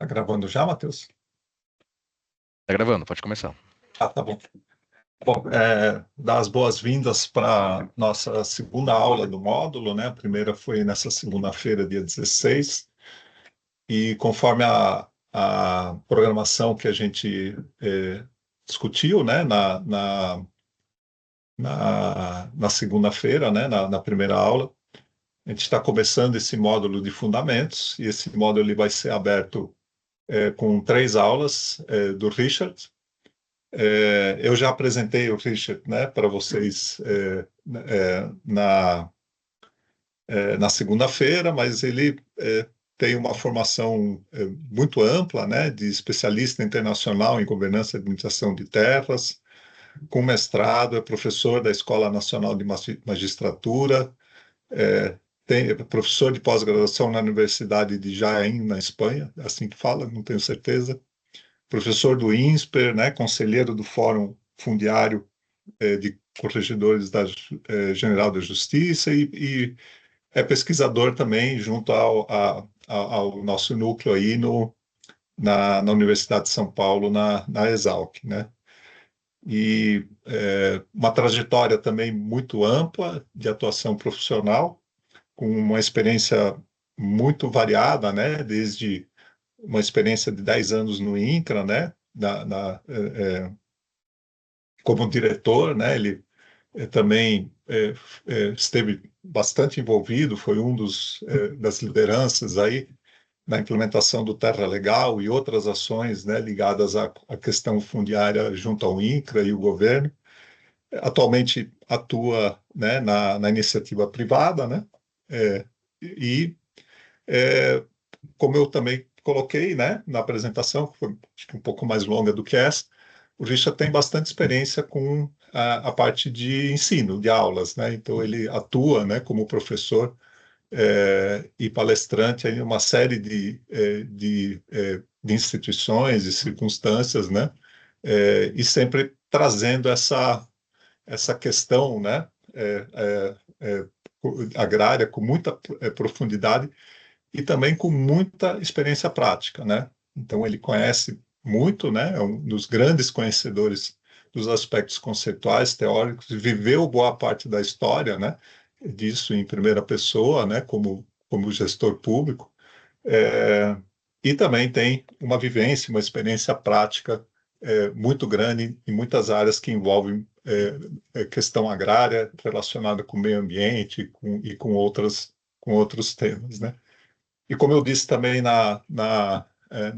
Tá gravando já, Matheus? Tá gravando, pode começar. Ah, tá bom. Bom, dar as boas-vindas para nossa segunda aula do módulo, né? A primeira foi nessa segunda-feira, dia 16, e conforme a programação que a gente discutiu, né, na segunda-feira, né, na primeira aula, a gente está começando esse módulo de fundamentos, e esse módulo ele vai ser aberto com 3 aulas do Richard. Eu já apresentei o Richard, né, para vocês na segunda-feira, mas ele tem uma formação muito ampla, né, de especialista internacional em governança e administração de terras, com mestrado, é professor da Escola Nacional de Magistratura, é professor de pós-graduação na Universidade de Jaén, na Espanha, assim que fala, não tenho certeza, professor do INSPER, né, conselheiro do Fórum Fundiário de Corregedores da General da Justiça e é pesquisador também junto ao nosso núcleo aí na Universidade de São Paulo, na Exalc, né? E uma trajetória também muito ampla de atuação profissional, com uma experiência muito variada, né? Desde uma experiência de 10 anos no INCRA, né? Como diretor, né? Ele também esteve bastante envolvido, foi das lideranças aí na implementação do Terra Legal e outras ações, né, ligadas à questão fundiária junto ao INCRA e o governo. Atualmente atua, né, na iniciativa privada, né, e como eu também coloquei, né, na apresentação, que foi acho que um pouco mais longa do que essa, o Richard tem bastante experiência com a parte de ensino, de aulas, né? Então ele atua, né, como professor e palestrante em uma série de instituições e circunstâncias, né? E sempre trazendo essa questão, né, agrária com muita profundidade e também com muita experiência prática, né? Então ele conhece muito, né? É um dos grandes conhecedores dos aspectos conceituais, teóricos, e viveu boa parte da história, né? Disso em primeira pessoa, né? Como gestor público, e também tem uma vivência, uma experiência prática muito grande em muitas áreas que envolvem questão agrária relacionada com o meio ambiente e com outros temas, né? E como eu disse também na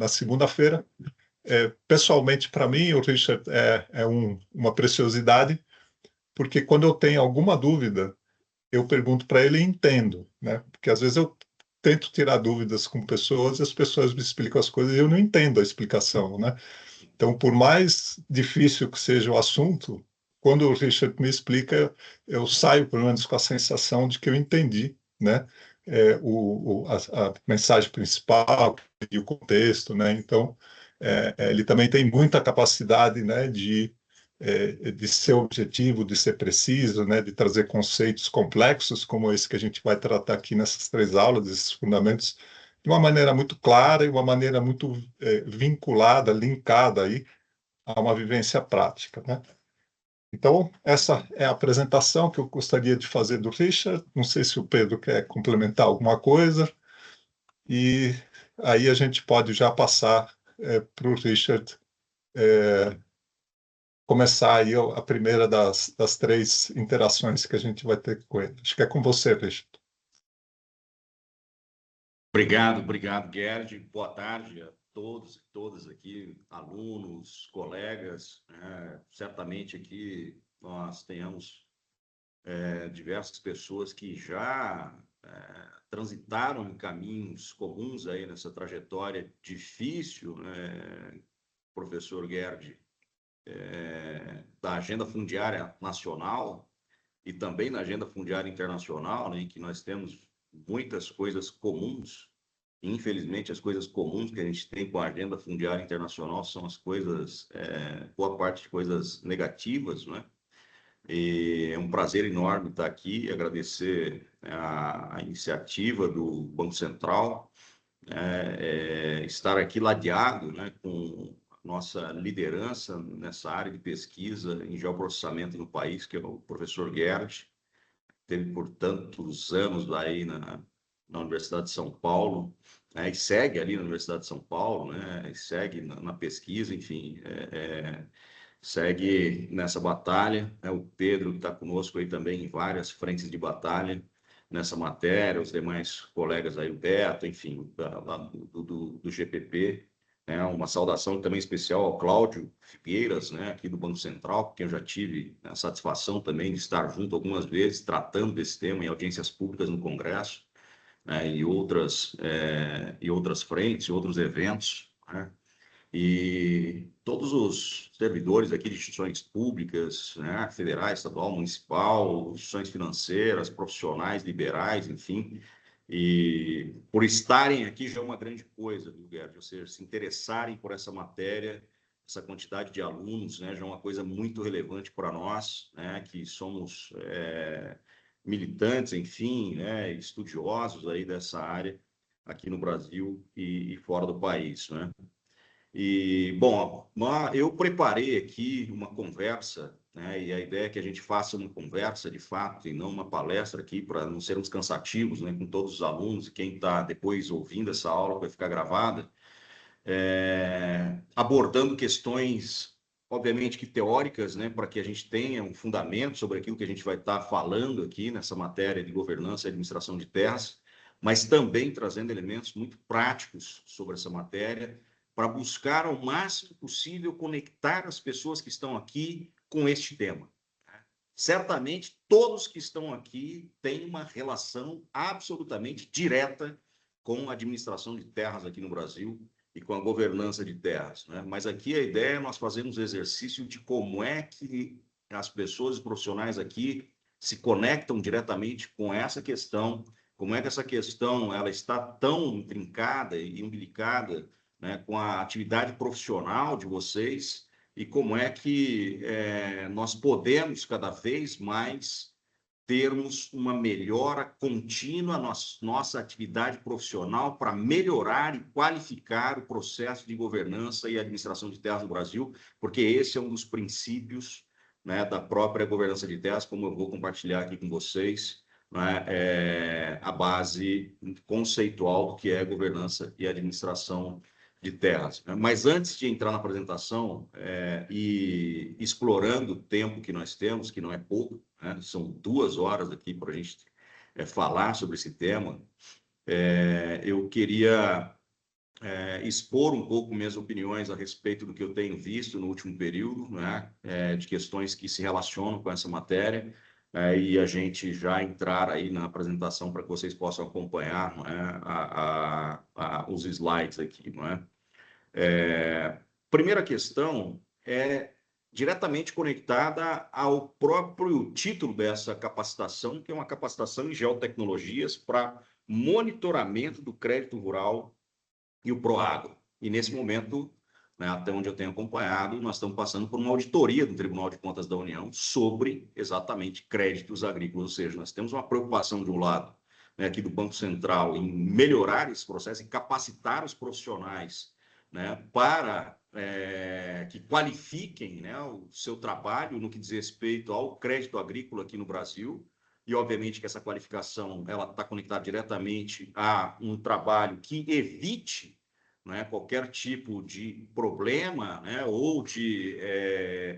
segunda-feira, pessoalmente para mim o Richard é uma preciosidade, porque quando eu tenho alguma dúvida, eu pergunto para ele e entendo, né? Porque às vezes eu tento tirar dúvidas com pessoas e as pessoas me explicam as coisas e eu não entendo a explicação, né? Então, por mais difícil que seja o assunto, quando o Richard me explica, eu saio, pelo menos, com a sensação de que eu entendi, né? A mensagem principal e o contexto, né? Então, ele também tem muita capacidade, né, de ser objetivo, de ser preciso, né, de trazer conceitos complexos, como esse que a gente vai tratar aqui nessas 3 aulas, esses fundamentos, de uma maneira muito clara e uma maneira muito vinculada, linkada aí a uma vivência prática, né? Então, essa é a apresentação que eu gostaria de fazer do Richard. Não sei se o Pedro quer complementar alguma coisa. E aí a gente pode já passar para o Richard começar aí a primeira das 3 interações que a gente vai ter com ele. Acho que é com você, Richard. Obrigado, Gerd. Boa tarde a todos e todas aqui, alunos, colegas. Certamente aqui nós tenhamos diversas pessoas que já transitaram em caminhos comuns aí nessa trajetória difícil, né, professor Gerd, da agenda fundiária nacional e também na agenda fundiária internacional, né, em que nós temos muitas coisas comuns. Infelizmente, as coisas comuns que a gente tem com a agenda fundiária internacional são as coisas, boa parte de coisas negativas, né? E é um prazer enorme estar aqui e agradecer a iniciativa do Banco Central estar aqui ladeado, né, com a nossa liderança nessa área de pesquisa em geoprocessamento no país, que é o professor Gerd, teve por tantos anos aí na Universidade de São Paulo, né, e segue ali na Universidade de São Paulo, né, e segue na pesquisa, enfim, segue nessa batalha, né? O Pedro está conosco aí também em várias frentes de batalha nessa matéria, os demais colegas aí, o Beto, enfim, do GPP, né? Uma saudação também especial ao Cláudio Figueiras, né? Aqui do Banco Central, porque eu já tive a satisfação também de estar junto algumas vezes, tratando desse tema em audiências públicas no Congresso, né? E outras frentes, outros eventos, né? E todos os servidores aqui de instituições públicas, né, federais, estadual, municipal, instituições financeiras, profissionais, liberais, enfim, e por estarem aqui já é uma grande coisa, viu, Gerd? Ou seja, se interessarem por essa matéria, essa quantidade de alunos, né, já é uma coisa muito relevante para nós, né, que somos militantes, enfim, né, estudiosos aí dessa área aqui no Brasil e fora do país, né? E, bom, eu preparei aqui uma conversa, né? E a ideia é que a gente faça uma conversa de fato e não uma palestra aqui para não sermos cansativos, né? Com todos os alunos e quem está depois ouvindo essa aula que vai ficar gravada, abordando questões, obviamente que teóricas, né? Para que a gente tenha um fundamento sobre aquilo que a gente vai estar falando aqui nessa matéria de governança e administração de terras, mas também trazendo elementos muito práticos sobre essa matéria para buscar ao máximo possível conectar as pessoas que estão aqui com este tema. Certamente, todos que estão aqui têm uma relação absolutamente direta com a administração de terras aqui no Brasil e com a governança de terras, né? Mas aqui a ideia é nós fazermos um exercício de como é que as pessoas profissionais aqui se conectam diretamente com essa questão, como é que essa questão ela está tão intrincada e imbricada, né, com a atividade profissional de vocês e como é que nós podemos cada vez mais termos uma melhora contínua na nossa atividade profissional para melhorar e qualificar o processo de governança e administração de terras no Brasil, porque esse é um dos princípios, né, da própria governança de terras, como eu vou compartilhar aqui com vocês, né, a base conceitual do que é governança e administração de terras. Mas antes de entrar na apresentação e explorando o tempo que nós temos, que não é pouco, né? São 2 horas aqui para a gente falar sobre esse tema, eu queria expor um pouco minhas opiniões a respeito do que eu tenho visto no último período, né? De questões que se relacionam com essa matéria, e a gente já entrar aí na apresentação para que vocês possam acompanhar, os slides aqui, não é? Primeira questão é diretamente conectada ao próprio título dessa capacitação, que é uma capacitação em geotecnologias para monitoramento do crédito rural e o Proagro. E nesse momento, né, até onde eu tenho acompanhado, nós estamos passando por uma auditoria do Tribunal de Contas da União sobre exatamente créditos agrícolas, ou seja, nós temos uma preocupação de um lado, né, aqui do Banco Central em melhorar esse processo e capacitar os profissionais, né, para que qualifiquem, né, o seu trabalho no que diz respeito ao crédito agrícola aqui no Brasil. E, obviamente, que essa qualificação ela está conectada diretamente a um trabalho que evite, né, qualquer tipo de problema, né, ou de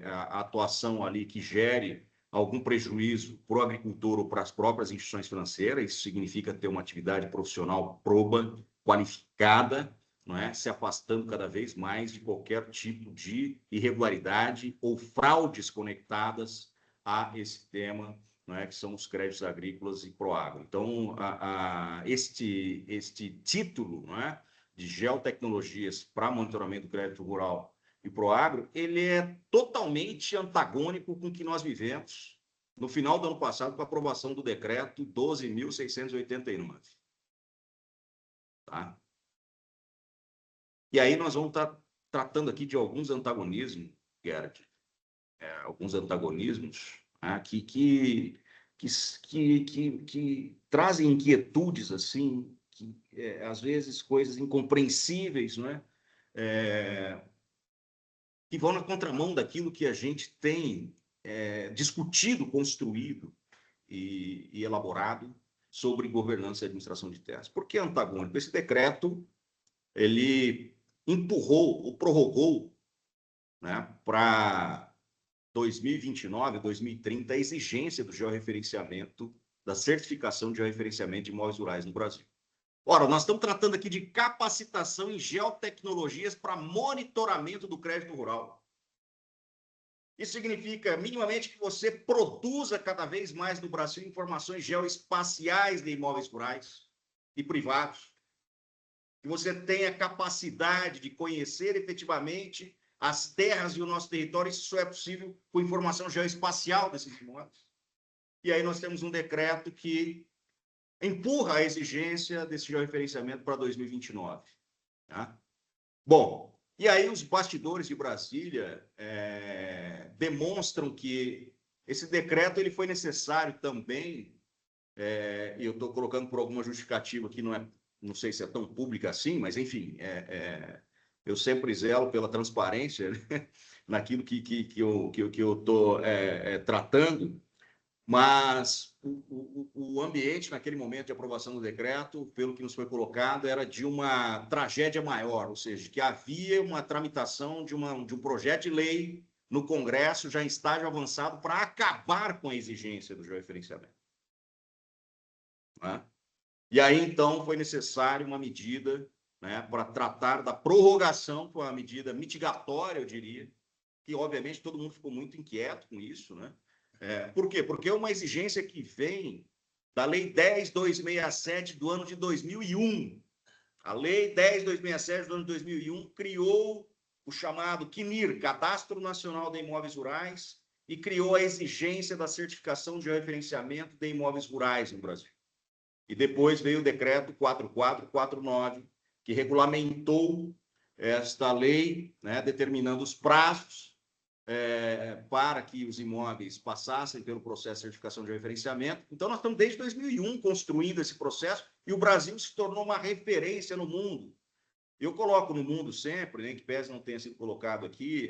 atuação ali que gere algum prejuízo para o agricultor ou para as próprias instituições financeiras. Isso significa ter uma atividade profissional proba, qualificada, não é? Se afastando cada vez mais de qualquer tipo de irregularidade ou fraudes conectadas a esse tema, não é? Que são os créditos agrícolas e Proagro. Então, este título, não é, de geotecnologias para monitoramento do crédito rural e Proagro, ele é totalmente antagônico com o que nós vivemos no final do ano passado com a aprovação do decreto 12.689. Tá? E aí nós vamos estar tratando aqui de alguns antagonismos, Gerd, alguns antagonismos, né, que trazem inquietudes assim, que às vezes, coisas incompreensíveis, não é? Que vão na contramão daquilo que a gente tem discutido, construído e elaborado sobre governança e administração de terras. Por que antagônico? Esse decreto, ele empurrou ou prorrogou, né, para 2029, 2030, a exigência do georreferenciamento, da certificação de georreferenciamento de imóveis rurais no Brasil. Ora, nós estamos tratando aqui de capacitação em geotecnologias para monitoramento do crédito rural. Isso significa, minimamente, que você produza cada vez mais no Brasil informações geoespaciais de imóveis rurais e privados. Que você tenha capacidade de conhecer efetivamente as terras e o nosso território, isso só é possível com informação geoespacial desses imóveis. E aí nós temos um decreto que empurra a exigência desse georreferenciamento para 2029. Tá? Bom, e aí os bastidores de Brasília demonstram que esse decreto ele foi necessário também, e eu estou colocando por alguma justificativa que não sei se é tão pública assim, mas enfim, eu sempre zelo pela transparência, né, naquilo que eu estou tratando. Mas o ambiente, naquele momento de aprovação do decreto, pelo que nos foi colocado, era de uma tragédia maior, ou seja, que havia uma tramitação de um projeto de lei no Congresso, já em estágio avançado, para acabar com a exigência do georreferenciamento. Né? E aí, então, foi necessário uma medida, né, para tratar da prorrogação, foi uma medida mitigatória, eu diria, que, obviamente, todo mundo ficou muito inquieto com isso, né? Por quê? Porque é uma exigência que vem da Lei 10.267 do ano de 2001. A Lei 10.267 do ano de 2001 criou o chamado CNIR, Cadastro Nacional de Imóveis Rurais, e criou a exigência da certificação de georreferenciamento de imóveis rurais no Brasil. E depois veio o decreto 4449, que regulamentou esta lei, né, determinando os prazos para que os imóveis passassem pelo processo de certificação de referenciamento. Então, nós estamos desde 2001 construindo esse processo e o Brasil se tornou uma referência no mundo. Eu coloco no mundo sempre, né, que pese não tenha sido colocado aqui,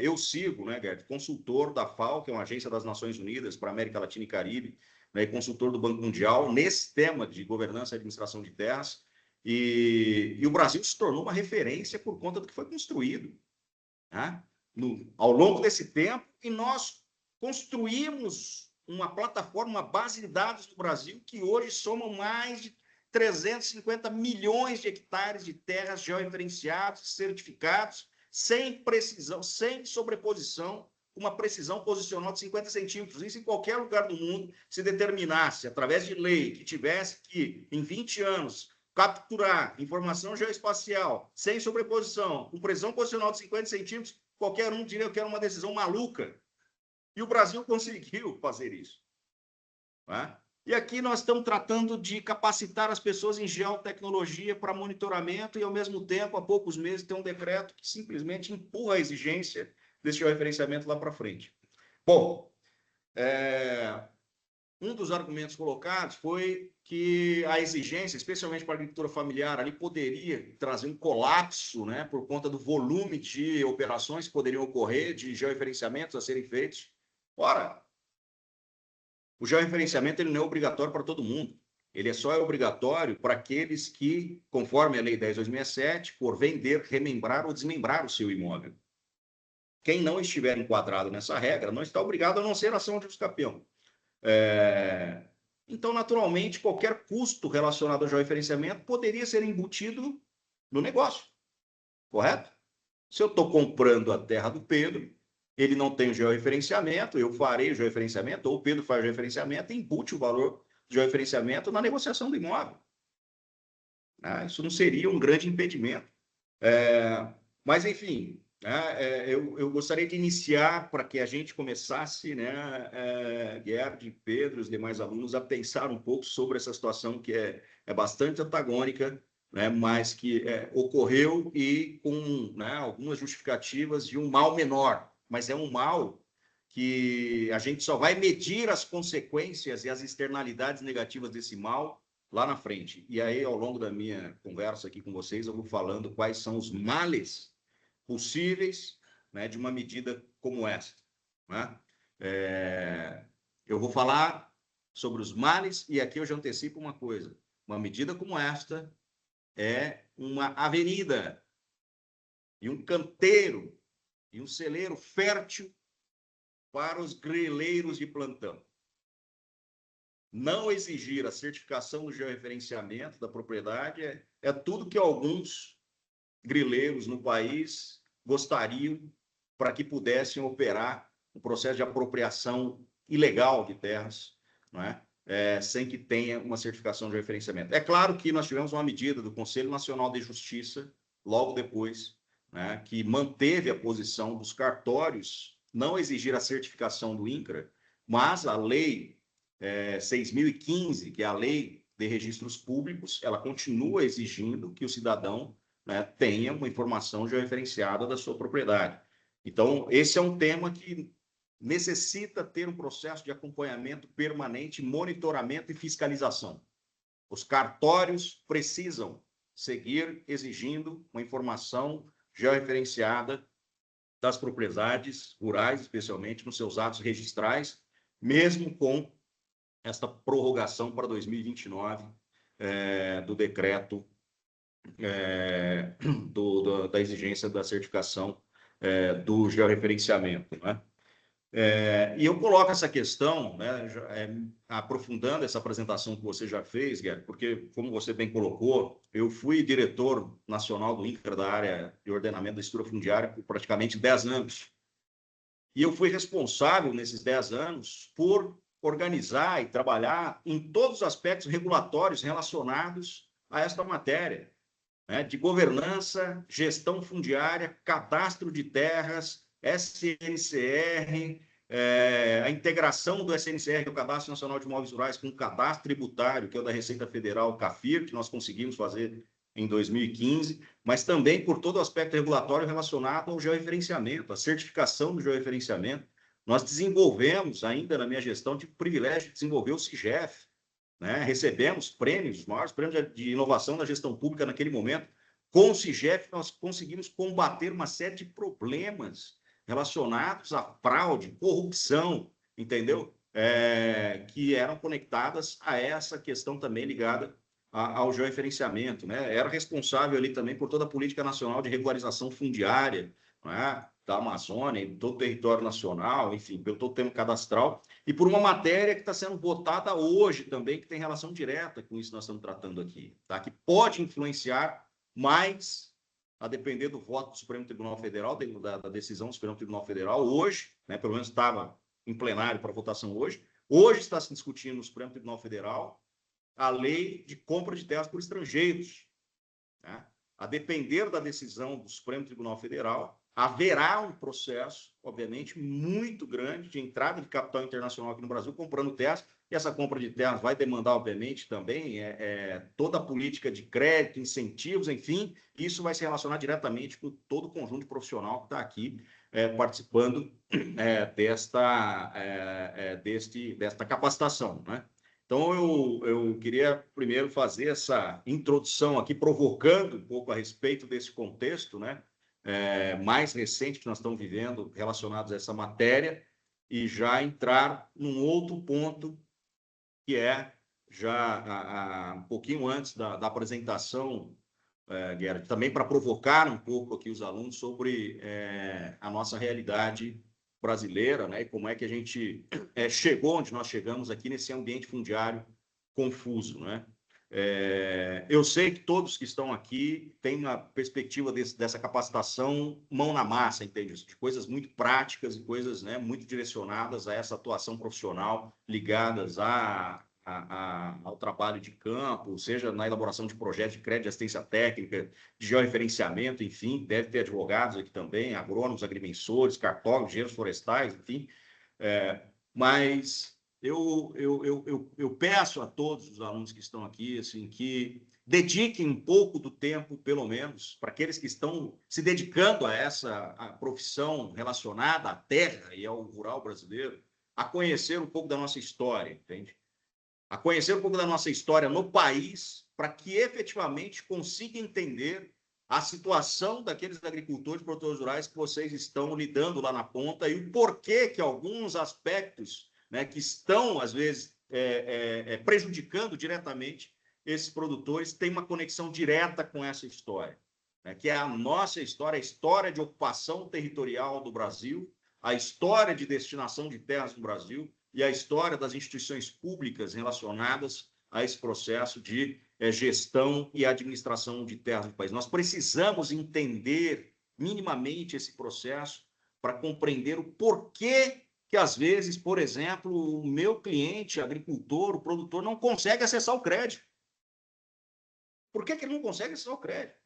eu sigo, né, Gerd, consultor da FAO, que é uma agência das Nações Unidas para a América Latina e Caribe, né, e consultor do Banco Mundial nesse tema de governança e administração de terras, e o Brasil se tornou uma referência por conta do que foi construído, né? Ao longo desse tempo, e nós construímos uma plataforma, uma base de dados do Brasil, que hoje soma mais de 350 milhões de hectares de terras georreferenciados, certificados, sem precisão, sem sobreposição, uma precisão posicional de 50 centímetros. Isso em qualquer lugar do mundo, se determinasse, através de lei, que tivesse que, em 20 anos, capturar informação geoespacial, sem sobreposição, com precisão posicional de 50 centímetros, qualquer um diria que era uma decisão maluca. E o Brasil conseguiu fazer isso. Né? E aqui nós estamos tratando de capacitar as pessoas em geotecnologia para monitoramento e, ao mesmo tempo, há poucos meses, tem um decreto que simplesmente empurra a exigência desse georreferenciamento lá para frente. Bom, um dos argumentos colocados foi que a exigência, especialmente para a agricultura familiar, ali poderia trazer um colapso, né, por conta do volume de operações que poderiam ocorrer, de georreferenciamentos a serem feitos. Ora, o georreferenciamento ele não é obrigatório para todo mundo. Ele só é obrigatório para aqueles que, conforme a Lei 10.267, por vender, remembrar ou desmembrar o seu imóvel. Quem não estiver enquadrado nessa regra não está obrigado a não ser ação de usucapião. Então, naturalmente, qualquer custo relacionado ao georreferenciamento poderia ser embutido no negócio, correto? Se eu estou comprando a terra do Pedro, ele não tem o georreferenciamento, eu farei o georreferenciamento, ou o Pedro faz o georreferenciamento e embute o valor do georreferenciamento na negociação do imóvel. Isso não seria um grande impedimento. Mas, enfim, eu gostaria de iniciar para que a gente começasse, né, Gerd, Pedro, os demais alunos, a pensar um pouco sobre essa situação que é bastante antagônica, né, mas que ocorreu e com, né, algumas justificativas de um mal menor, mas é um mal que a gente só vai medir as consequências e as externalidades negativas desse mal lá na frente. E aí, ao longo da minha conversa aqui com vocês, eu vou falando quais são os males possíveis, né, de uma medida como essa, né? Eu vou falar sobre os males, e aqui eu já antecipo uma coisa. Uma medida como esta é uma avenida e um canteiro e um celeiro fértil para os grileiros de plantão. Não exigir a certificação do georreferenciamento da propriedade é tudo que alguns grileiros no país gostariam para que pudessem operar o processo de apropriação ilegal de terras, não é? Sem que tenha uma certificação de referenciamento. É claro que nós tivemos uma medida do Conselho Nacional de Justiça, logo depois, né, que manteve a posição dos cartórios não exigir a certificação do INCRA, mas a lei 6.015, que é a lei de registros públicos, ela continua exigindo que o cidadão, né, tenha uma informação georreferenciada da sua propriedade. Então, esse é um tema que necessita ter um processo de acompanhamento permanente, monitoramento e fiscalização. Os cartórios precisam seguir exigindo uma informação georreferenciada das propriedades rurais, especialmente nos seus atos registrais, mesmo com esta prorrogação para 2029 do decreto da exigência da certificação do georreferenciamento, né? E eu coloco essa questão, né, aprofundando essa apresentação que você já fez, Guilherme, porque, como você bem colocou, eu fui diretor nacional do INCRA da área de ordenamento da estrutura fundiária por praticamente 10 anos. E eu fui responsável, nesses 10 anos, por organizar e trabalhar em todos os aspectos regulatórios relacionados a esta matéria, né, de governança, gestão fundiária, cadastro de terras, SNCR, a integração do SNCR, que é o Cadastro Nacional de Imóveis Rurais, com o cadastro tributário, que é o da Receita Federal, o CAFIR, que nós conseguimos fazer em 2015, mas também por todo o aspecto regulatório relacionado ao georreferenciamento, a certificação do georreferenciamento. Nós desenvolvemos, ainda na minha gestão, tive o privilégio de desenvolver o CIGEF, né? Recebemos prêmios, os maiores prêmios de inovação da gestão pública naquele momento. Com o CIGEF, nós conseguimos combater uma série de problemas relacionados à fraude, corrupção, entendeu? Que eram conectadas a essa questão também ligada ao georreferenciamento, né? Era responsável ali também por toda a política nacional de regularização fundiária, né, da Amazônia, em todo o território nacional, enfim, pelo todo o tema cadastral, e por uma matéria que está sendo votada hoje também, que tem relação direta com isso que nós estamos tratando aqui, tá? Que pode influenciar mais, a depender do voto do Supremo Tribunal Federal, da decisão do Supremo Tribunal Federal, hoje, né, pelo menos estava em plenário para votação hoje está se discutindo no Supremo Tribunal Federal a lei de compra de terras por estrangeiros, né? A depender da decisão do Supremo Tribunal Federal, haverá um processo, obviamente, muito grande de entrada de capital internacional aqui no Brasil, comprando terras, e essa compra de terras vai demandar, obviamente, também toda a política de crédito, incentivos, enfim, isso vai se relacionar diretamente com todo o conjunto profissional que está aqui participando desta capacitação, né? Então, eu queria primeiro fazer essa introdução aqui, provocando um pouco a respeito desse contexto, né, mais recente que nós estamos vivendo relacionados a essa matéria, e já entrar num outro ponto, que é já um pouquinho antes da apresentação, Guerra, também para provocar um pouco aqui os alunos sobre a nossa realidade brasileira, né, e como é que a gente chegou onde nós chegamos aqui nesse ambiente fundiário confuso, né? Eu sei que todos que estão aqui têm a perspectiva dessa capacitação mão na massa, entende? De coisas muito práticas e coisas, né, muito direcionadas a essa atuação profissional, ligadas ao trabalho de campo, seja na elaboração de projetos de crédito de assistência técnica, de georreferenciamento, enfim, deve ter advogados aqui também, agrônomos, agrimensores, cartógrafos, engenheiros florestais, enfim. Mas eu peço a todos os alunos que estão aqui, assim, que dediquem um pouco do tempo, pelo menos, para aqueles que estão se dedicando a essa profissão relacionada à terra e ao rural brasileiro, a conhecer um pouco da nossa história, entende? a conhecer um pouco da nossa história no país, para que efetivamente consiga entender a situação daqueles agricultores e produtores rurais que vocês estão lidando lá na ponta e o porquê que alguns aspectos, né, que estão, às vezes, prejudicando diretamente esses produtores têm uma conexão direta com essa história, né, que é a nossa história, a história de ocupação territorial do Brasil, a história de destinação de terras no Brasil e a história das instituições públicas relacionadas a esse processo de gestão e administração de terras do país. Nós precisamos entender minimamente esse processo para compreender o porquê que, às vezes, por exemplo, o meu cliente, agricultor, o produtor, não consegue acessar o crédito. Por que ele não consegue acessar o crédito?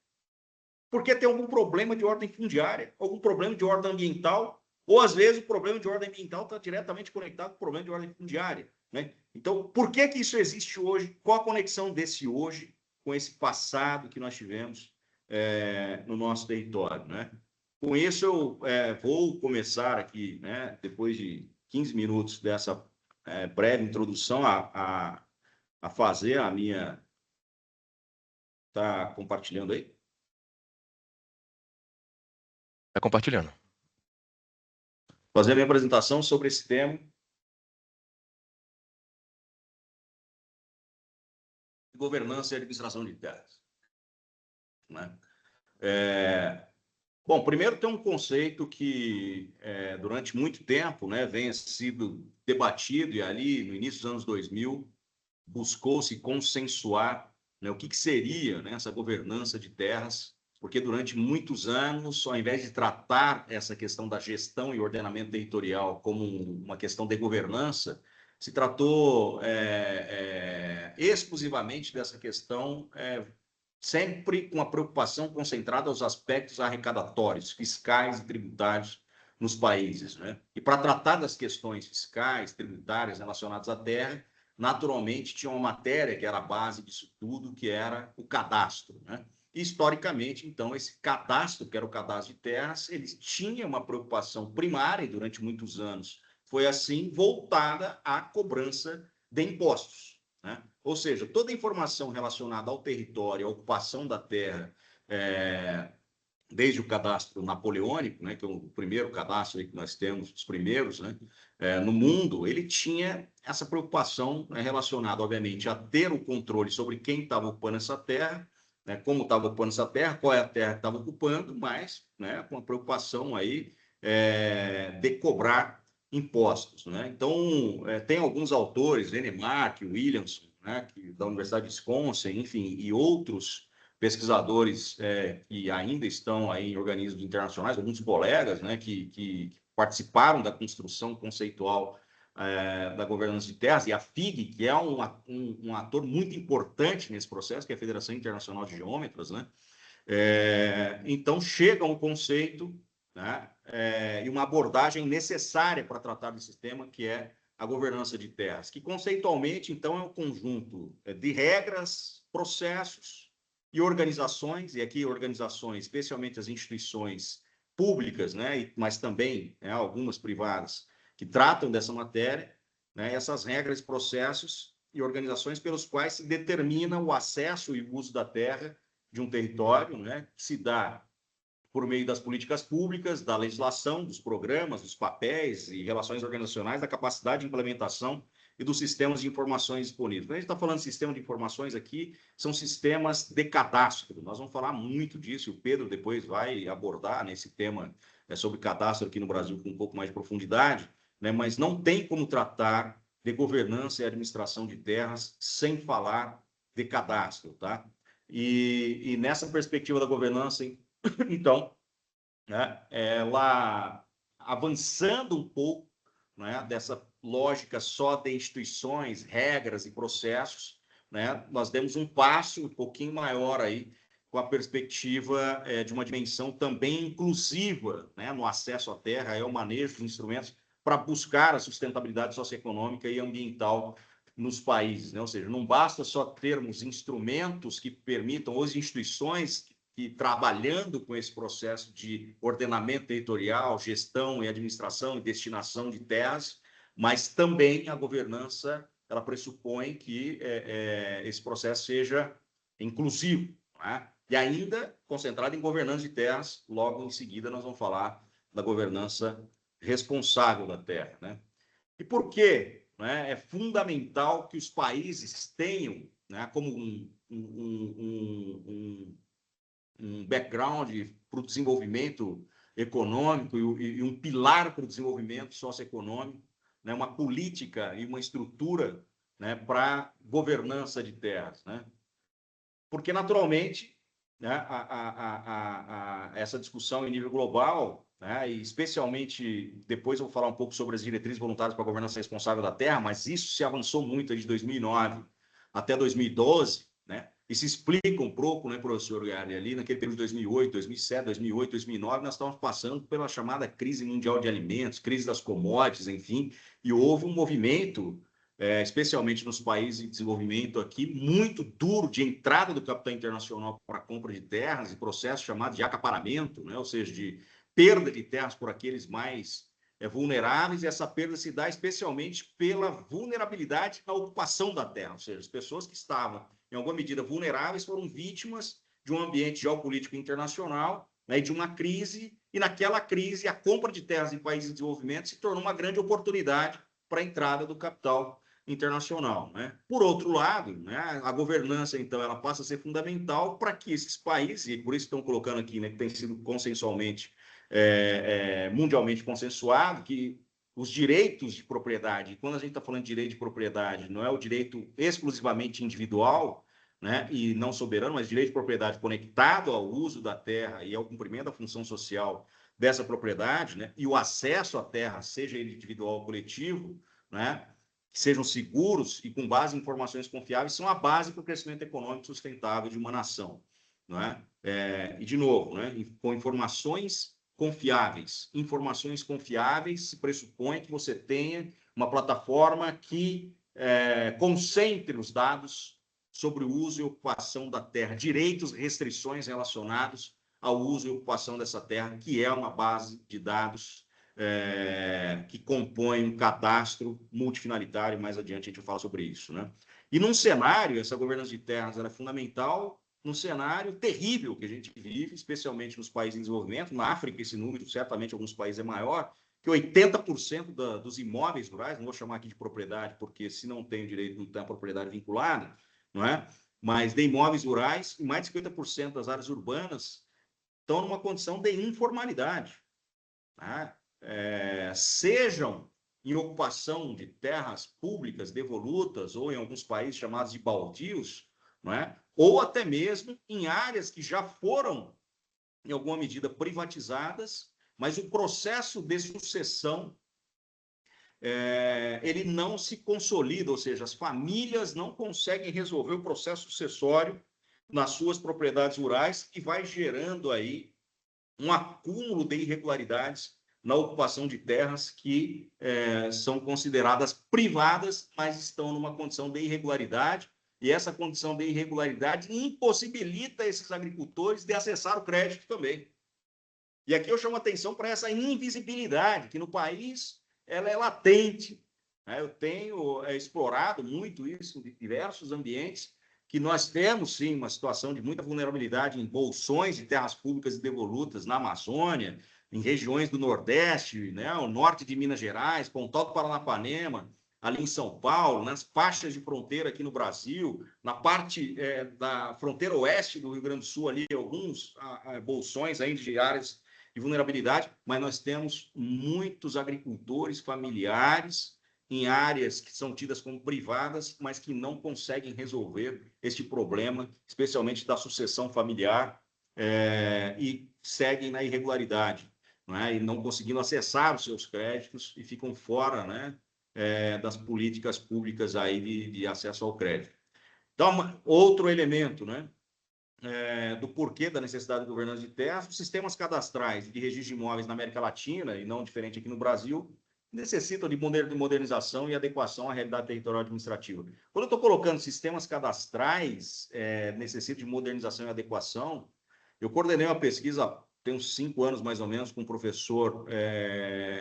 Porque tem algum problema de ordem fundiária, algum problema de ordem ambiental, ou, às vezes, o problema de ordem ambiental está diretamente conectado com o problema de ordem fundiária, né? Então, por que isso existe hoje? Qual a conexão desse hoje com esse passado que nós tivemos no nosso território, né? Com isso, eu vou começar aqui, né, depois de 15 minutos dessa breve introdução, a fazer a minha... Está compartilhando aí? Está compartilhando. Fazer a minha apresentação sobre esse tema. Governança e administração de terras, né? Bom, primeiro tem um conceito que durante muito tempo, né, vem sido debatido e ali no início dos anos 2000 buscou-se consensuar, né, o que seria, né, essa governança de terras, porque durante muitos anos, ao invés de tratar essa questão da gestão e ordenamento territorial como uma questão de governança, se tratou exclusivamente dessa questão, sempre com a preocupação concentrada aos aspectos arrecadatórios, fiscais e tributários nos países, né? E para tratar das questões fiscais, tributárias relacionadas à terra, naturalmente tinha uma matéria que era a base disso tudo, que era o cadastro, né? E, historicamente, então, esse cadastro, que era o cadastro de terras, ele tinha uma preocupação primária e durante muitos anos foi assim, voltada à cobrança de impostos, né? Ou seja, toda informação relacionada ao território, à ocupação da terra, desde o cadastro napoleônico, né, que é o primeiro cadastro aí que nós temos, os primeiros, né, no mundo, ele tinha essa preocupação, né, relacionada, obviamente, a ter o controle sobre quem estava ocupando essa terra, né, como estava ocupando essa terra, qual é a terra que estava ocupando, mas, né, com a preocupação aí de cobrar impostos, né? Então, tem alguns autores, Lennemark, Williamson, né, da Universidade de Wisconsin, enfim, e outros pesquisadores que ainda estão aí em organismos internacionais, alguns colegas, né, que participaram da construção conceitual da governança de terras, e a FIG, que é um ator muito importante nesse processo, que é a Federação Internacional de Geômetras, né? Então, chega um conceito, né, e uma abordagem necessária para tratar desse tema, que é a governança de terras, que conceitualmente, então, é um conjunto de regras, processos e organizações, e aqui organizações, especialmente as instituições públicas, né, mas também algumas privadas, que tratam dessa matéria, né, essas regras, processos e organizações pelos quais se determina o acesso e o uso da terra de um território, né, que se dá por meio das políticas públicas, da legislação, dos programas, dos papéis e relações organizacionais, da capacidade de implementação e dos sistemas de informações disponíveis. Quando a gente está falando de sistema de informações aqui, são sistemas de cadastro. Nós vamos falar muito disso, e o Pedro depois vai abordar nesse tema sobre cadastro aqui no Brasil com um pouco mais de profundidade, né? Mas não tem como tratar de governança e administração de terras sem falar de cadastro, tá? E nessa perspectiva da governança, então, né, ela avançando um pouco, né, dessa lógica só de instituições, regras e processos, né, nós demos um passo um pouquinho maior aí com a perspectiva de uma dimensão também inclusiva, né, no acesso à terra, o manejo de instrumentos para buscar a sustentabilidade socioeconômica e ambiental nos países, né? Ou seja, não basta só termos instrumentos que permitam, ou instituições que trabalhando com esse processo de ordenamento territorial, gestão e administração e destinação de terras, mas também a governança ela pressupõe que esse processo seja inclusivo, né? E ainda concentrado em governança de terras. Logo em seguida nós vamos falar da governança responsável da terra, né? E por quê, né, é fundamental que os países tenham, né, como um background para o desenvolvimento econômico e um pilar para o desenvolvimento socioeconômico, né, uma política e uma estrutura, né, para governança de terras, né? Porque, naturalmente, né, essa discussão em nível global, né, e especialmente, depois eu vou falar um pouco sobre as diretrizes voluntárias para a governança responsável da terra, mas isso se avançou muito de 2009 até 2012, né, e se explica um pouco, né, professor Gari, ali naquele período de 2008, 2007, 2008, 2009, nós estávamos passando pela chamada crise mundial de alimentos, crise das commodities, enfim, e houve um movimento, especialmente nos países em desenvolvimento aqui, muito duro de entrada do capital internacional para a compra de terras e processo chamado de acaparamento, né? Ou seja, de perda de terras por aqueles mais vulneráveis, e essa perda se dá especialmente pela vulnerabilidade na ocupação da terra, ou seja, as pessoas que estavam, em alguma medida, vulneráveis foram vítimas de um ambiente geopolítico internacional, né, de uma crise, e naquela crise a compra de terras em países em desenvolvimento se tornou uma grande oportunidade para a entrada do capital internacional, né? Por outro lado, né, a governança, então, ela passa a ser fundamental para que esses países, e por isso estão colocando aqui, né, que tem sido consensualmente, mundialmente consensuado, que os direitos de propriedade, quando a gente está falando de direito de propriedade, não é o direito exclusivamente individual, né, e não soberano, mas direito de propriedade conectado ao uso da terra e ao cumprimento da função social dessa propriedade, né, e o acesso à terra, seja ele individual ou coletivo, né, que sejam seguros e com base em informações confiáveis, são a base para o crescimento econômico sustentável de uma nação, não é? E, de novo, né, com informações confiáveis. Informações confiáveis se pressupõe que você tenha uma plataforma que concentre os dados sobre o uso e ocupação da terra, direitos e restrições relacionados ao uso e ocupação dessa terra, que é uma base de dados que compõe um cadastro multifinalitário. Mais adiante a gente vai falar sobre isso, né? E num cenário, essa governança de terras ela é fundamental, num cenário terrível que a gente vive, especialmente nos países em desenvolvimento. Na África, esse número, certamente, em alguns países é maior, que 80% dos imóveis rurais, não vou chamar aqui de propriedade, porque se não tem o direito, não tem a propriedade vinculada, não é? Mas de imóveis rurais, e mais de 50% das áreas urbanas estão numa condição de informalidade, né? Sejam em ocupação de terras públicas devolutas, ou em alguns países chamados de baldios, não é? Ou até mesmo em áreas que já foram, em alguma medida, privatizadas, mas o processo de sucessão ele não se consolida, ou seja, as famílias não conseguem resolver o processo sucessório nas suas propriedades rurais, e vai gerando aí um acúmulo de irregularidades na ocupação de terras que são consideradas privadas, mas estão numa condição de irregularidade, e essa condição de irregularidade impossibilita esses agricultores de acessar o crédito também. E aqui eu chamo atenção para essa invisibilidade, que no país ela é latente, né? Eu tenho explorado muito isso em diversos ambientes, que nós temos, sim, uma situação de muita vulnerabilidade em bolsões de terras públicas e devolutas na Amazônia, em regiões do Nordeste, né, o norte de Minas Gerais, Pontal do Paranapanema, ali em São Paulo, nas faixas de fronteira aqui no Brasil, na parte da fronteira oeste do Rio Grande do Sul, ali alguns bolsões ainda de áreas de vulnerabilidade, mas nós temos muitos agricultores familiares em áreas que são tidas como privadas, mas que não conseguem resolver este problema, especialmente da sucessão familiar, e seguem na irregularidade, não é? E não conseguindo acessar os seus créditos e ficam fora, né, das políticas públicas aí de acesso ao crédito. Então, outro elemento, né, do porquê da necessidade de governança de terras, os sistemas cadastrais de registro de imóveis na América Latina, e não diferente aqui no Brasil, necessitam de modernização e adequação à realidade territorial administrativa. Quando eu estou colocando sistemas cadastrais, necessitam de modernização e adequação, eu coordenei uma pesquisa, tem uns 5 anos mais ou menos, com um professor,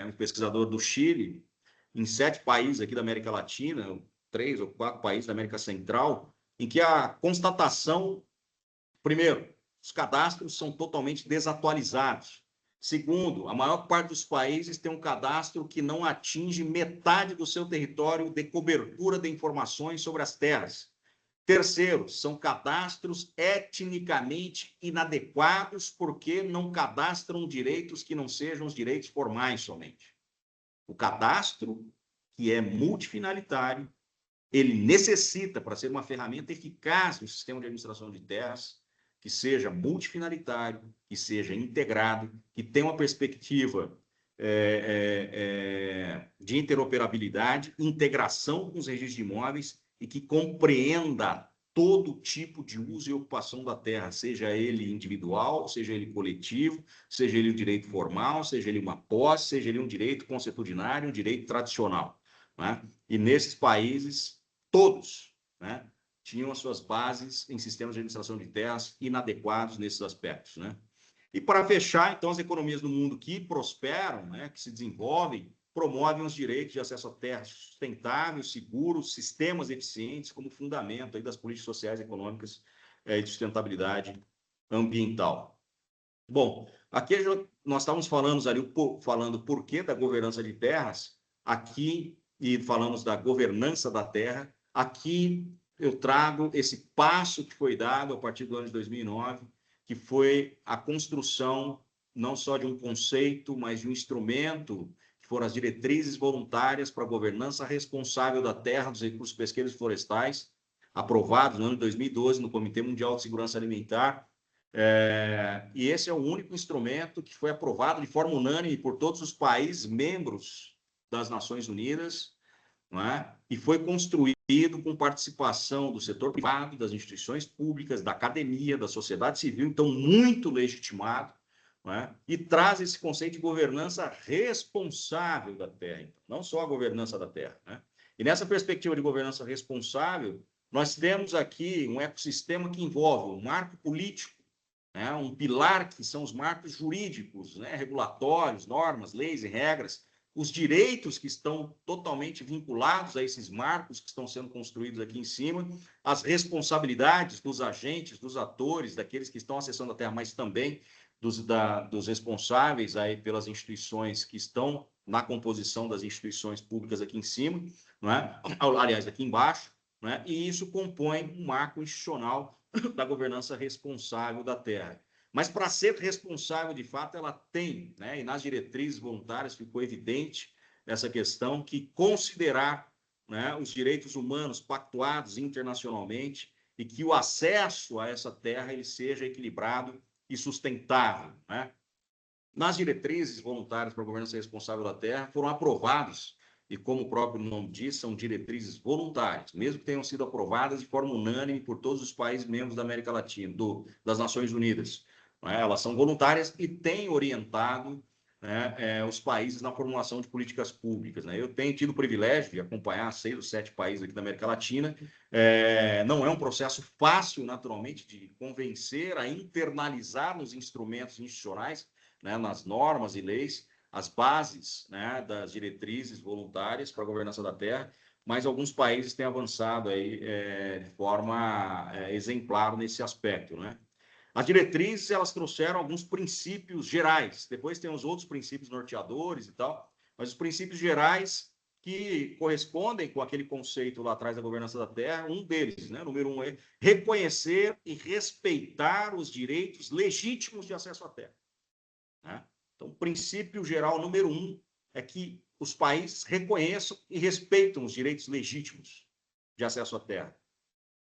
um pesquisador do Chile, em 7 países aqui da América Latina. 3 ou 4 países da América Central, em que a constatação, primeiro, os cadastros são totalmente desatualizados. Segundo, a maior parte dos países tem um cadastro que não atinge metade do seu território de cobertura de informações sobre as terras. Terceiro, são cadastros etnicamente inadequados porque não cadastram direitos que não sejam os direitos formais somente. O cadastro, que é multifinalitário, ele necessita, para ser uma ferramenta eficaz no sistema de administração de terras, que seja multifinalitário, que seja integrado, que tenha uma perspectiva de interoperabilidade, integração com os registros de imóveis e que compreenda todo tipo de uso e ocupação da terra, seja ele individual, seja ele coletivo, seja ele um direito formal, seja ele uma posse, seja ele um direito consuetudinário, um direito tradicional, né? E nesses países, todos, né, tinham as suas bases em sistemas de administração de terras inadequados nesses aspectos, né? E para fechar, então, as economias do mundo que prosperam, né, que se desenvolvem, promovem os direitos de acesso a terras sustentáveis, seguros, sistemas eficientes como fundamento aí das políticas sociais e econômicas de sustentabilidade ambiental. Bom, aqui nós estávamos falando o porquê da governança de terras, aqui, e falamos da governança da terra, aqui eu trago esse passo que foi dado a partir do ano de 2009, que foi a construção não só de um conceito, mas de um instrumento, que foram as diretrizes voluntárias para a governança responsável da terra, dos recursos pesqueiros e florestais, aprovados no ano de 2012 no Comitê Mundial de Segurança Alimentar. E esse é o único instrumento que foi aprovado de forma unânime por todos os países membros das Nações Unidas, não é? E foi construído com participação do setor privado, das instituições públicas, da academia, da sociedade civil, então muito legitimado, não é? E traz esse conceito de governança responsável da terra, então, não só a governança da terra, né? E nessa perspectiva de governança responsável, nós temos aqui um ecossistema que envolve um marco político, né? Um pilar que são os marcos jurídicos, né? Regulatórios, normas, leis e regras, os direitos que estão totalmente vinculados a esses marcos que estão sendo construídos aqui em cima, as responsabilidades dos agentes, dos atores, daqueles que estão acessando a terra, mas também dos responsáveis aí pelas instituições que estão na composição das instituições públicas aqui em cima, não é? Aliás, aqui embaixo, não é? E isso compõe um marco institucional da governança responsável da terra. Mas para ser responsável, de fato, ela tem, né? E nas diretrizes voluntárias ficou evidente essa questão que considerar, né, os direitos humanos pactuados internacionalmente e que o acesso a essa terra ele seja equilibrado e sustentável, né? Nas diretrizes voluntárias para a governança responsável da terra foram aprovados, e como o próprio nome diz, são diretrizes voluntárias, mesmo que tenham sido aprovadas de forma unânime por todos os países membros da América Latina, das Nações Unidas. Elas são voluntárias e têm orientado, né, os países na formulação de políticas públicas, né? Eu tenho tido o privilégio de acompanhar 6 ou 7 países aqui da América Latina. Não é um processo fácil, naturalmente, de convencer a internalizar nos instrumentos institucionais, né, nas normas e leis, as bases, né, das diretrizes voluntárias para a governança da terra, mas alguns países têm avançado aí, de forma exemplar nesse aspecto, né? As diretrizes, elas trouxeram alguns princípios gerais, depois tem os outros princípios norteadores e tal, mas os princípios gerais que correspondem com aquele conceito lá atrás da governança da terra, um deles, né, número 1, é reconhecer e respeitar os direitos legítimos de acesso à terra, né? Então, o princípio geral número 1 é que os países reconheçam e respeitam os direitos legítimos de acesso à terra.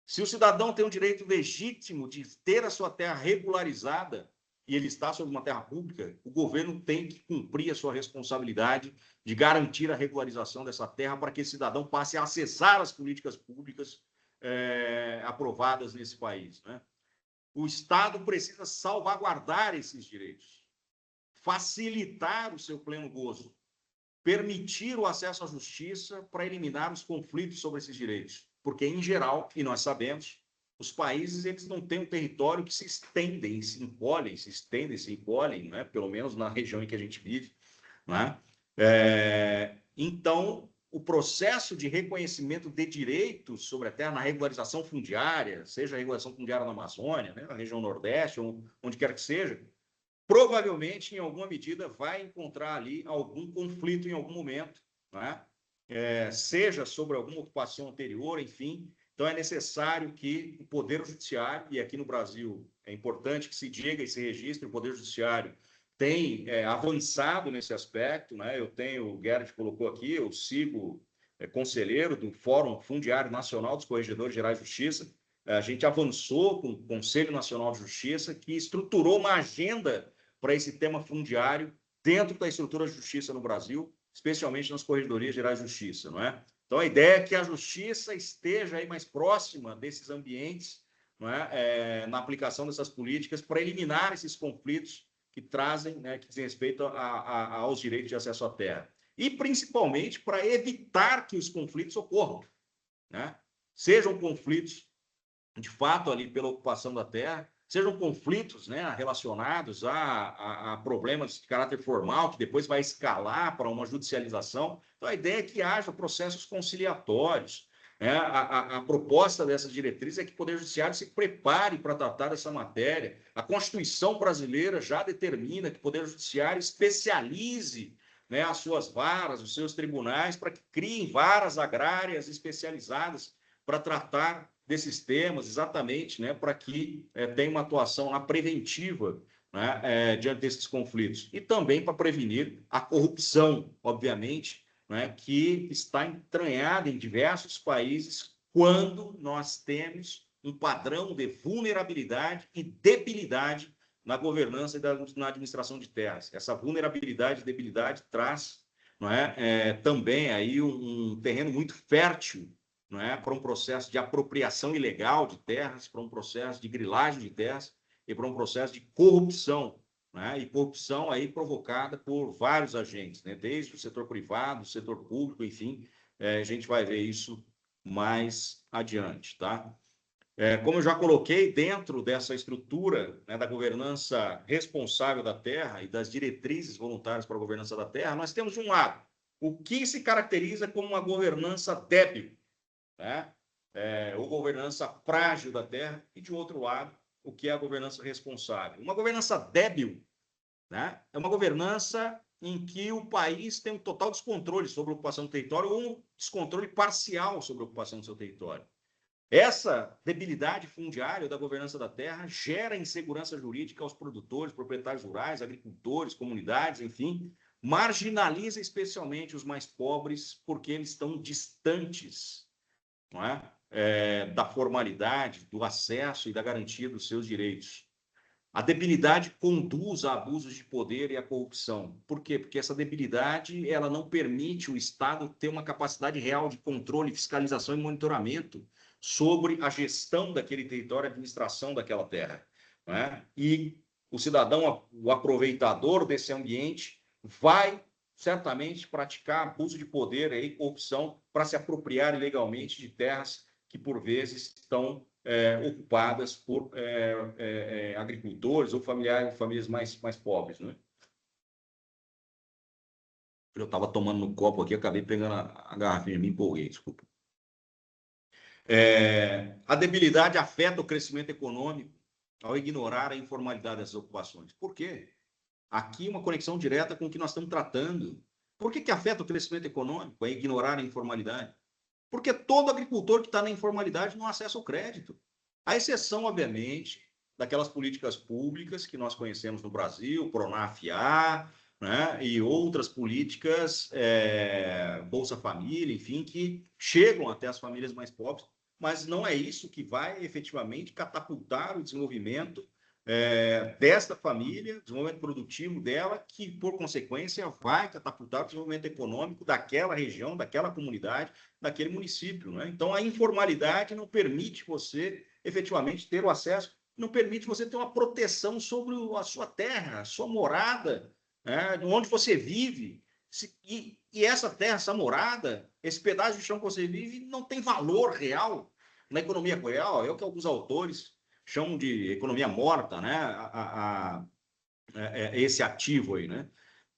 Se o cidadão tem um direito legítimo de ter a sua terra regularizada e ele está sobre uma terra pública, o governo tem que cumprir a sua responsabilidade de garantir a regularização dessa terra para que esse cidadão passe a acessar as políticas públicas aprovadas nesse país, né? O Estado precisa salvaguardar esses direitos, facilitar o seu pleno gozo, permitir o acesso à justiça para eliminar os conflitos sobre esses direitos. Porque, em geral, e nós sabemos, os países eles não têm um território que se estendem, se encolhem, se estendem, se encolhem, né? Pelo menos na região em que a gente vive, né? Então, o processo de reconhecimento de direitos sobre a terra na regularização fundiária, seja a regularização fundiária na Amazônia, né, na região Nordeste, ou onde quer que seja, provavelmente, em alguma medida, vai encontrar ali algum conflito em algum momento, né? Seja sobre alguma ocupação anterior, enfim. Então, é necessário que o Poder Judiciário, e aqui no Brasil é importante que se diga e se registre, o Poder Judiciário tem avançado nesse aspecto, né? O Gerd colocou aqui, eu sigo conselheiro do Fórum Fundiário Nacional dos Corregedores Gerais de Justiça. A gente avançou com o Conselho Nacional de Justiça, que estruturou uma agenda para esse tema fundiário dentro da estrutura de justiça no Brasil, especialmente nas Corregedorias Gerais de Justiça, não é? Então, a ideia é que a justiça esteja aí mais próxima desses ambientes, não é? Na aplicação dessas políticas para eliminar esses conflitos que trazem, né, que dizem respeito aos direitos de acesso à terra. E, principalmente, para evitar que os conflitos ocorram, né? Sejam conflitos, de fato, ali pela ocupação da terra, sejam conflitos, né, relacionados a problemas de caráter formal, que depois vai escalar para uma judicialização. Então, a ideia é que haja processos conciliatórios. A proposta dessas diretrizes é que o Poder Judiciário se prepare para tratar dessa matéria. A Constituição brasileira já determina que o Poder Judiciário especialize, né, as suas varas, os seus tribunais, para que criem varas agrárias especializadas para tratar desses temas, exatamente, né, para que tenha uma atuação na preventiva, né, diante desses conflitos. E também para prevenir a corrupção, obviamente, né, que está entranhada em diversos países quando nós temos um padrão de vulnerabilidade e debilidade na governança e na administração de terras. Essa vulnerabilidade e debilidade traz, não é, também aí um terreno muito fértil, não é, para um processo de apropriação ilegal de terras, para um processo de grilagem de terras e para um processo de corrupção, né? E corrupção aí provocada por vários agentes, né? Desde o setor privado, o setor público, enfim, a gente vai ver isso mais adiante, tá? Como eu já coloquei, dentro dessa estrutura, né, da governança responsável da terra e das diretrizes voluntárias para a governança da terra, nós temos, de um lado, o que se caracteriza como uma governança débil, né? Ou governança frágil da terra, e, de outro lado, o que é a governança responsável. Uma governança débil, né, é uma governança em que o país tem um total descontrole sobre a ocupação do território ou um descontrole parcial sobre a ocupação do seu território. Essa debilidade fundiária da governança da terra gera insegurança jurídica aos produtores, proprietários rurais, agricultores, comunidades, enfim, marginaliza especialmente os mais pobres porque eles estão distantes, não é? Da formalidade, do acesso e da garantia dos seus direitos. A debilidade conduz a abusos de poder e a corrupção. Por quê? Porque essa debilidade ela não permite o Estado ter uma capacidade real de controle, fiscalização e monitoramento sobre a gestão daquele território, a administração daquela terra, não é? E o cidadão, o aproveitador desse ambiente, vai certamente praticar abuso de poder e corrupção para se apropriar ilegalmente de terras que, por vezes, estão ocupadas por agricultores ou famílias mais pobres, né? Eu estava tomando no copo aqui, acabei pegando a garrafinha, me empolguei, desculpa. A debilidade afeta o crescimento econômico ao ignorar a informalidade dessas ocupações. Por quê? Aqui uma conexão direta com o que nós estamos tratando. Por que afeta o crescimento econômico? É ignorar a informalidade. Porque todo agricultor que está na informalidade não acessa o crédito. A exceção, obviamente, daquelas políticas públicas que nós conhecemos no Brasil, Pronaf-A, né, e outras políticas, Bolsa Família, enfim, que chegam até as famílias mais pobres, mas não é isso que vai efetivamente catapultar o desenvolvimento desta família, desenvolvimento produtivo dela, que, por consequência, vai catapultar o desenvolvimento econômico daquela região, daquela comunidade, daquele município, né? Então, a informalidade não permite você, efetivamente, ter o acesso, não permite você ter uma proteção sobre a sua terra, a sua morada, né? Onde você vive. E essa terra, essa morada, esse pedaço de chão que você vive, não tem valor real na economia real. É o que alguns autores chamam de economia morta, né? Esse ativo aí, né?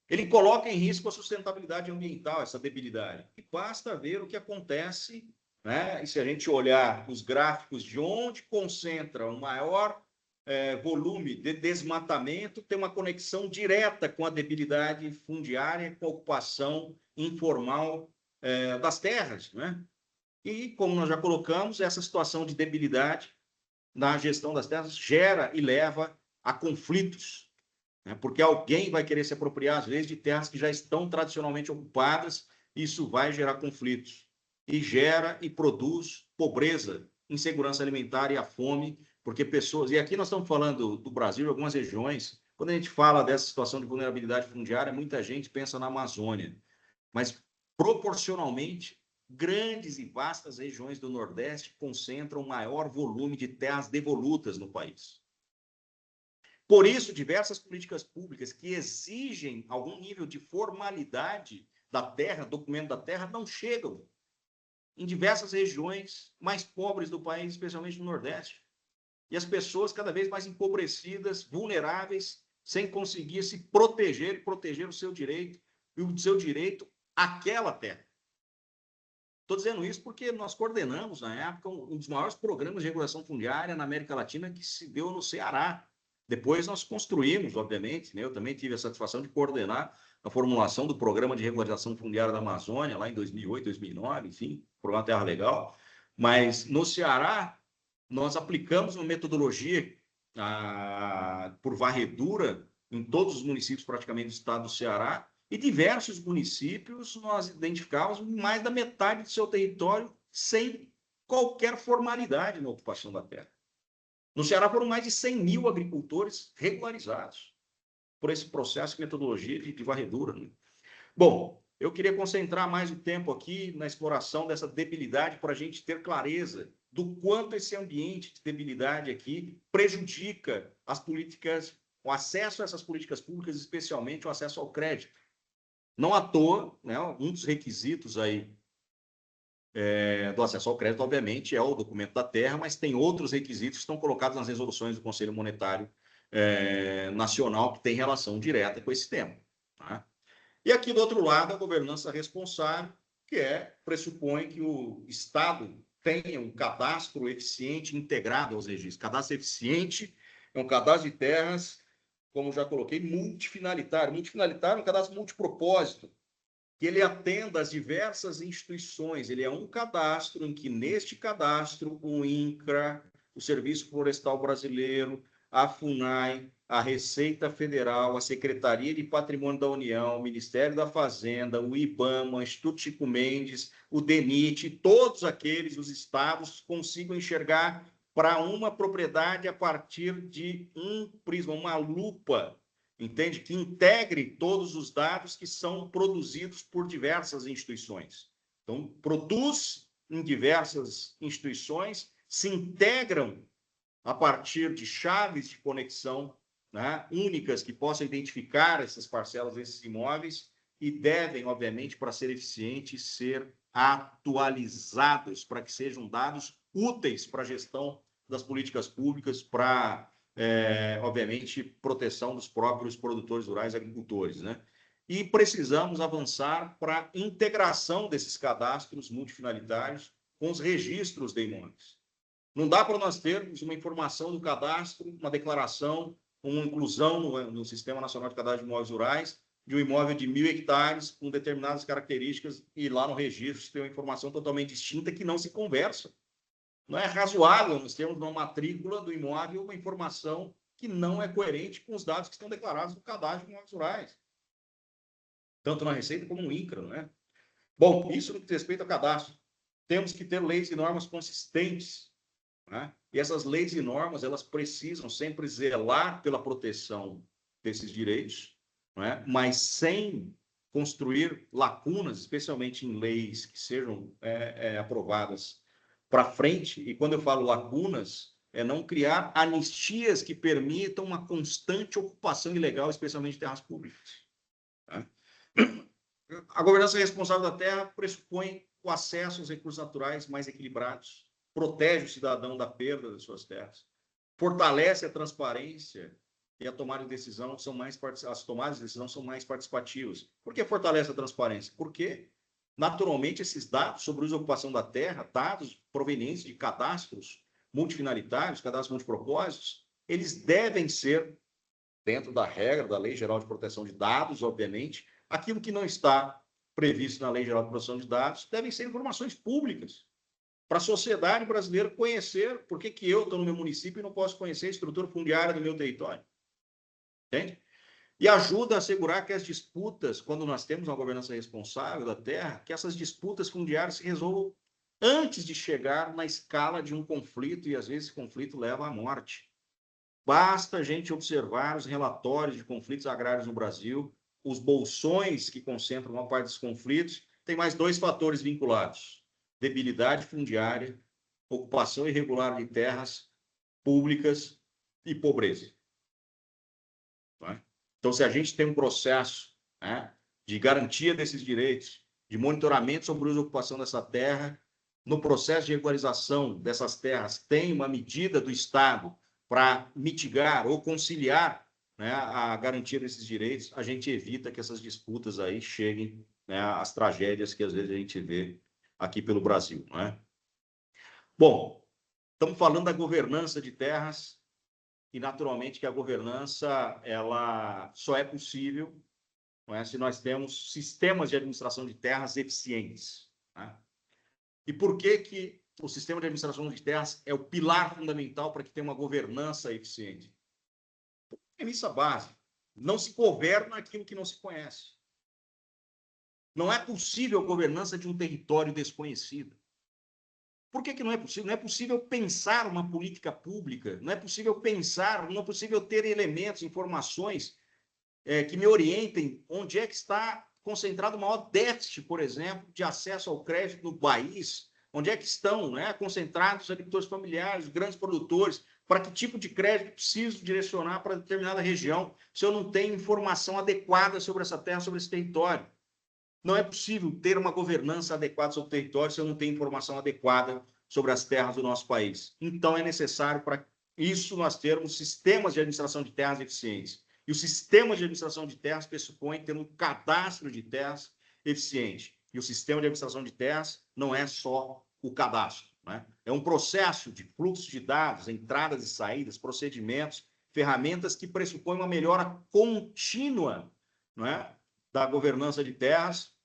ele coloca em risco a sustentabilidade ambiental, essa debilidade. E basta ver o que acontece, né? E se a gente olhar os gráficos de onde concentra o maior volume de desmatamento, tem uma conexão direta com a debilidade fundiária, com a ocupação informal das terras, né? E, como nós já colocamos, essa situação de debilidade na gestão das terras gera e leva a conflitos, né? Porque alguém vai querer se apropriar, às vezes, de terras que já estão tradicionalmente ocupadas, isso vai gerar conflitos. E gera e produz pobreza, insegurança alimentar e a fome, porque pessoas... E aqui nós estamos falando do Brasil, de algumas regiões. Quando a gente fala dessa situação de vulnerabilidade fundiária, muita gente pensa na Amazônia. Mas, proporcionalmente, grandes e vastas regiões do Nordeste concentram o maior volume de terras devolutas no país. Por isso, diversas políticas públicas que exigem algum nível de formalidade da terra, documento da terra, não chegam em diversas regiões mais pobres do país, especialmente no Nordeste. E as pessoas cada vez mais empobrecidas, vulneráveis, sem conseguir se proteger e proteger o seu direito, e o seu direito àquela terra. Estou dizendo isso porque nós coordenamos, na época, um dos maiores programas de regulação fundiária na América Latina, que se deu no Ceará. Depois nós construímos, obviamente, né? Eu também tive a satisfação de coordenar a formulação do Programa de Regularização Fundiária da Amazônia, lá em 2008, 2009, enfim, Programa Terra Legal. Mas no Ceará, nós aplicamos uma metodologia por varredura em todos os municípios praticamente do estado do Ceará, e diversos municípios nós identificávamos mais da metade do seu território sem qualquer formalidade na ocupação da terra. No Ceará foram mais de 100 mil agricultores regularizados por esse processo de metodologia de varredura, né? Bom, eu queria concentrar mais o tempo aqui na exploração dessa debilidade para a gente ter clareza do quanto esse ambiente de debilidade aqui prejudica as políticas, o acesso a essas políticas públicas, especialmente o acesso ao crédito. Não à toa, né, um dos requisitos aí do acesso ao crédito, obviamente, é o documento da terra, mas tem outros requisitos que estão colocados nas resoluções do Conselho Monetário Nacional, que tem relação direta com esse tema, tá? E aqui, do outro lado, a governança responsável, que pressupõe que o Estado tenha um cadastro eficiente integrado aos registros. Cadastro eficiente é um cadastro de terras, como já coloquei, multifinalitário. Multifinalitário é um cadastro multipropósito, que ele atenda às diversas instituições. Ele é um cadastro em que, neste cadastro, o INCRA, o Serviço Florestal Brasileiro, a FUNAI, a Receita Federal, a Secretaria de Patrimônio da União, o Ministério da Fazenda, o IBAMA, o Instituto Chico Mendes, o DENIT, todos aqueles, os estados, consigam enxergar para uma propriedade a partir de um prisma, uma lupa, entende? Que integre todos os dados que são produzidos por diversas instituições. Então, produz em diversas instituições, se integram a partir de chaves de conexão, né, únicas que possam identificar essas parcelas, esses imóveis, e devem, obviamente, para ser eficientes, ser atualizados para que sejam dados úteis para a gestão das políticas públicas, para, obviamente, proteção dos próprios produtores rurais e agricultores, né? E precisamos avançar para a integração desses cadastros multifinalitários com os registros de imóveis. Não dá para nós termos uma informação do cadastro, uma declaração, uma inclusão no Sistema Nacional de Cadastro de Imóveis Rurais, de um imóvel de 1.000 hectares com determinadas características, e lá no registro tem uma informação totalmente distinta que não se conversa. Não é razoável nós termos na matrícula do imóvel uma informação que não é coerente com os dados que estão declarados no Cadastro de Imóveis Rurais, tanto na Receita como no INCRA, não é? Bom, isso no que diz respeito ao cadastro. Temos que ter leis e normas consistentes, né? E essas leis e normas, elas precisam sempre zelar pela proteção desses direitos, né? Mas sem construir lacunas, especialmente em leis que sejam aprovadas para frente. E quando eu falo lacunas, é não criar anistias que permitam uma constante ocupação ilegal, especialmente de terras públicas, tá? A governança responsável da terra pressupõe o acesso aos recursos naturais mais equilibrados, protege o cidadão da perda das suas terras, fortalece a transparência e a tomada de decisão são mais as tomadas de decisão são mais participativas. Por que fortalece a transparência? Porque, naturalmente, esses dados sobre o uso e ocupação da terra, dados provenientes de cadastros multifinalitários, cadastros multipropósitos, eles devem ser, dentro da regra da Lei Geral de Proteção de Dados, obviamente, aquilo que não está previsto na Lei Geral de Proteção de Dados, devem ser informações públicas, para a sociedade brasileira conhecer por que eu estou no meu município e não posso conhecer a estrutura fundiária do meu território. Entende? E ajuda a assegurar que as disputas, quando nós temos uma governança responsável da terra, que essas disputas fundiárias se resolvam antes de chegar na escala de um conflito, e às vezes esse conflito leva à morte. Basta a gente observar os relatórios de conflitos agrários no Brasil, os bolsões que concentram uma parte dos conflitos, tem mais 2 fatores vinculados: debilidade fundiária, ocupação irregular de terras públicas e pobreza. Tá? Então, se a gente tem um processo, né, de garantia desses direitos, de monitoramento sobre o uso e ocupação dessa terra, no processo de regularização dessas terras, tem uma medida do Estado para mitigar ou conciliar, né, a garantia desses direitos, a gente evita que essas disputas aí cheguem, né, às tragédias que às vezes a gente vê aqui pelo Brasil. Não é? Bom, estamos falando da governança de terras e, naturalmente, que a governança ela só é possível, não é, se nós temos sistemas de administração de terras eficientes. Né? E por que o sistema de administração de terras é o pilar fundamental para que tenha uma governança eficiente? Premissa básica: não se governa aquilo que não se conhece. Não é possível a governança de um território desconhecido. Por que não é possível? Não é possível pensar uma política pública, não é possível pensar, não é possível ter elementos, informações que me orientem onde é que está concentrado o maior déficit, por exemplo, de acesso ao crédito no país, onde é que estão, né, concentrados os agricultores familiares, os grandes produtores, para que tipo de crédito preciso direcionar para determinada região, se eu não tenho informação adequada sobre essa terra, sobre esse território. Não é possível ter uma governança adequada sobre o território se eu não tenho informação adequada sobre as terras do nosso país. Então, é necessário, para isso, nós termos sistemas de administração de terras eficientes. E o sistema de administração de terras pressupõe ter um cadastro de terras eficiente. E o sistema de administração de terras não é só o cadastro, né? É um processo de fluxo de dados, entradas e saídas, procedimentos, ferramentas que pressupõem uma melhora contínua, não é, da governança de terras,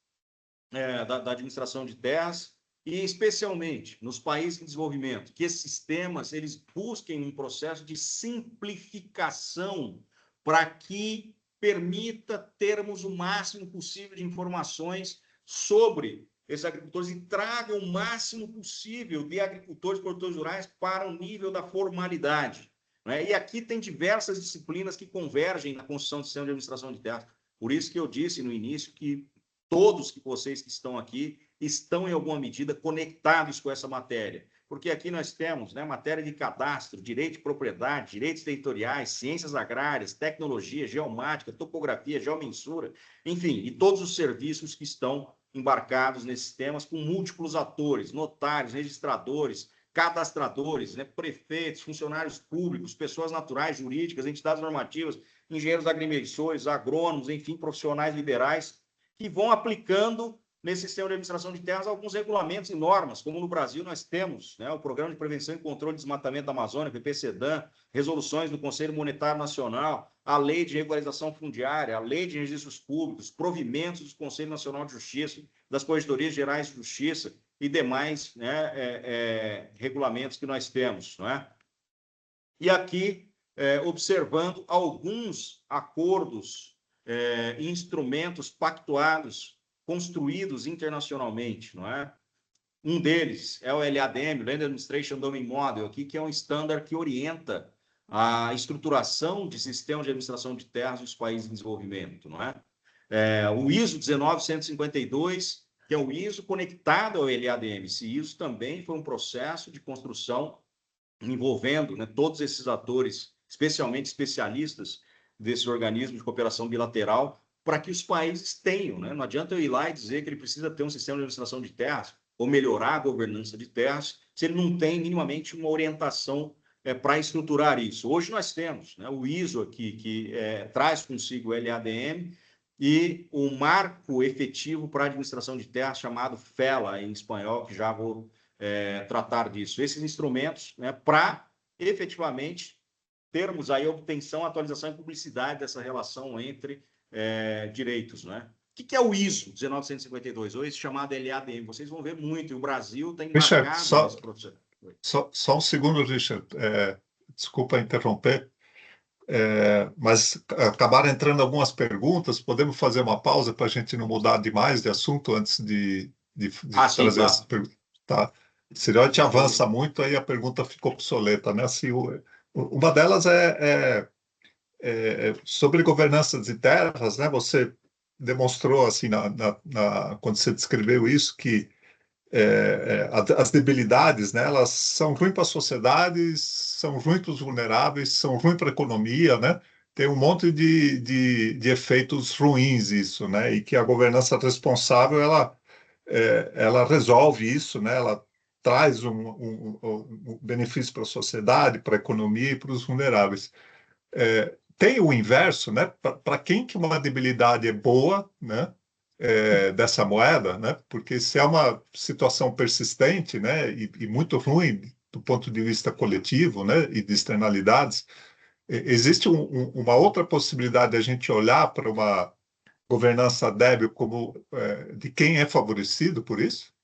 da administração de terras, e especialmente nos países em desenvolvimento, que esses sistemas eles busquem um processo de simplificação para que permita termos o máximo possível de informações sobre esses agricultores e tragam o máximo possível de agricultores e produtores rurais para o nível da formalidade. Né? E aqui tem diversas disciplinas que convergem na construção do sistema de administração de terras. Por isso que eu disse no início que todos vocês que estão aqui estão, em alguma medida, conectados com essa matéria. Porque aqui nós temos, né, matéria de cadastro, direito de propriedade, direitos territoriais, ciências agrárias, tecnologia, geomática, topografia, geomensura, enfim, e todos os serviços que estão embarcados nesses temas com múltiplos atores, notários, registradores, cadastradores, né, prefeitos, funcionários públicos, pessoas naturais, jurídicas, entidades normativas, engenheiros agrimensores, agrônomos, enfim, profissionais liberais, que vão aplicando nesse sistema de administração de terras alguns regulamentos e normas, como no Brasil nós temos, né, o Programa de Prevenção e Controle de Desmatamento da Amazônia, PPCDAM, resoluções do Conselho Monetário Nacional, a Lei de Regularização Fundiária, a Lei de Registros Públicos, provimentos do Conselho Nacional de Justiça, das Corregedorias Gerais de Justiça e demais, né, regulamentos que nós temos. Não é? E aqui, observando alguns acordos, instrumentos pactuados, construídos internacionalmente, não é? Um deles é o LADM, Land Administration Domain Model, aqui, que é um standard que orienta a estruturação de sistemas de administração de terras dos países em desenvolvimento, não é? O ISO 19152, que é o ISO conectado ao LADM. Esse ISO também foi um processo de construção envolvendo, né, todos esses atores, especialmente especialistas desses organismos de cooperação bilateral, para que os países tenham. Né? Não adianta eu ir lá e dizer que ele precisa ter um sistema de administração de terras ou melhorar a governança de terras, se ele não tem minimamente uma orientação para estruturar isso. Hoje nós temos, né, o ISO aqui, que traz consigo o LADM e o marco efetivo para a administração de terras, chamado FELA, em espanhol, que já vou tratar disso. Esses instrumentos, né, para efetivamente termos aí obtenção, atualização e publicidade dessa relação entre direitos, né? O que é o ISO 19152, ou esse chamado LADM? Vocês vão ver muito, e o Brasil está Richard, embarcado nesse processo. só um segundo, Richard. Desculpa interromper, mas acabaram entrando algumas perguntas. Podemos fazer uma pausa para a gente não mudar demais de assunto antes de Sim, trazer tá. essa pergunta? Tá. Senão a gente avança muito, aí a pergunta fica obsoleta, né? Assim, uma delas é sobre governança de terras, né? Você demonstrou, assim, quando você descreveu isso, que as debilidades, né, elas são ruins para a sociedade, são ruins para os vulneráveis, são ruins para a economia, né? Tem um monte de efeitos ruins isso, né? E que a governança responsável, ela resolve isso, né? Ela traz um benefício para a sociedade, para a economia e para os vulneráveis. Tem o inverso, né? Para quem que uma debilidade é boa, né? Dessa moeda, né? Porque se é uma situação persistente, né? E muito ruim do ponto de vista coletivo, né? E de externalidades, existe uma outra possibilidade de a gente olhar para uma governança débil como de quem é favorecido por isso?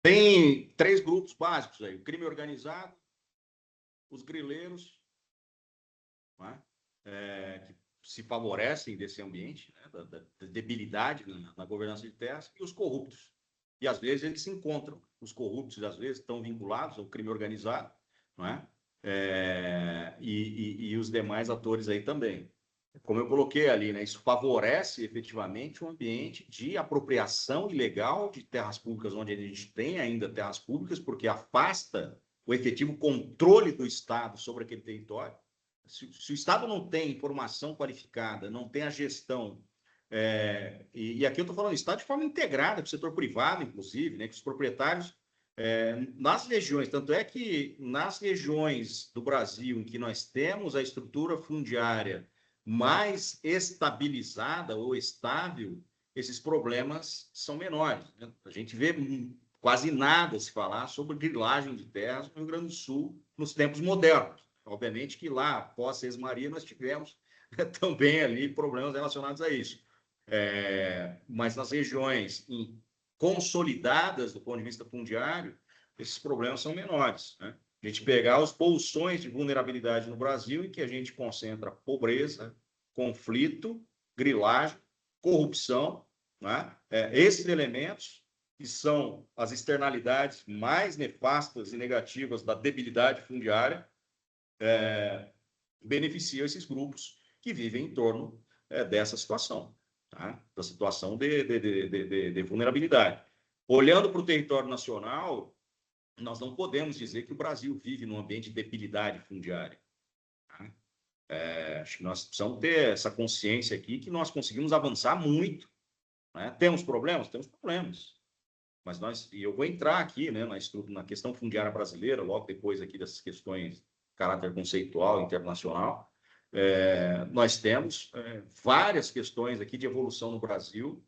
Tem 3 grupos básicos aí: o crime organizado, os grileiros, né? Que se favorecem desse ambiente, né? da debilidade na governança de terras, e os corruptos. E às vezes eles se encontram. Os corruptos às vezes estão vinculados ao crime organizado, não é? E os demais atores aí também. Como eu coloquei ali, né, isso favorece efetivamente um ambiente de apropriação ilegal de terras públicas, onde a gente tem ainda terras públicas, porque afasta o efetivo controle do Estado sobre aquele território. Se o Estado não tem informação qualificada, não tem a gestão, e aqui eu estou falando Estado de forma integrada, com o setor privado, inclusive, né, que os proprietários, nas regiões, tanto é que nas regiões do Brasil em que nós temos a estrutura fundiária mais estabilizada ou estável, esses problemas são menores, né? A gente vê quase nada se falar sobre grilagem de terras no Rio Grande do Sul nos tempos modernos. Obviamente que lá, após Sesmaria, nós tivemos também ali problemas relacionados a isso. Mas nas regiões consolidadas do ponto de vista fundiário, esses problemas são menores, né? A gente pegar os bolsões de vulnerabilidade no Brasil, em que a gente concentra pobreza, conflito, grilagem, corrupção, né? Esses elementos que são as externalidades mais nefastas e negativas da debilidade fundiária, beneficiam esses grupos que vivem em torno dessa situação, tá? Da situação de vulnerabilidade. Olhando para o território nacional, nós não podemos dizer que o Brasil vive num ambiente de debilidade fundiária. Tá? Acho que nós precisamos ter essa consciência aqui que nós conseguimos avançar muito, né? Temos problemas? Temos problemas. Mas e eu vou entrar aqui, né, na questão fundiária brasileira, logo depois aqui dessas questões de caráter conceitual, internacional. Nós temos várias questões aqui de evolução no Brasil,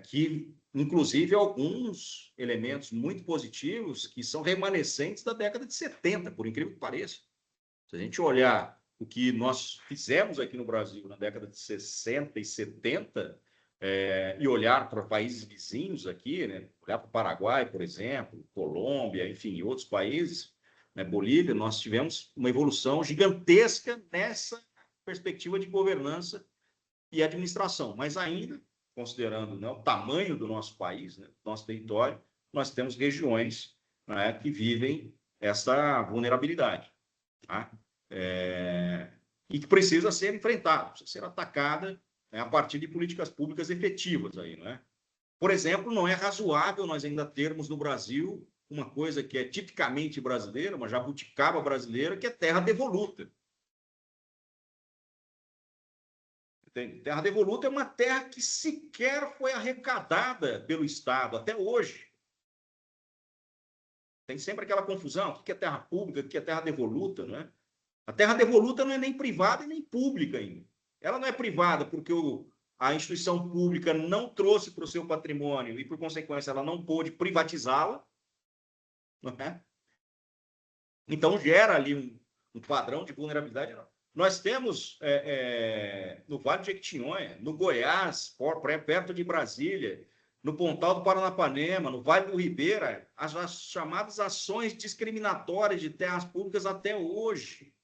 que, inclusive, alguns elementos muito positivos que são remanescentes da década de 70, por incrível que pareça. Se a gente olhar o que nós fizemos aqui no Brasil na década de 60 e 70, e olhar para países vizinhos aqui, né? Olhar para o Paraguai, por exemplo, Colômbia, enfim, outros países, né? Bolívia, nós tivemos uma evolução gigantesca nessa perspectiva de governança e administração. Mas ainda, considerando, né, o tamanho do nosso país, né, nosso território, nós temos regiões, né, que vivem essa vulnerabilidade, tá? E que precisa ser enfrentada, precisa ser atacada, né, a partir de políticas públicas efetivas aí, né? Por exemplo, não é razoável nós ainda termos no Brasil uma coisa que é tipicamente brasileira, uma jabuticaba brasileira, que é terra devoluta. Entende? Terra devoluta é uma terra que sequer foi arrecadada pelo Estado até hoje. Tem sempre aquela confusão, o que é terra pública, o que é terra devoluta, não é? A terra devoluta não é nem privada e nem pública ainda. Ela não é privada porque a instituição pública não trouxe para o seu patrimônio e, por consequência, ela não pôde privatizá-la, não é? Então, gera ali um padrão de vulnerabilidade. Nós temos no Vale de Jequitinhonha, no Goiás, perto de Brasília, no Pontal do Paranapanema, no Vale do Ribeira, as chamadas ações discriminatórias de terras públicas até hoje.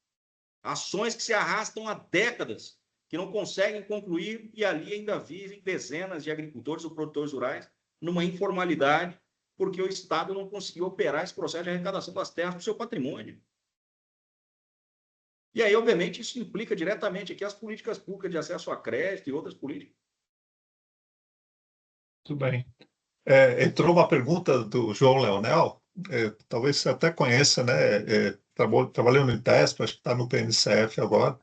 Ações que se arrastam há décadas, que não conseguem concluir, e ali ainda vivem dezenas de agricultores ou produtores rurais numa informalidade, porque o Estado não conseguiu operar esse processo de arrecadação das terras para o seu patrimônio. E aí, obviamente, isso implica diretamente aqui as políticas públicas de acesso a crédito e outras políticas. Muito bem. Entrou uma pergunta do João Leonel, talvez você até conheça, né? Trabalhou no ITESP, acho que está no PNCF agora,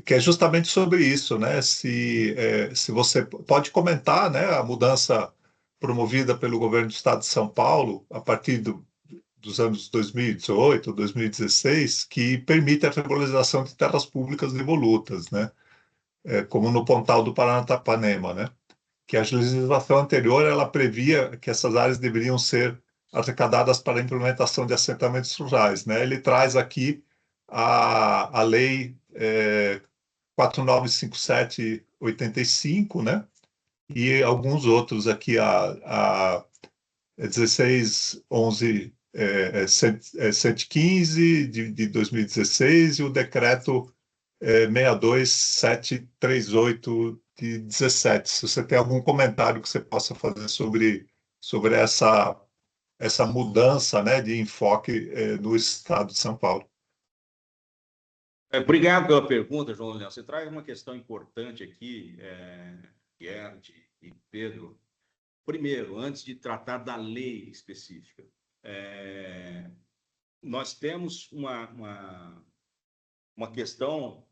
que é justamente sobre isso, né? Se você pode comentar, né, a mudança promovida pelo governo do Estado de São Paulo a partir dos anos 2018, 2016, que permite a regularização de terras públicas devolutas, né? Como no Pontal do Paranapanema, né? Que a legislação anterior ela previa que essas áreas deveriam ser arrecadadas para a implementação de assentamentos rurais, né? Ele traz aqui a lei 4957/85, né? E alguns outros aqui, a 115 de 2016 e o decreto 62738 de 17. Se você tem algum comentário que você possa fazer sobre essa mudança, né, de enfoque no Estado de São Paulo. Obrigado pela pergunta, João Leão. Você traz uma questão importante aqui, Gerd e Pedro. Primeiro, antes de tratar da lei específica, nós temos uma questão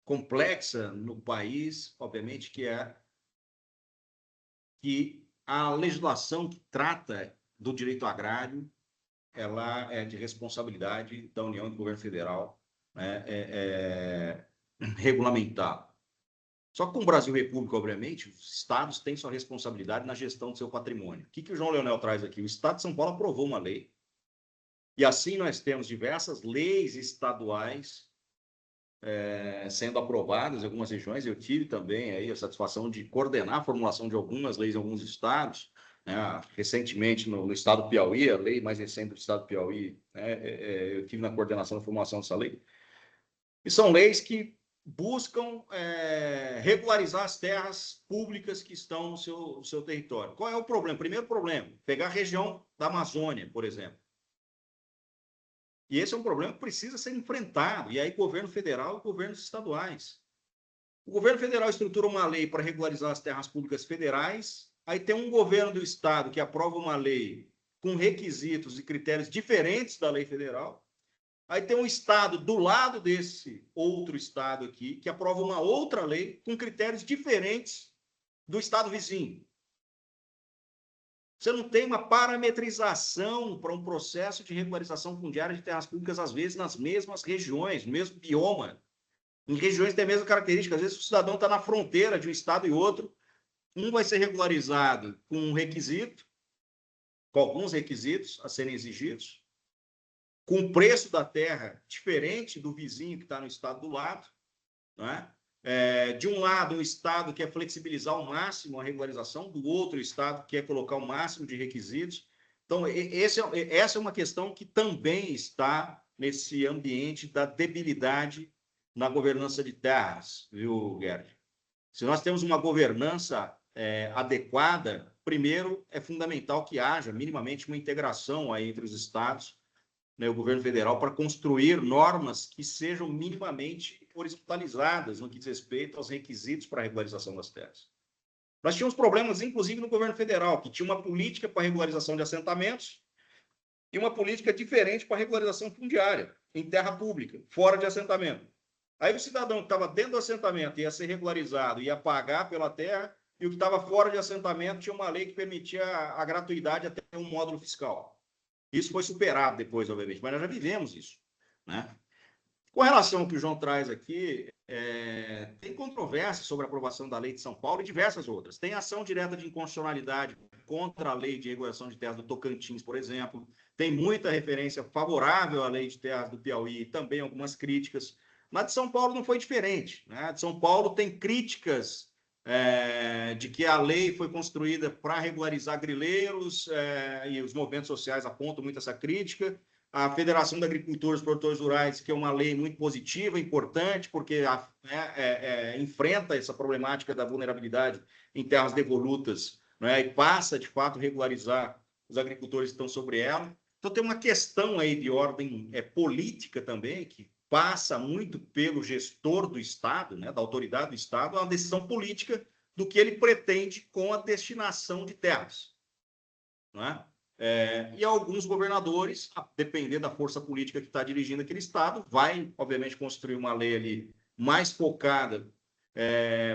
complexa no país, obviamente, que é que a legislação que trata do direito agrário, ela é de responsabilidade da União e do governo federal, né, regulamentar. Só que com o Brasil República, obviamente, os estados têm sua responsabilidade na gestão do seu patrimônio. O que o João Leonel traz aqui? O Estado de São Paulo aprovou uma lei, e assim nós temos diversas leis estaduais sendo aprovadas em algumas regiões. Eu tive também aí a satisfação de coordenar a formulação de algumas leis em alguns estados, né? Recentemente no estado do Piauí, a lei mais recente do estado do Piauí, eu tive na coordenação da formulação dessa lei. E são leis que buscam regularizar as terras públicas que estão no seu território. Qual é o problema? Primeiro problema, pegar a região da Amazônia, por exemplo. E esse é um problema que precisa ser enfrentado. E aí, governo federal e governos estaduais. O governo federal estrutura uma lei para regularizar as terras públicas federais. Aí tem um governo do estado que aprova uma lei com requisitos e critérios diferentes da lei federal. Aí tem um estado do lado desse outro estado aqui que aprova uma outra lei com critérios diferentes do estado vizinho. Você não tem uma parametrização para um processo de regularização fundiária de terras públicas, às vezes, nas mesmas regiões, no mesmo bioma, em regiões que têm a mesma característica. Às vezes, o cidadão está na fronteira de um estado e outro, um vai ser regularizado com um requisito, com alguns requisitos a serem exigidos, com o preço da terra diferente do vizinho que está no estado do lado, não é? De um lado, um estado quer flexibilizar ao máximo a regularização, do outro estado quer colocar o máximo de requisitos. Então, essa é uma questão que também está nesse ambiente da debilidade na governança de terras, viu, Gerd? Se nós temos uma governança adequada, primeiro é fundamental que haja minimamente uma integração aí entre os estados, né, o governo federal, para construir normas que sejam minimamente horizontalizadas no que diz respeito aos requisitos para a regularização das terras. Nós tínhamos problemas, inclusive, no governo federal, que tinha uma política para a regularização de assentamentos e uma política diferente para a regularização fundiária, em terra pública, fora de assentamento. Aí o cidadão que estava dentro do assentamento ia ser regularizado, ia pagar pela terra, e o que estava fora de assentamento tinha uma lei que permitia a gratuidade até um módulo fiscal. Isso foi superado depois, obviamente, mas nós já vivemos isso, né? Com relação ao que o João traz aqui, tem controvérsia sobre a aprovação da lei de São Paulo e diversas outras. Tem ação direta de inconstitucionalidade contra a lei de regulação de terras do Tocantins, por exemplo. Tem muita referência favorável à lei de terras do Piauí e também algumas críticas. Na de São Paulo não foi diferente, né? A de São Paulo tem críticas de que a lei foi construída para regularizar grileiros e os movimentos sociais apontam muito essa crítica. A Federação de Agricultores e Produtores Rurais, que é uma lei muito positiva, importante, porque enfrenta essa problemática da vulnerabilidade em terras devolutas, né, e passa, de fato, a regularizar os agricultores que estão sobre ela. Então, tem uma questão aí de ordem política também, que passa muito pelo gestor do Estado, né, da autoridade do Estado, a uma decisão política do que ele pretende com a destinação de terras, não é? E alguns governadores, a depender da força política que está dirigindo aquele Estado, vai, obviamente, construir uma lei ali mais focada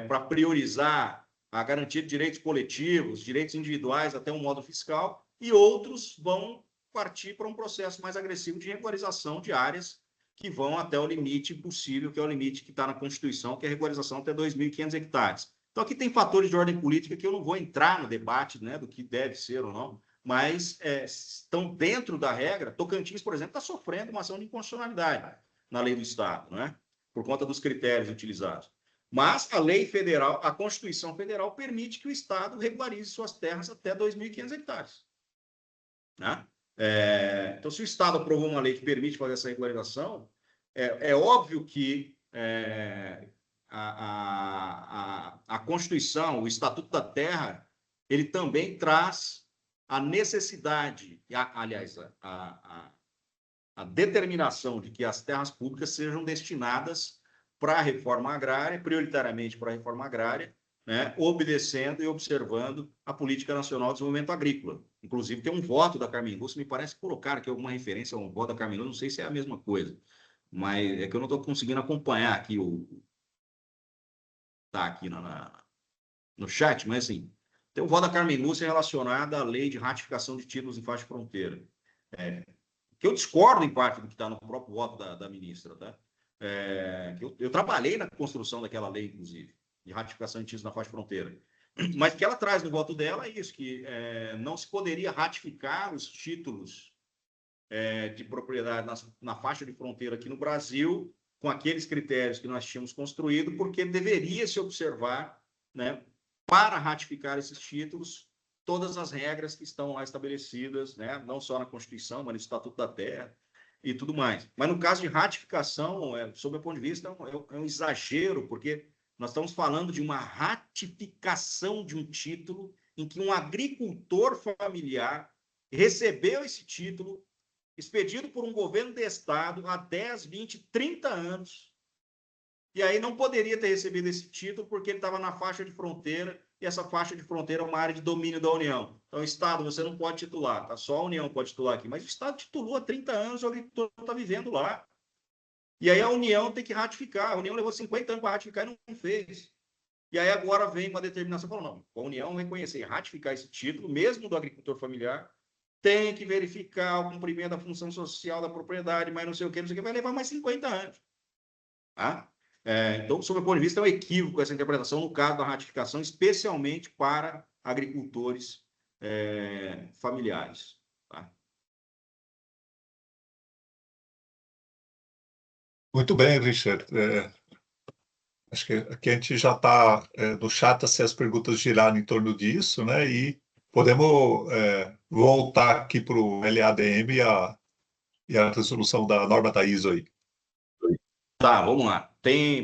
para priorizar a garantia de direitos coletivos, direitos individuais, até um modo fiscal, e outros vão partir para um processo mais agressivo de regularização de áreas que vão até o limite possível, que é o limite que está na Constituição, que é a regularização até 2.500 hectares. Então, aqui tem fatores de ordem política que eu não vou entrar no debate, né, do que deve ser ou não, mas estão dentro da regra. Tocantins, por exemplo, está sofrendo uma ação de inconstitucionalidade na lei do Estado, não é? Por conta dos critérios utilizados. Mas a lei federal, a Constituição Federal, permite que o Estado regularize suas terras até 2.500 hectares. Né? Então, se o Estado aprovou uma lei que permite fazer essa regularização, é óbvio que a Constituição, o Estatuto da Terra, ele também traz a necessidade, aliás, a determinação de que as terras públicas sejam destinadas para a reforma agrária, prioritariamente para a reforma agrária, né, obedecendo e observando a Política Nacional de Desenvolvimento Agrícola. Inclusive, tem um voto da Carmen Lúcia, me parece que colocaram aqui alguma referência a um voto da Carmen Lúcia, não sei se é a mesma coisa, mas é que eu não estou conseguindo acompanhar aqui tá aqui no chat, mas assim, tem um voto da Carmen Lúcia relacionado à lei de ratificação de títulos em faixa de fronteira. Que eu discordo em parte do que está no próprio voto da ministra, tá? Eu trabalhei na construção daquela lei, inclusive, de ratificação de títulos na faixa de fronteira. Mas o que ela traz no voto dela é isso, que não se poderia ratificar os títulos de propriedade na faixa de fronteira aqui no Brasil com aqueles critérios que nós tínhamos construído, porque deveria se observar, né, para ratificar esses títulos, todas as regras que estão lá estabelecidas, né, não só na Constituição, mas no Estatuto da Terra e tudo mais. Mas no caso de ratificação, sob o meu ponto de vista, é um exagero, porque nós estamos falando de uma ratificação de um título em que um agricultor familiar recebeu esse título expedido por um governo de Estado há 10, 20, 30 anos, e aí não poderia ter recebido esse título porque ele estava na faixa de fronteira, e essa faixa de fronteira é uma área de domínio da União. Então, o Estado, você não pode titular, tá? Só a União pode titular aqui. Mas o Estado titulou há 30 anos, o agricultor está vivendo lá. E aí a União tem que ratificar. A União levou 50 anos para ratificar e não fez. E aí agora vem uma determinação, falou, não, a União reconhecer e ratificar esse título, mesmo do agricultor familiar, tem que verificar o cumprimento da função social da propriedade, mas não sei o que, vai levar mais 50 anos. Tá? Então, sob o ponto de vista, é um equívoco essa interpretação no caso da ratificação, especialmente para agricultores familiares. Tá? Muito bem, Richard. Acho que aqui a gente já está no chat, se as perguntas girarem em torno disso, né? E podemos voltar aqui para o LADM e a resolução da norma da ISO aí. Tá, vamos lá.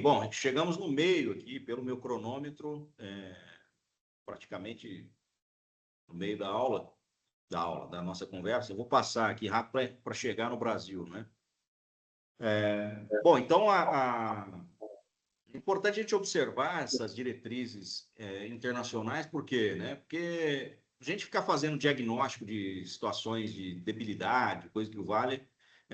Bom, chegamos no meio aqui, pelo meu cronômetro, praticamente no meio da nossa conversa. Eu vou passar aqui rápido para chegar no Brasil, né? Bom, então é importante a gente observar essas diretrizes internacionais, por quê? Né? Porque a gente ficar fazendo diagnóstico de situações de debilidade, coisa que o vale,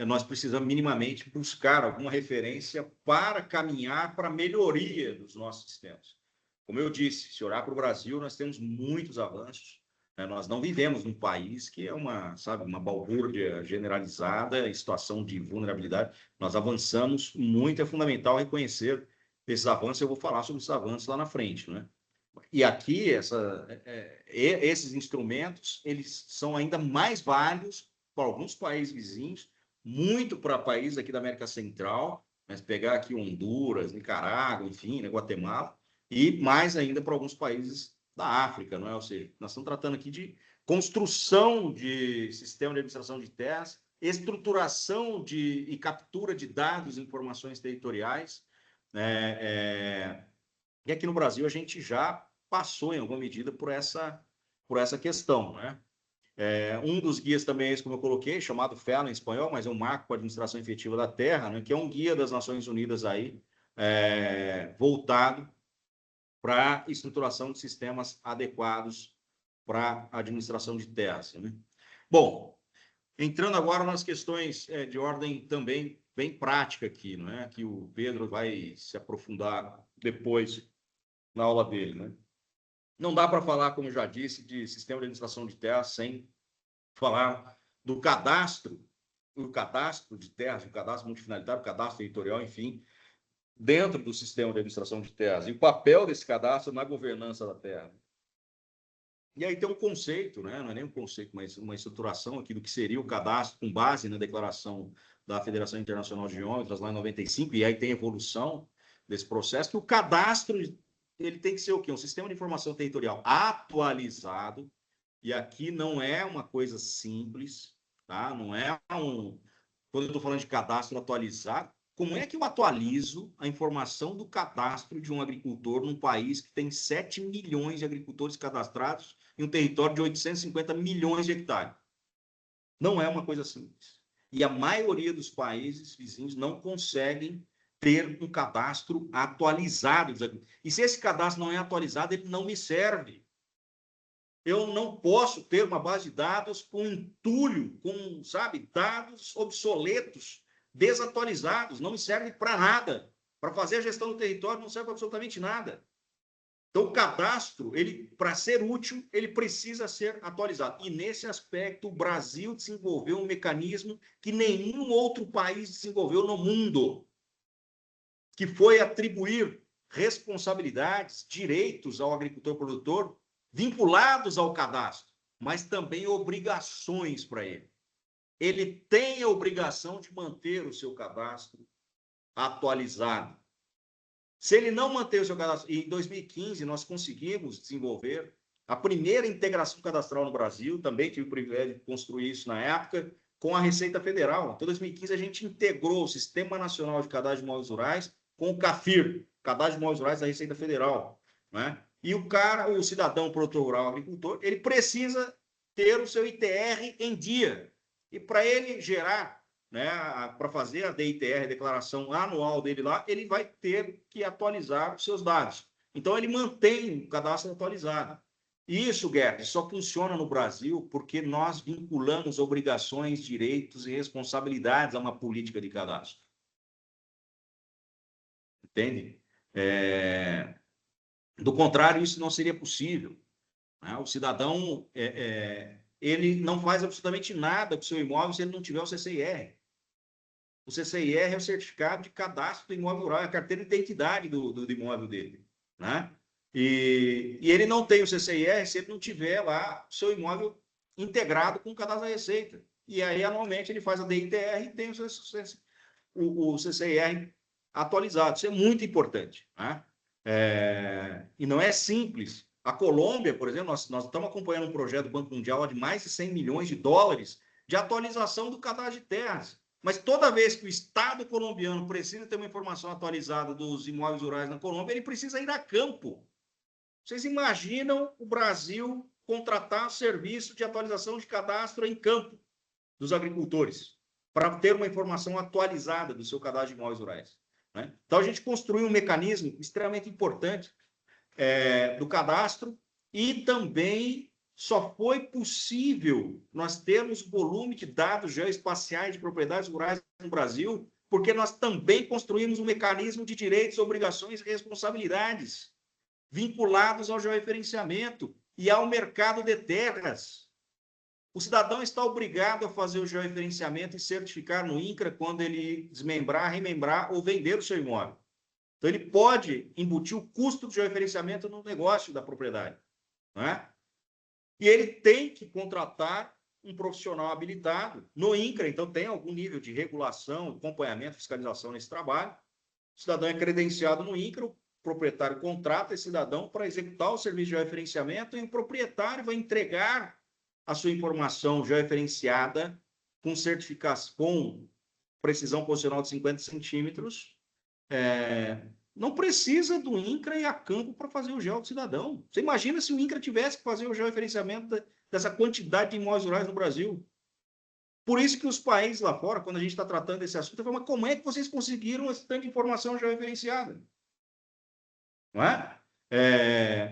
nós precisamos minimamente buscar alguma referência para caminhar para a melhoria dos nossos sistemas. como eu disse, se olhar para o Brasil, nós temos muitos avanços. Nós não vivemos num país que é uma balbúrdia generalizada, em situação de vulnerabilidade. Nós avançamos muito, é fundamental reconhecer esses avanços. Eu vou falar sobre esses avanços lá na frente, né? E aqui, esses instrumentos, eles são ainda mais válidos para alguns países vizinhos, muito para países aqui da América Central, mas pegar aqui Honduras, Nicarágua, enfim, né, Guatemala, e mais ainda para alguns países da África, não é? Ou seja, nós estamos tratando aqui de construção de sistema de administração de terras, estruturação e captura de dados e informações territoriais, e aqui no Brasil a gente já passou, em alguma medida, por essa questão, né? Um dos guias também é esse, como eu coloquei, chamado FELA em espanhol, mas é um marco para a administração efetiva da terra, né? Que é um guia das Nações Unidas aí, voltado para a estruturação de sistemas adequados para a administração de terras, né? Bom, entrando agora nas questões de ordem também bem prática aqui, não é? Que o Pedro vai se aprofundar depois na aula dele, né? Não dá para falar, como eu já disse, de sistema de administração de terras sem falar do cadastro, o cadastro de terras, o cadastro multifinalitário, o cadastro territorial, enfim, dentro do sistema de administração de terras, e o papel desse cadastro na governança da terra. E aí tem um conceito, né? Não é nem um conceito, mas uma estruturação aqui do que seria o cadastro com base na declaração da Federação Internacional de Geômetras, lá em 95, e aí tem evolução desse processo, que o cadastro ele tem que ser o quê? Um sistema de informação territorial atualizado, e aqui não é uma coisa simples, tá? Não é um... Quando eu estou falando de cadastro atualizado, como é que eu atualizo a informação do cadastro de um agricultor num país que tem 7 milhões de agricultores cadastrados em um território de 850 milhões de hectares? Não é uma coisa simples. E a maioria dos países vizinhos não conseguem ter um cadastro atualizado. E se esse cadastro não é atualizado, ele não me serve. Eu não posso ter uma base de dados com entulho, com, sabe, dados obsoletos, desatualizados, não me serve para nada. Para fazer a gestão do território não serve para absolutamente nada. Então, o cadastro, ele, para ser útil, ele precisa ser atualizado. E, nesse aspecto, o Brasil desenvolveu um mecanismo que nenhum outro país desenvolveu no mundo, que foi atribuir responsabilidades, direitos ao agricultor produtor vinculados ao cadastro, mas também obrigações para ele. Ele tem a obrigação de manter o seu cadastro atualizado. Se ele não manter o seu cadastro... Em 2015, nós conseguimos desenvolver a primeira integração cadastral no Brasil, também tive o privilégio de construir isso na época, com a Receita Federal. Então, em 2015, a gente integrou o Sistema Nacional de Cadastro de Imóveis Rurais com o CAFIR, Cadastro de Imóveis Rurais da Receita Federal, né? E o cidadão produtor rural agricultor, ele precisa ter o seu ITR em dia. E para ele gerar, né, para fazer a DITR, a declaração anual dele lá, ele vai ter que atualizar os seus dados. Então, ele mantém o cadastro atualizado. E isso, Gerd, só funciona no Brasil porque nós vinculamos obrigações, direitos e responsabilidades a uma política de cadastro. Entende? Do contrário, isso não seria possível, né? O cidadão ele não faz absolutamente nada com o seu imóvel se ele não tiver o CCIR. O CCIR é o certificado de cadastro do imóvel rural, é a carteira de identidade do imóvel dele, né? E ele não tem o CCIR se ele não tiver lá o seu imóvel integrado com o cadastro da Receita. E aí, anualmente, ele faz a DITR e tem o CCIR atualizado. Isso é muito importante, né? E não é simples. A Colômbia, por exemplo, nós estamos acompanhando um projeto do Banco Mundial de mais de 100 milhões de dólares de atualização do cadastro de terras. Mas toda vez que o Estado colombiano precisa ter uma informação atualizada dos imóveis rurais na Colômbia, ele precisa ir a campo. Vocês imaginam o Brasil contratar serviço de atualização de cadastro em campo dos agricultores para ter uma informação atualizada do seu cadastro de imóveis rurais, né? Então, a gente construiu um mecanismo extremamente importante do cadastro e também só foi possível nós termos volume de dados geoespaciais de propriedades rurais no Brasil porque nós também construímos um mecanismo de direitos, obrigações e responsabilidades. vinculados ao georreferenciamento e ao mercado de terras. O cidadão está obrigado a fazer o georreferenciamento e certificar no INCRA quando ele desmembrar, remembrar ou vender o seu imóvel. Então, ele pode embutir o custo do georreferenciamento no negócio da propriedade, não é? E ele tem que contratar um profissional habilitado no INCRA, então tem algum nível de regulação, acompanhamento, fiscalização nesse trabalho. O cidadão é credenciado no INCRA, o proprietário contrata esse cidadão para executar o serviço de georreferenciamento e o proprietário vai entregar a sua informação georreferenciada com certificação, com precisão posicional de 50 centímetros. Não precisa do INCRA ir a campo para fazer o geo do cidadão. Você imagina se o INCRA tivesse que fazer o georreferenciamento dessa quantidade de imóveis rurais no Brasil. Por isso que os países lá fora, quando a gente está tratando desse assunto, falam, mas como é que vocês conseguiram esse tanto de informação georreferenciada? Não é?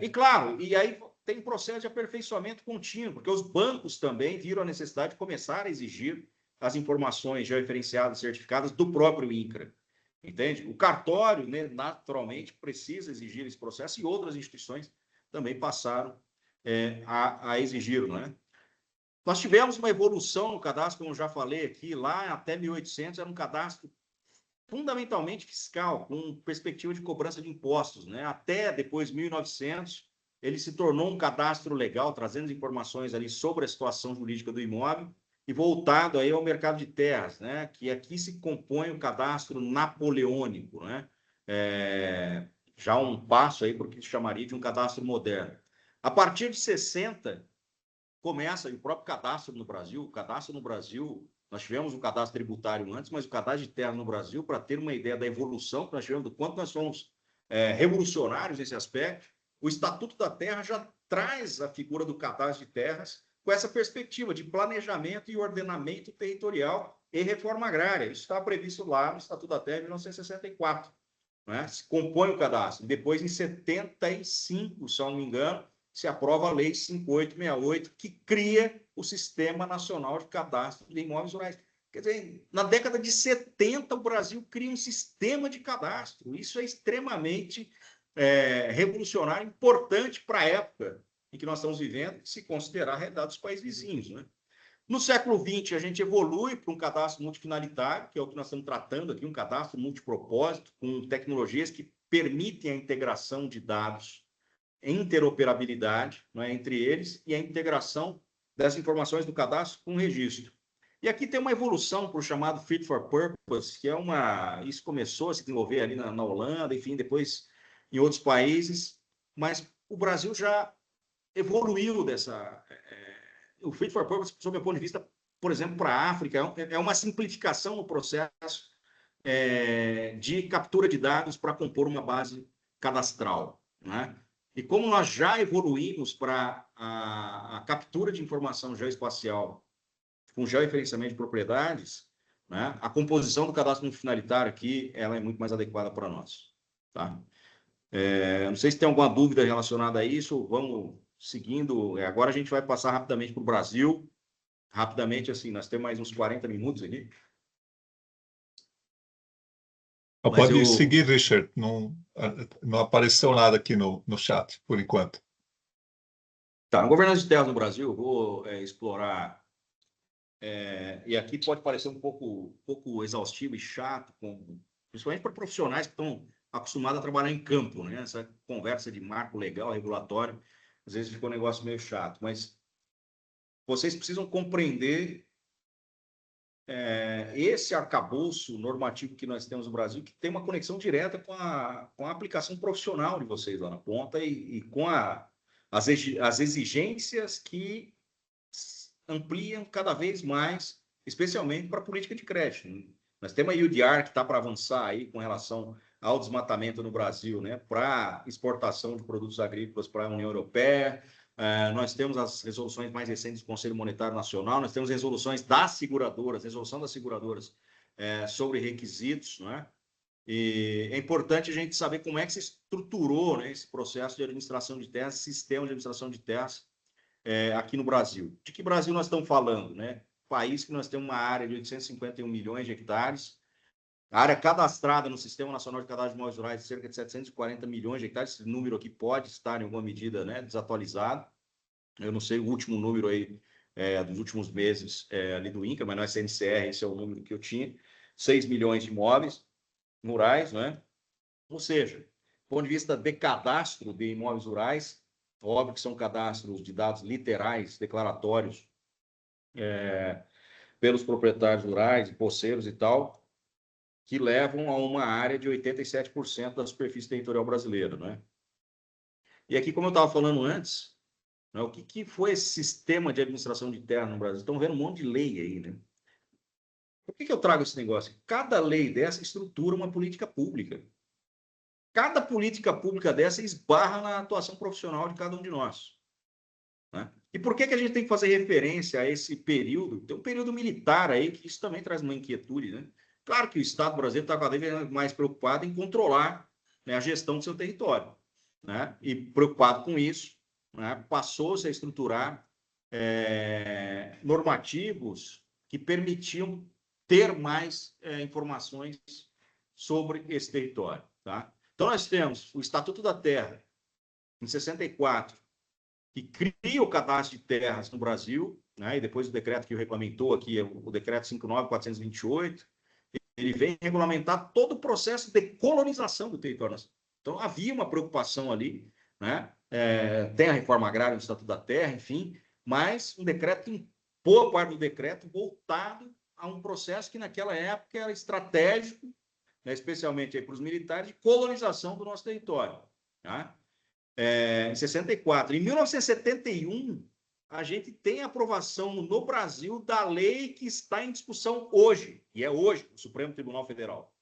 E claro, e aí tem processo de aperfeiçoamento contínuo, porque os bancos também viram a necessidade de começar a exigir as informações georreferenciadas, certificadas do próprio INCRA. Entende? O cartório, né, naturalmente, precisa exigir esse processo e outras instituições também passaram a exigir, não é? Nós tivemos uma evolução no cadastro, como eu já falei aqui, lá até 1800 era um cadastro fundamentalmente fiscal, com perspectiva de cobrança de impostos, né? Até depois, 1900, ele se tornou um cadastro legal, trazendo informações ali sobre a situação jurídica do imóvel e voltado aí ao mercado de terras, né? Que aqui se compõe o cadastro napoleônico, né? Já um passo aí para o que se chamaria de um cadastro moderno. A partir de 60, começa o próprio cadastro no Brasil. O cadastro no Brasil, nós tivemos um cadastro tributário antes, mas o cadastro de terra no Brasil, para ter uma ideia da evolução que nós tivemos, do quanto nós somos revolucionários nesse aspecto, o Estatuto da Terra já traz a figura do cadastro de terras com essa perspectiva de planejamento e ordenamento territorial e reforma agrária. Isso está previsto lá no Estatuto da Terra de 1964. Né? Se compõe o cadastro. Depois, em 75, se eu não me engano, se aprova a Lei 5868, que cria o Sistema Nacional de Cadastro de Imóveis Rurais. Quer dizer, na década de 70, o Brasil cria um sistema de cadastro. Isso é extremamente revolucionário, importante para a época em que nós estamos vivendo, se considerar a realidade dos países vizinhos. Né? No século XX, a gente evolui para um cadastro multifinalitário, que é o que nós estamos tratando aqui, um cadastro multipropósito, com tecnologias que permitem a integração de dados, interoperabilidade, não é, entre eles e a integração das informações do cadastro com o registro. E aqui tem uma evolução para o chamado Fit for Purpose, que isso começou a se desenvolver ali na Holanda, enfim, depois em outros países, mas o Brasil já evoluiu o Fit for Purpose, sob o ponto de vista, por exemplo, para a África, é uma simplificação no processo de captura de dados para compor uma base cadastral, né? E como nós já evoluímos para a captura de informação geoespacial com georreferenciamento de propriedades, né, a composição do cadastro multifinalitário aqui ela é muito mais adequada para nós. Tá? Não sei se tem alguma dúvida relacionada a isso, vamos seguindo. Agora a gente vai passar rapidamente para o Brasil. Rapidamente, assim, nós temos mais uns 40 minutos aqui. Pode seguir, Richard. Não apareceu nada aqui no chat, por enquanto. Tá, a governança de terras no Brasil, eu vou explorar. E aqui pode parecer um pouco exaustivo e chato, principalmente para profissionais que estão acostumados a trabalhar em campo, né? Essa conversa de marco legal, regulatório, às vezes fica um negócio meio chato, mas vocês precisam compreender esse arcabouço normativo que nós temos no Brasil, que tem uma conexão direta com a aplicação profissional de vocês lá na ponta e com as exigências que ampliam cada vez mais, especialmente para a política de crédito. Nós temos a UDR que está para avançar aí com relação ao desmatamento no Brasil, né, para exportação de produtos agrícolas para a União Europeia. Nós temos as resoluções mais recentes do Conselho Monetário Nacional, nós temos resoluções das seguradoras, resolução das seguradoras sobre requisitos, não é? E é importante a gente saber como é que se estruturou, né, esse processo de administração de terras, sistema de administração de terras aqui no Brasil. De que Brasil nós estamos falando, né? País que nós temos uma área de 851 milhões de hectares, A área cadastrada no Sistema Nacional de Cadastro de Imóveis Rurais é cerca de 740 milhões de hectares. Esse número aqui pode estar, em alguma medida, né, desatualizado. Eu não sei o último número aí dos últimos meses ali do INCRA, mas no SNCR esse é o número que eu tinha. 6 milhões de imóveis rurais, né? Ou seja, do ponto de vista de cadastro de imóveis rurais, óbvio que são cadastros de dados literais, declaratórios, pelos proprietários rurais, poceiros e tal, que levam a uma área de 87% da superfície territorial brasileira, né? E aqui, como eu estava falando antes, né, o que foi esse sistema de administração de terra no Brasil? Estão vendo um monte de lei aí, né? Por que eu trago esse negócio? Cada lei dessa estrutura uma política pública. Cada política pública dessa esbarra na atuação profissional de cada um de nós, né? E por que a gente tem que fazer referência a esse período? Tem um período militar aí, que isso também traz uma inquietude, né? Claro que o Estado brasileiro está cada vez mais preocupado em controlar, né, a gestão do seu território, né? E preocupado com isso, né, passou-se a estruturar normativos que permitiam ter mais informações sobre esse território, tá? Então, nós temos o Estatuto da Terra, em 64, que cria o cadastro de terras no Brasil, né? E depois o decreto que o regulamentou aqui, o decreto 5.9.428, ele vem regulamentar todo o processo de colonização do território nacional. Então, havia uma preocupação ali, né? Tem a reforma agrária no Estatuto da Terra, enfim, mas um decreto, em boa parte do decreto, voltado a um processo que naquela época era estratégico, né, especialmente para os militares, de colonização do nosso território. Tá? Em 64. Em 1971, a gente tem a aprovação no Brasil da lei que está em discussão hoje, e é hoje, no Supremo Tribunal Federal.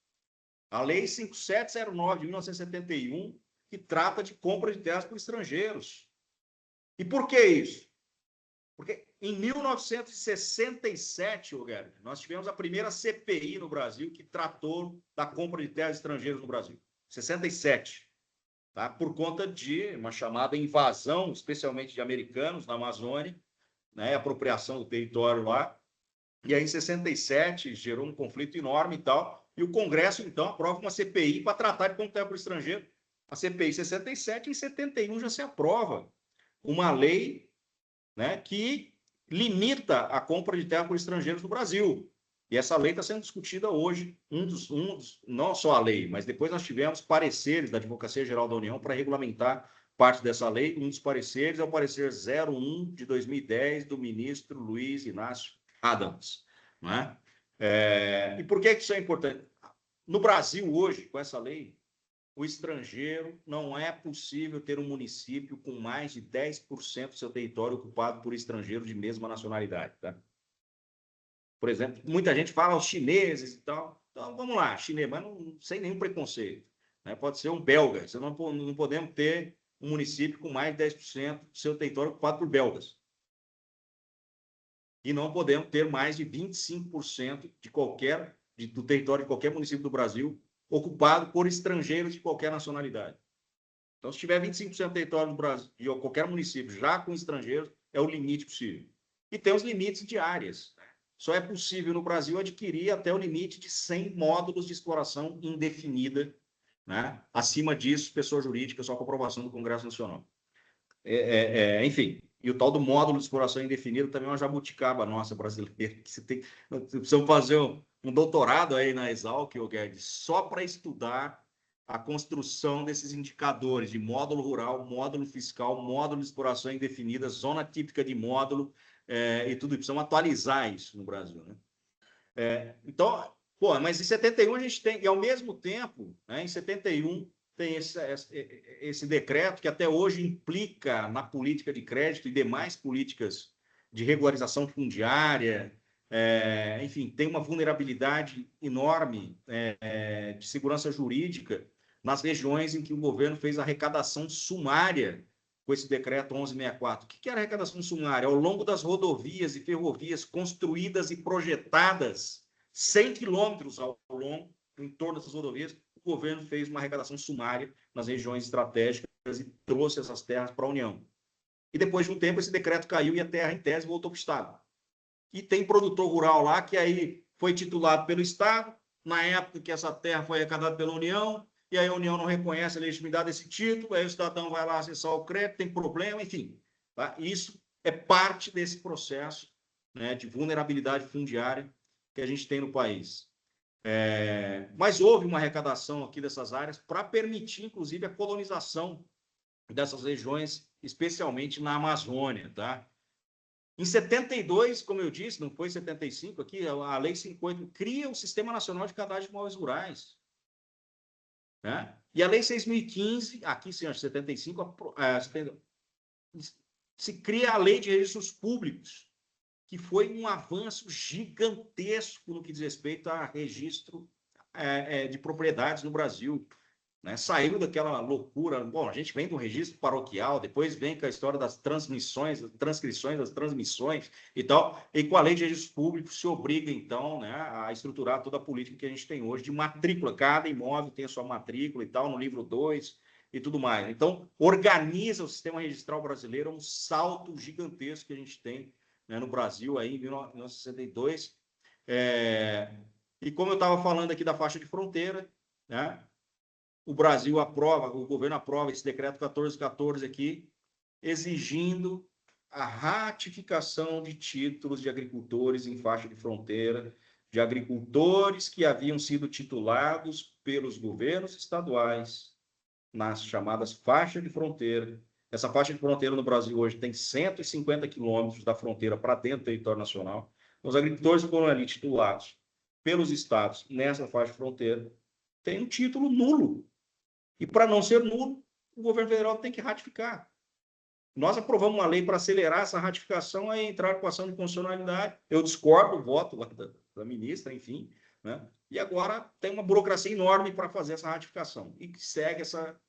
A Lei 5709 de 1971, que trata de compra de terras por estrangeiros. E por que isso? Porque em 1967, nós tivemos a primeira CPI no Brasil que tratou da compra de terras estrangeiras no Brasil. 67. Tá? Por conta de uma chamada invasão, especialmente de americanos na Amazônia, né? Apropriação do território lá. E aí, em 67, gerou um conflito enorme e tal. E o Congresso, então, aprova uma CPI para tratar de compra de terra por estrangeiro. A CPI 67, em 71, já se aprova uma lei, né, que limita a compra de terra por estrangeiros no Brasil. E essa lei está sendo discutida hoje, não só a lei, mas depois nós tivemos pareceres da Advocacia Geral da União para regulamentar parte dessa lei. Um dos pareceres é o parecer 01 de 2010 do ministro Luiz Inácio Adams. Não é? E por que isso é importante? No Brasil, hoje, com essa lei, o estrangeiro, não é possível ter um município com mais de 10% do seu território ocupado por estrangeiros de mesma nacionalidade. Tá? Por exemplo, muita gente fala os chineses e tal. Então, vamos lá, chinês, mas não, sem nenhum preconceito. Né? Pode ser um belga. Você não podemos ter um município com mais de 10% do seu território ocupado por belgas. E não podemos ter mais de 25% do território de qualquer município do Brasil ocupado por estrangeiros de qualquer nacionalidade. Então, se tiver 25% do território do Brasil, de qualquer município, já com estrangeiros, é o limite possível. E tem os limites de áreas. Só é possível no Brasil adquirir até o limite de 100 módulos de exploração indefinida. Né? Acima disso, pessoa jurídica, só com aprovação do Congresso Nacional. Enfim, e o tal do módulo de exploração indefinida também é uma jabuticaba nossa brasileira. Que precisamos fazer um doutorado aí na Exalc, Guedes, só para estudar a construção desses indicadores de módulo rural, módulo fiscal, módulo de exploração indefinida, zona típica de módulo e tudo. Precisamos atualizar isso no Brasil. Né? Então, mas em 71 a gente tem, e ao mesmo tempo, né, em 71, tem esse decreto que até hoje implica na política de crédito e demais políticas de regularização fundiária. Enfim, tem uma vulnerabilidade enorme de segurança jurídica nas regiões em que o governo fez arrecadação sumária com esse decreto 1164. O que é arrecadação sumária? Ao longo das rodovias e ferrovias construídas e projetadas 100 quilômetros ao longo, em torno dessas rodovias, o governo fez uma arrecadação sumária nas regiões estratégicas e trouxe essas terras para a União. E depois de um tempo, esse decreto caiu e a terra, em tese, voltou para o Estado. E tem produtor rural lá que aí foi titulado pelo Estado, na época que essa terra foi arrecadada pela União, e aí a União não reconhece a legitimidade desse título, aí o cidadão vai lá acessar o crédito, tem problema, enfim. Tá? Isso é parte desse processo, né, de vulnerabilidade fundiária que a gente tem no país. Mas houve uma arrecadação aqui dessas áreas para permitir, inclusive, a colonização dessas regiões, especialmente na Amazônia, tá? Em 72, como eu disse, não foi 75 aqui, a Lei 58 cria o Sistema Nacional de Cadastro de Imóveis Rurais, né? E a Lei 6.015, aqui, sim, 75, se cria a Lei de Registros Públicos, que foi um avanço gigantesco no que diz respeito a registro de propriedades no Brasil. Né? Saiu daquela loucura. Bom, a gente vem do registro paroquial, depois vem com a história das transcrições das transmissões e tal, e com a lei de registros públicos se obriga, então, né, a estruturar toda a política que a gente tem hoje de matrícula. Cada imóvel tem a sua matrícula e tal, no livro 2 e tudo mais. Então, organiza o sistema registral brasileiro, um salto gigantesco que a gente tem, né, no Brasil aí, em 1962. E como eu estava falando aqui da faixa de fronteira, né, o Brasil aprova, o governo aprova esse decreto 1414 aqui, exigindo a ratificação de títulos de agricultores em faixa de fronteira, de agricultores que haviam sido titulados pelos governos estaduais nas chamadas faixas de fronteira. Essa faixa de fronteira no Brasil hoje tem 150 quilômetros da fronteira para dentro do território nacional. Os agricultores foram ali titulados pelos estados nessa faixa de fronteira, têm um título nulo. E para não ser nulo, o governo federal tem que ratificar. Nós aprovamos uma lei para acelerar essa ratificação e entrar com ação de constitucionalidade. Eu discordo do voto da ministra, enfim, né? E agora tem uma burocracia enorme para fazer essa ratificação e que segue essa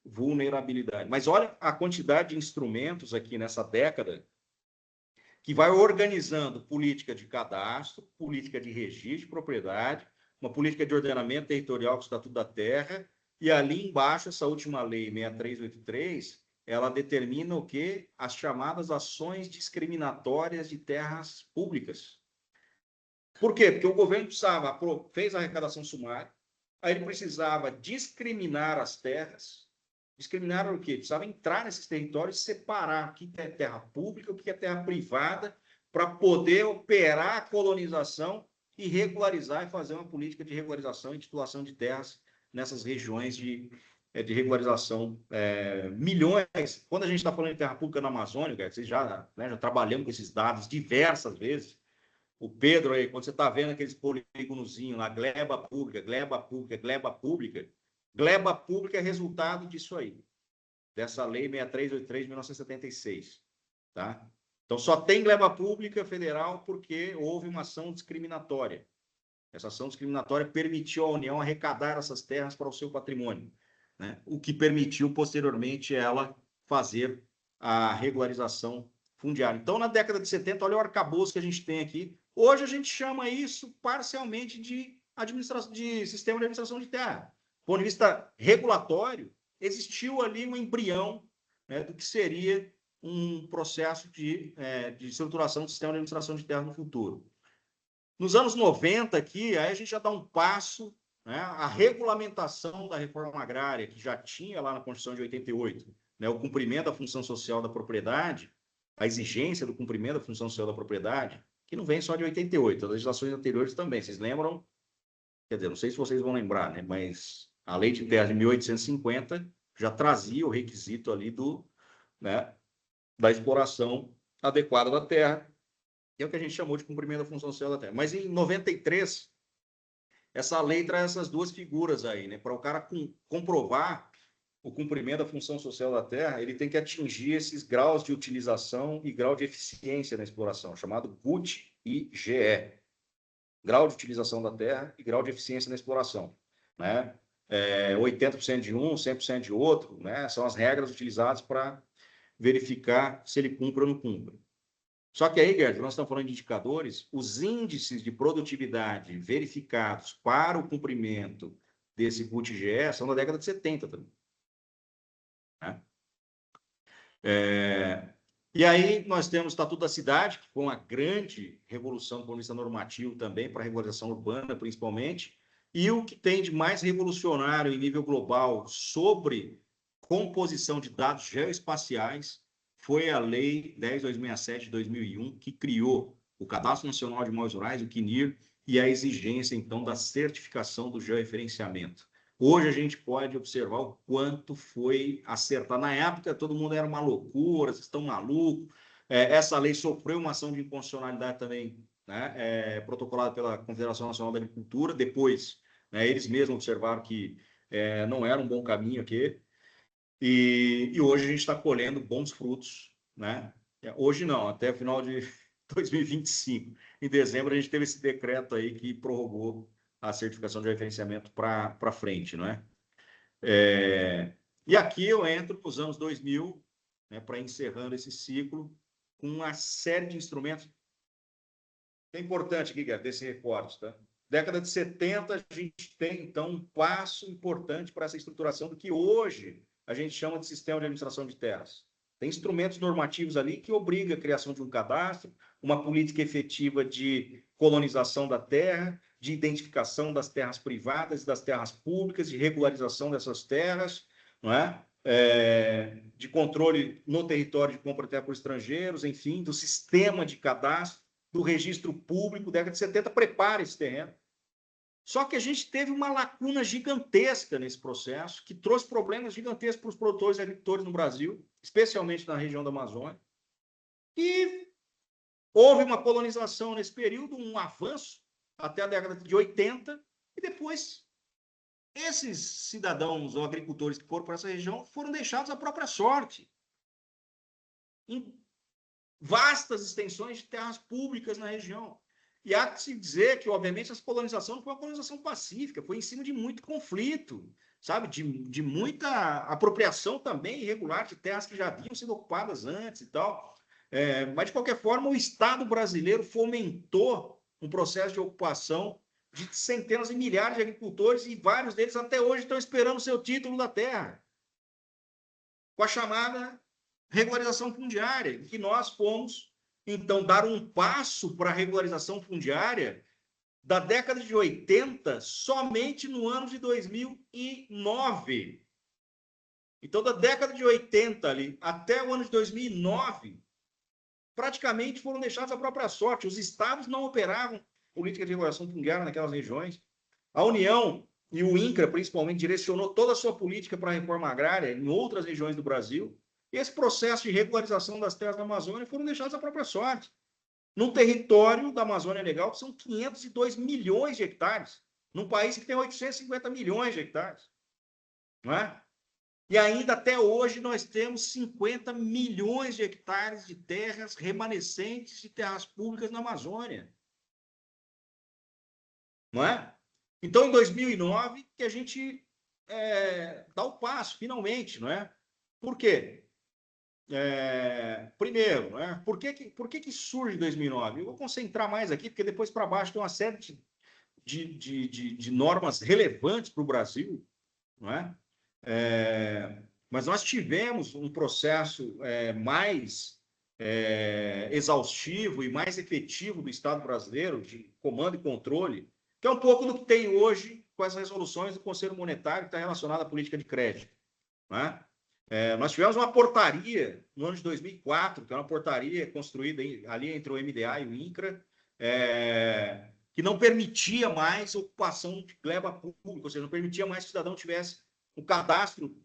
vulnerabilidade. Mas olha a quantidade de instrumentos aqui nessa década que vai organizando política de cadastro, política de registro de propriedade, uma política de ordenamento territorial com o Estatuto da Terra. E ali embaixo, essa última lei 6383, ela determina o quê? As chamadas ações discriminatórias de terras públicas. Por quê? Porque o governo fez a arrecadação sumária, aí ele precisava discriminar as terras. Discriminar o quê? Precisava entrar nesses territórios e separar o que é terra pública, o que é terra privada, para poder operar a colonização e regularizar e fazer uma política de regularização e titulação de terras nessas regiões de regularização. Milhões. Quando a gente está falando de terra pública na Amazônia, vocês já trabalhamos com esses dados diversas vezes. O Pedro aí, quando você está vendo aqueles polígonozinhos lá, gleba pública, gleba pública, gleba pública, gleba pública é resultado disso aí, dessa lei 6383 de 1976. Tá? Então, só tem gleba pública federal porque houve uma ação discriminatória. Essa ação discriminatória permitiu à União arrecadar essas terras para o seu patrimônio, né? O que permitiu, posteriormente, ela fazer a regularização fundiária. Então, na década de 70, olha o arcabouço que a gente tem aqui. Hoje, a gente chama isso parcialmente de sistema de administração de terra. Do ponto de vista regulatório, existiu ali um embrião, né, do que seria um processo de estruturação do sistema de administração de terra no futuro. Nos anos 90 aqui, aí a gente já dá um passo, né, a regulamentação da reforma agrária, que já tinha lá na Constituição de 88, né, o cumprimento da função social da propriedade, a exigência do cumprimento da função social da propriedade, que não vem só de 88, as legislações anteriores também. Vocês lembram? Quer dizer, não sei se vocês vão lembrar, né, mas a Lei de Terras de 1850 já trazia o requisito ali da exploração adequada da terra, que é o que a gente chamou de cumprimento da função social da terra. Mas em 93, essa lei traz essas duas figuras aí, né? Para o cara comprovar o cumprimento da função social da terra, ele tem que atingir esses graus de utilização e grau de eficiência na exploração, chamado GUT e GE. Grau de utilização da terra e grau de eficiência na exploração, né? 80% de um, 100% de outro, né? São as regras utilizadas para verificar se ele cumpre ou não cumpre. Só que aí, Gerd, nós estamos falando de indicadores, os índices de produtividade verificados para o cumprimento desse GUT-GE são da década de 70 também. Né? E aí nós temos o Estatuto da Cidade, que foi uma grande revolução do ponto de vista normativo também, para a regularização urbana, principalmente, E o que tem de mais revolucionário em nível global sobre composição de dados geoespaciais foi a Lei 10.267 de 2001, que criou o Cadastro Nacional de Imóveis Rurais, o CNIR, e a exigência, então, da certificação do georreferenciamento. Hoje a gente pode observar o quanto foi acertado. Na época, todo mundo era uma loucura, vocês estão malucos. Essa lei sofreu uma ação de inconstitucionalidade também, né, protocolada pela Confederação Nacional da Agricultura. Depois, né, eles mesmos observaram que não era um bom caminho aqui. E hoje a gente está colhendo bons frutos, né? Hoje não, até o final de 2025. Em dezembro, a gente teve esse decreto aí que prorrogou a certificação de referenciamento para frente, não é? E aqui eu entro nos anos 2000, né, para encerrando esse ciclo, com uma série de instrumentos. É importante aqui, Guilherme, desse recorte, tá? Década de 70, a gente tem, então, um passo importante para essa estruturação do que hoje a gente chama de sistema de administração de terras. Tem instrumentos normativos ali que obrigam a criação de um cadastro, uma política efetiva de colonização da terra, de identificação das terras privadas e das terras públicas, de regularização dessas terras, não é? De controle no território de compra de terra por estrangeiros, enfim, do sistema de cadastro, do registro público. Década de 70 prepara esse terreno. Só que a gente teve uma lacuna gigantesca nesse processo, que trouxe problemas gigantescos para os produtores e agricultores no Brasil, especialmente na região da Amazônia. E houve uma colonização nesse período, um avanço até a década de 80, e depois esses cidadãos ou agricultores que foram para essa região foram deixados à própria sorte, em vastas extensões de terras públicas na região. E há que se dizer que, obviamente, essa colonização não foi uma colonização pacífica, foi em cima de muito conflito, sabe? De muita apropriação também irregular de terras que já haviam sido ocupadas antes e tal. Mas, de qualquer forma, o Estado brasileiro fomentou um processo de ocupação de centenas e milhares de agricultores, e vários deles até hoje estão esperando o seu título da terra, com a chamada regularização fundiária, em que nós fomos, então, dar um passo para a regularização fundiária da década de 80 somente no ano de 2009. Então, da década de 80 ali até o ano de 2009, praticamente foram deixados à própria sorte. Os estados não operavam política de regulação fundiária naquelas regiões. A União e o INCRA, principalmente, direcionou toda a sua política para a reforma agrária em outras regiões do Brasil. E esse processo de regularização das terras da Amazônia foram deixados à própria sorte. Num território da Amazônia Legal que são 502 milhões de hectares, num país que tem 850 milhões de hectares. Não é? E ainda até hoje nós temos 50 milhões de hectares de terras remanescentes de terras públicas na Amazônia. Não é? Então, em 2009, que a gente dá o passo, finalmente, não é? Por quê? Primeiro, né? Por que surge em 2009? Eu vou concentrar mais aqui, porque depois para baixo tem uma série de normas relevantes para o Brasil, não é? Mas nós tivemos um processo mais exaustivo e mais efetivo do Estado brasileiro de comando e controle, que é um pouco do que tem hoje com as resoluções do Conselho Monetário, que está relacionado à política de crédito, não é? Nós tivemos uma portaria no ano de 2004, que é uma portaria construída ali entre o MDA e o INCRA, que não permitia mais ocupação de gleba pública, ou seja, não permitia mais que o cidadão tivesse o cadastro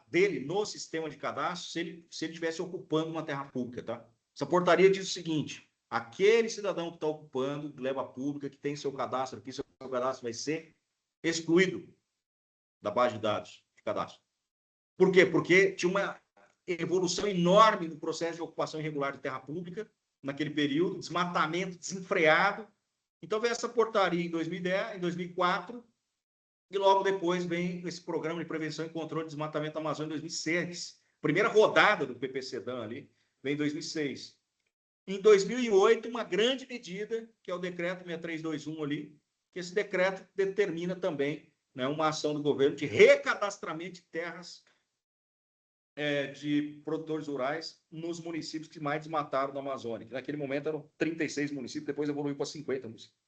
dele no sistema de cadastro se ele estivesse ocupando uma terra pública. Tá? Essa portaria diz o seguinte: aquele cidadão que está ocupando gleba pública, que tem seu cadastro aqui, seu cadastro vai ser excluído da base de dados de cadastro. Por quê? Porque tinha uma evolução enorme no processo de ocupação irregular de terra pública naquele período, desmatamento desenfreado. Então, veio essa portaria em 2010, em 2004, e logo depois vem esse programa de prevenção e controle de desmatamento da Amazônia em 2006. Primeira rodada do PPCDAM ali, vem em 2006. Em 2008, uma grande medida, que é o decreto 6321 ali, que esse decreto determina também, né, uma ação do governo de recadastramento de terras de produtores rurais nos municípios que mais desmataram da Amazônia. Naquele momento eram 36 municípios, depois evoluiu para 50 municípios.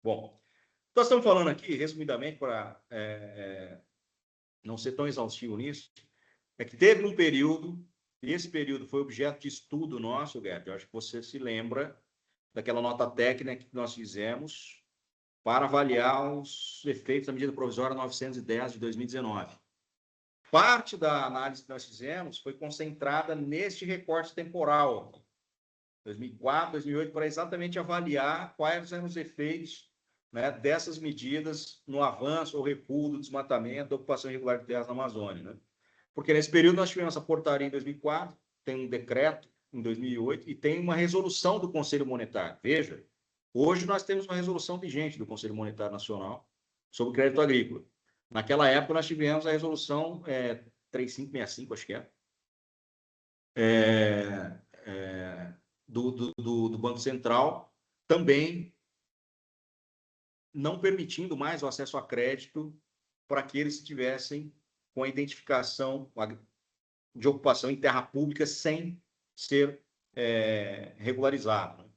Bom, Nós estamos falando aqui, resumidamente, para não ser tão exaustivo nisso, é que teve um período, e esse período foi objeto de estudo nosso, Gerd, eu acho que você se lembra daquela nota técnica que nós fizemos para avaliar os efeitos da medida provisória 910 de 2019. Parte da análise que nós fizemos foi concentrada neste recorte temporal, 2004, 2008, para exatamente avaliar quais eram os efeitos, né, dessas medidas no avanço ou recuo do desmatamento, da ocupação irregular de terras na Amazônia. Né? Porque nesse período nós tivemos a portaria em 2004, tem um decreto em 2008 e tem uma resolução do Conselho Monetário. Veja, hoje nós temos uma resolução vigente do Conselho Monetário Nacional sobre crédito agrícola. Naquela época, nós tivemos a resolução 3565, acho que do Banco Central, também não permitindo mais o acesso a crédito para aqueles que tivessem com a identificação de ocupação em terra pública sem ser regularizado. Né?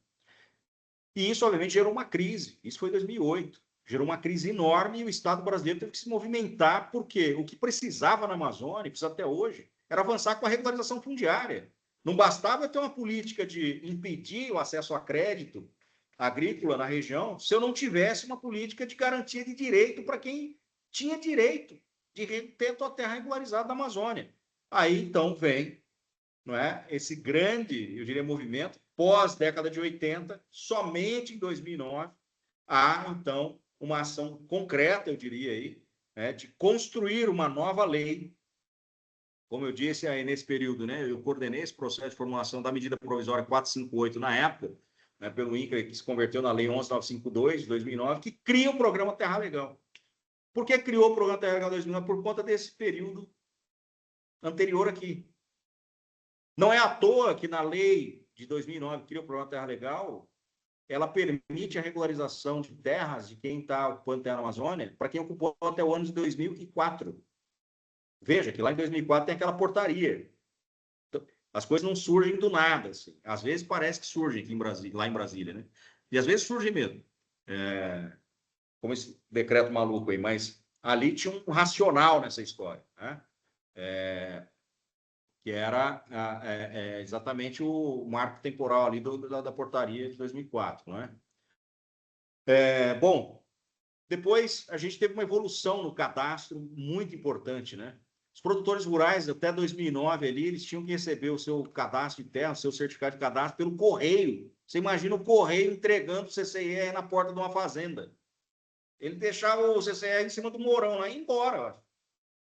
E isso, obviamente, gerou uma crise. Isso foi em 2008. Gerou uma crise enorme e o Estado brasileiro teve que se movimentar, porque o que precisava na Amazônia, precisa até hoje, era avançar com a regularização fundiária. Não bastava ter uma política de impedir o acesso a crédito agrícola na região se eu não tivesse uma política de garantia de direito para quem tinha direito de ter sua terra regularizada na Amazônia. Aí, então, vem, não é, esse grande, eu diria, movimento pós-década de 80, somente em 2009, há, então, uma ação concreta, eu diria aí, de construir uma nova lei. Como eu disse aí nesse período, né, eu coordenei esse processo de formulação da medida provisória 458 na época, né, pelo INCRA, que se converteu na Lei 11952 de 2009, que cria o programa Terra Legal. Por que criou o programa Terra Legal de 2009? Por conta desse período anterior aqui. Não é à toa que na lei de 2009, que criou o programa Terra Legal, ela permite a regularização de terras de quem está ocupando terra na Amazônia para quem ocupou até o ano de 2004. Veja que lá em 2004 tem aquela portaria. Então, as coisas não surgem do nada. Assim. Às vezes parece que surgem aqui em Brasília, lá em Brasília, né? E às vezes surgem mesmo. Como esse decreto maluco aí, mas ali tinha um racional nessa história, né? Que era exatamente o marco temporal ali da portaria de 2004, não é? Bom, depois a gente teve uma evolução no cadastro muito importante, né? Os produtores rurais, até 2009 ali, eles tinham que receber o seu cadastro de terra, o seu certificado de cadastro pelo correio. Você imagina o correio entregando o CCR na porta de uma fazenda. Ele deixava o CCR em cima do morão lá e ia embora,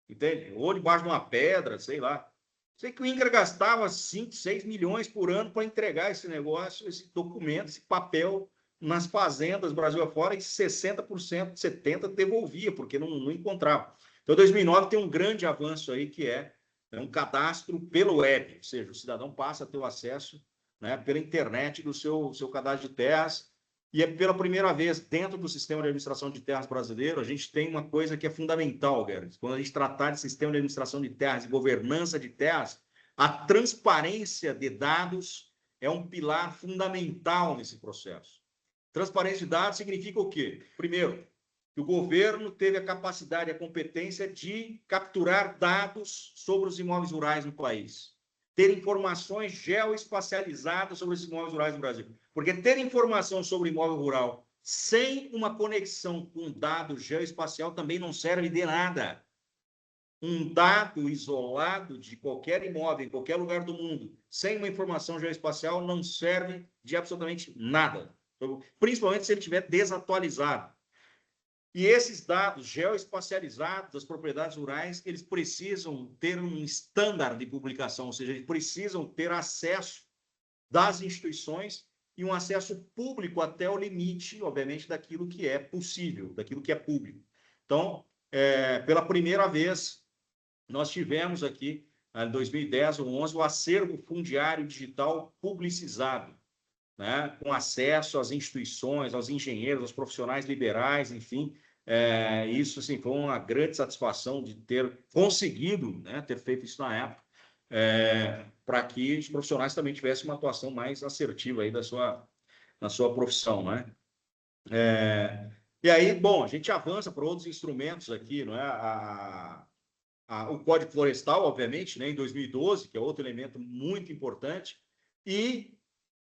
entende? Ou debaixo de uma pedra, sei lá. Sei que o INCRA gastava 5, 6 milhões por ano para entregar esse negócio, esse documento, esse papel nas fazendas Brasil afora, e 60%, 70% devolvia, porque não encontrava. Então, 2009 tem um grande avanço aí, que é um cadastro pelo web, ou seja, o cidadão passa a ter o acesso, né, pela internet do seu cadastro de terras, e é pela primeira vez dentro do sistema de administração de terras brasileiro, a gente tem uma coisa que é fundamental, Gerrit. Quando a gente tratar de sistema de administração de terras e governança de terras, a transparência de dados é um pilar fundamental nesse processo. Transparência de dados significa o quê? Primeiro, que o governo teve a capacidade e a competência de capturar dados sobre os imóveis rurais no país. Ter informações geoespacializadas sobre os imóveis rurais no Brasil. Porque ter informação sobre imóvel rural sem uma conexão com dado geoespacial também não serve de nada. Um dado isolado de qualquer imóvel, em qualquer lugar do mundo, sem uma informação geoespacial, não serve de absolutamente nada. Principalmente se ele estiver desatualizado. E esses dados geoespacializados das propriedades rurais, eles precisam ter um estándar de publicação, ou seja, eles precisam ter acesso das instituições e um acesso público até o limite, obviamente, daquilo que é possível, daquilo que é público. Então, pela primeira vez, nós tivemos aqui, em 2010 ou 2011, o acervo fundiário digital publicizado, né, com acesso às instituições, aos engenheiros, aos profissionais liberais, enfim. Isso assim, foi uma grande satisfação de ter conseguido, né, ter feito isso na época, para que os profissionais também tivessem uma atuação mais assertiva aí na sua profissão, né? E aí, bom, a gente avança para outros instrumentos aqui, não é? O Código Florestal, obviamente, né, em 2012, que é outro elemento muito importante, e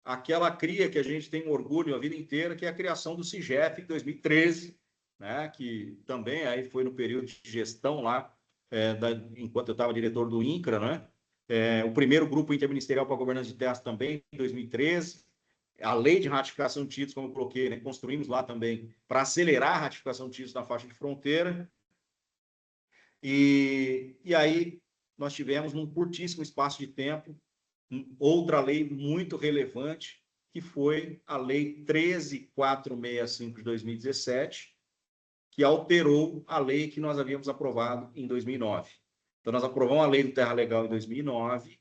aquela cria que a gente tem orgulho a vida inteira, que é a criação do CIGEF em 2013, né, que também aí foi no período de gestão lá, enquanto eu estava diretor do INCRA, né? O primeiro grupo interministerial para a governança de terras também em 2013. A lei de ratificação de títulos, como eu coloquei, né, construímos lá também para acelerar a ratificação de títulos na faixa de fronteira. E aí nós tivemos, num curtíssimo espaço de tempo, outra lei muito relevante, que foi a Lei 13.465 de 2017, que alterou a lei que nós havíamos aprovado em 2009. Então, nós aprovamos a Lei do Terra Legal em 2009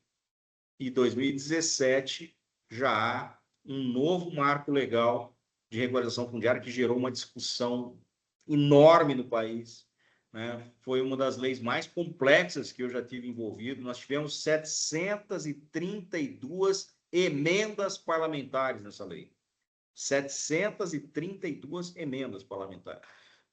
e em 2017 já há um novo marco legal de regularização fundiária que gerou uma discussão enorme no país, né? Foi uma das leis mais complexas que eu já tive envolvido. Nós tivemos 732 emendas parlamentares nessa lei. 732 emendas parlamentares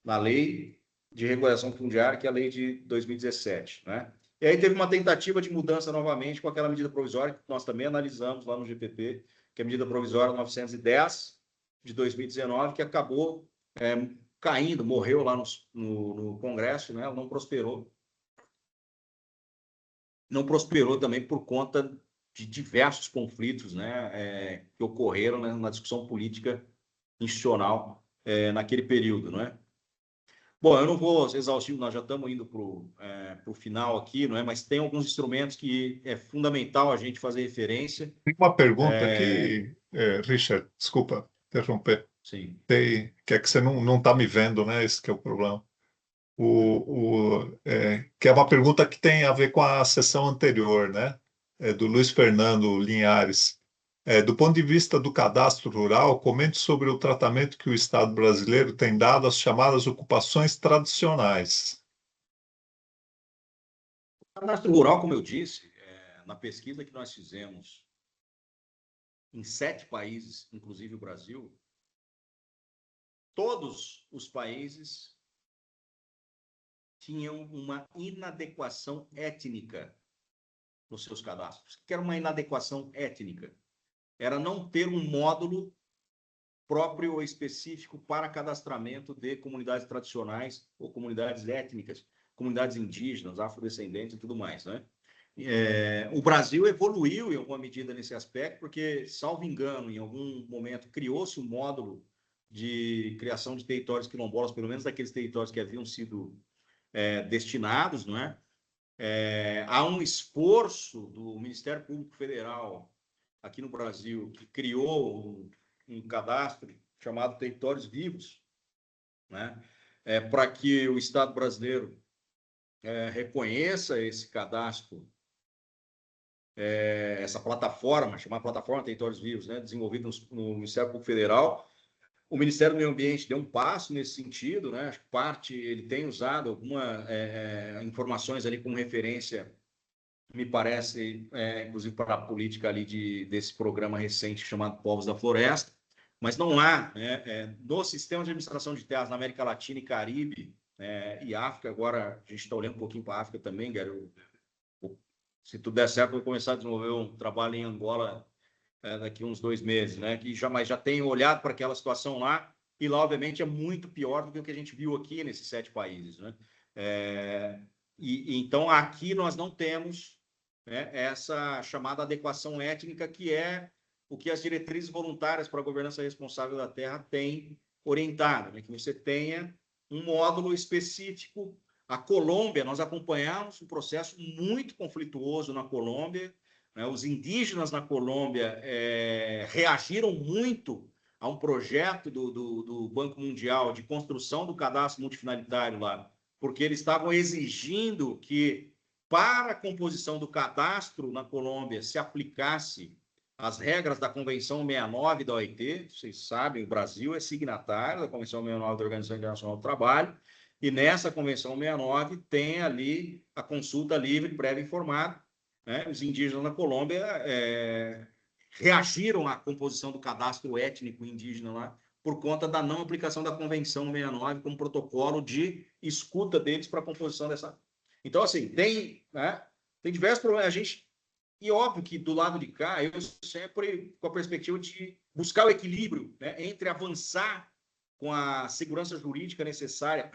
na lei de regulação fundiária, que é a lei de 2017, né? E aí teve uma tentativa de mudança novamente com aquela medida provisória que nós também analisamos lá no GPP, que é a medida provisória 910 de 2019, que acabou caindo, morreu lá no Congresso, né? Não prosperou. Não prosperou também por conta de diversos conflitos, né? Que ocorreram, né, na discussão política institucional naquele período, não é? Bom, eu não vou exaustivo, nós já estamos indo para o final aqui, não é? Mas tem alguns instrumentos que é fundamental a gente fazer referência. Tem uma pergunta aqui, Richard, desculpa interromper. Sim. Que é que você não está me vendo, né? Esse que é o problema. Que é uma pergunta que tem a ver com a sessão anterior, né? Do Luiz Fernando Linhares. Do ponto de vista do cadastro rural, comente sobre o tratamento que o Estado brasileiro tem dado às chamadas ocupações tradicionais. O cadastro rural, como eu disse, na pesquisa que nós fizemos em 7 países, inclusive o Brasil, todos os países tinham uma inadequação étnica nos seus cadastros. O que era uma inadequação étnica? Era não ter um módulo próprio ou específico para cadastramento de comunidades tradicionais ou comunidades étnicas, comunidades indígenas, afrodescendentes e tudo mais, né? O Brasil evoluiu em alguma medida nesse aspecto, porque, salvo engano, em algum momento criou-se um módulo de criação de territórios quilombolas, pelo menos daqueles territórios que haviam sido destinados, não é? Há um esforço do Ministério Público Federal aqui no Brasil, que criou um cadastro chamado Territórios Vivos, né? Para que o Estado brasileiro reconheça esse cadastro, essa plataforma, chamada Plataforma Territórios Vivos, né? Desenvolvida no Ministério Público Federal. O Ministério do Meio Ambiente deu um passo nesse sentido, né? Acho que parte ele tem usado algumas informações ali como referência, me parece, inclusive para a política ali desse programa recente chamado Povos da Floresta, mas não há, né, no sistema de administração de terras na América Latina e Caribe e África. Agora a gente está olhando um pouquinho para a África também, Gary. Se tudo der certo, eu vou começar a desenvolver um trabalho em Angola daqui uns 2 meses, né? Mas já tenho olhado para aquela situação lá, e lá, obviamente, é muito pior do que o que a gente viu aqui nesses 7 países, né? Então, aqui nós não temos, né, essa chamada adequação étnica, que é o que as diretrizes voluntárias para a governança responsável da terra têm orientado, né? Que você tenha um módulo específico. A Colômbia, nós acompanhamos um processo muito conflituoso na Colômbia, né? Os indígenas na Colômbia reagiram muito a um projeto do Banco Mundial de construção do cadastro multifinalitário lá, porque eles estavam exigindo que, para a composição do cadastro na Colômbia, se aplicasse as regras da Convenção 69 da OIT. Vocês sabem, o Brasil é signatário da Convenção 69 da Organização Internacional do Trabalho, e nessa Convenção 69 tem ali a consulta livre, prévia e informada, né? Os indígenas na Colômbia reagiram à composição do cadastro étnico indígena lá, por conta da não aplicação da Convenção 69 como protocolo de escuta deles para a composição dessa. Então, assim, tem diversos problemas. E óbvio que do lado de cá, eu sempre com a perspectiva de buscar o equilíbrio, né, entre avançar com a segurança jurídica necessária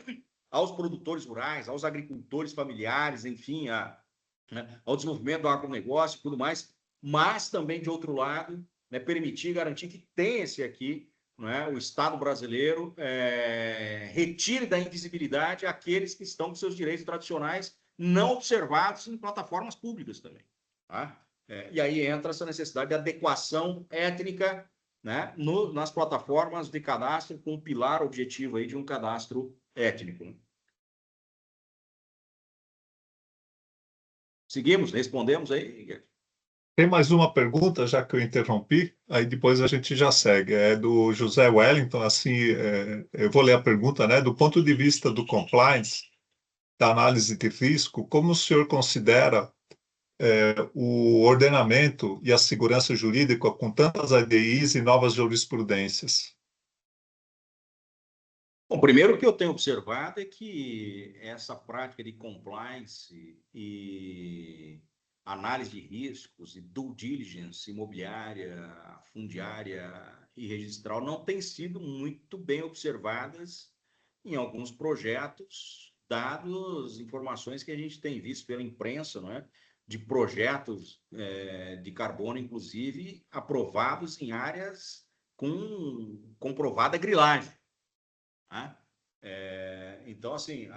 aos produtores rurais, aos agricultores familiares, enfim, ao desenvolvimento do agronegócio e tudo mais, mas também, de outro lado, né, permitir e garantir que tenha-se aqui, né, o Estado brasileiro retire da invisibilidade aqueles que estão com seus direitos tradicionais não observados em plataformas públicas também. Tá? E aí entra essa necessidade de adequação étnica, né, nas plataformas de cadastro, com um pilar objetivo aí de um cadastro étnico. Né? Seguimos, respondemos aí. Tem mais uma pergunta, já que eu interrompi, aí depois a gente já segue. É do José Wellington, assim, eu vou ler a pergunta, né? Do ponto de vista do compliance, da análise de risco, como o senhor considera o ordenamento e a segurança jurídica com tantas ADIs e novas jurisprudências? Bom, primeiro o que eu tenho observado é que essa prática de compliance e análise de riscos e due diligence imobiliária, fundiária e registral não tem sido muito bem observadas em alguns projetos, dados informações que a gente tem visto pela imprensa, não é? De projetos de carbono, inclusive, aprovados em áreas com comprovada grilagem. Tá? Então, assim,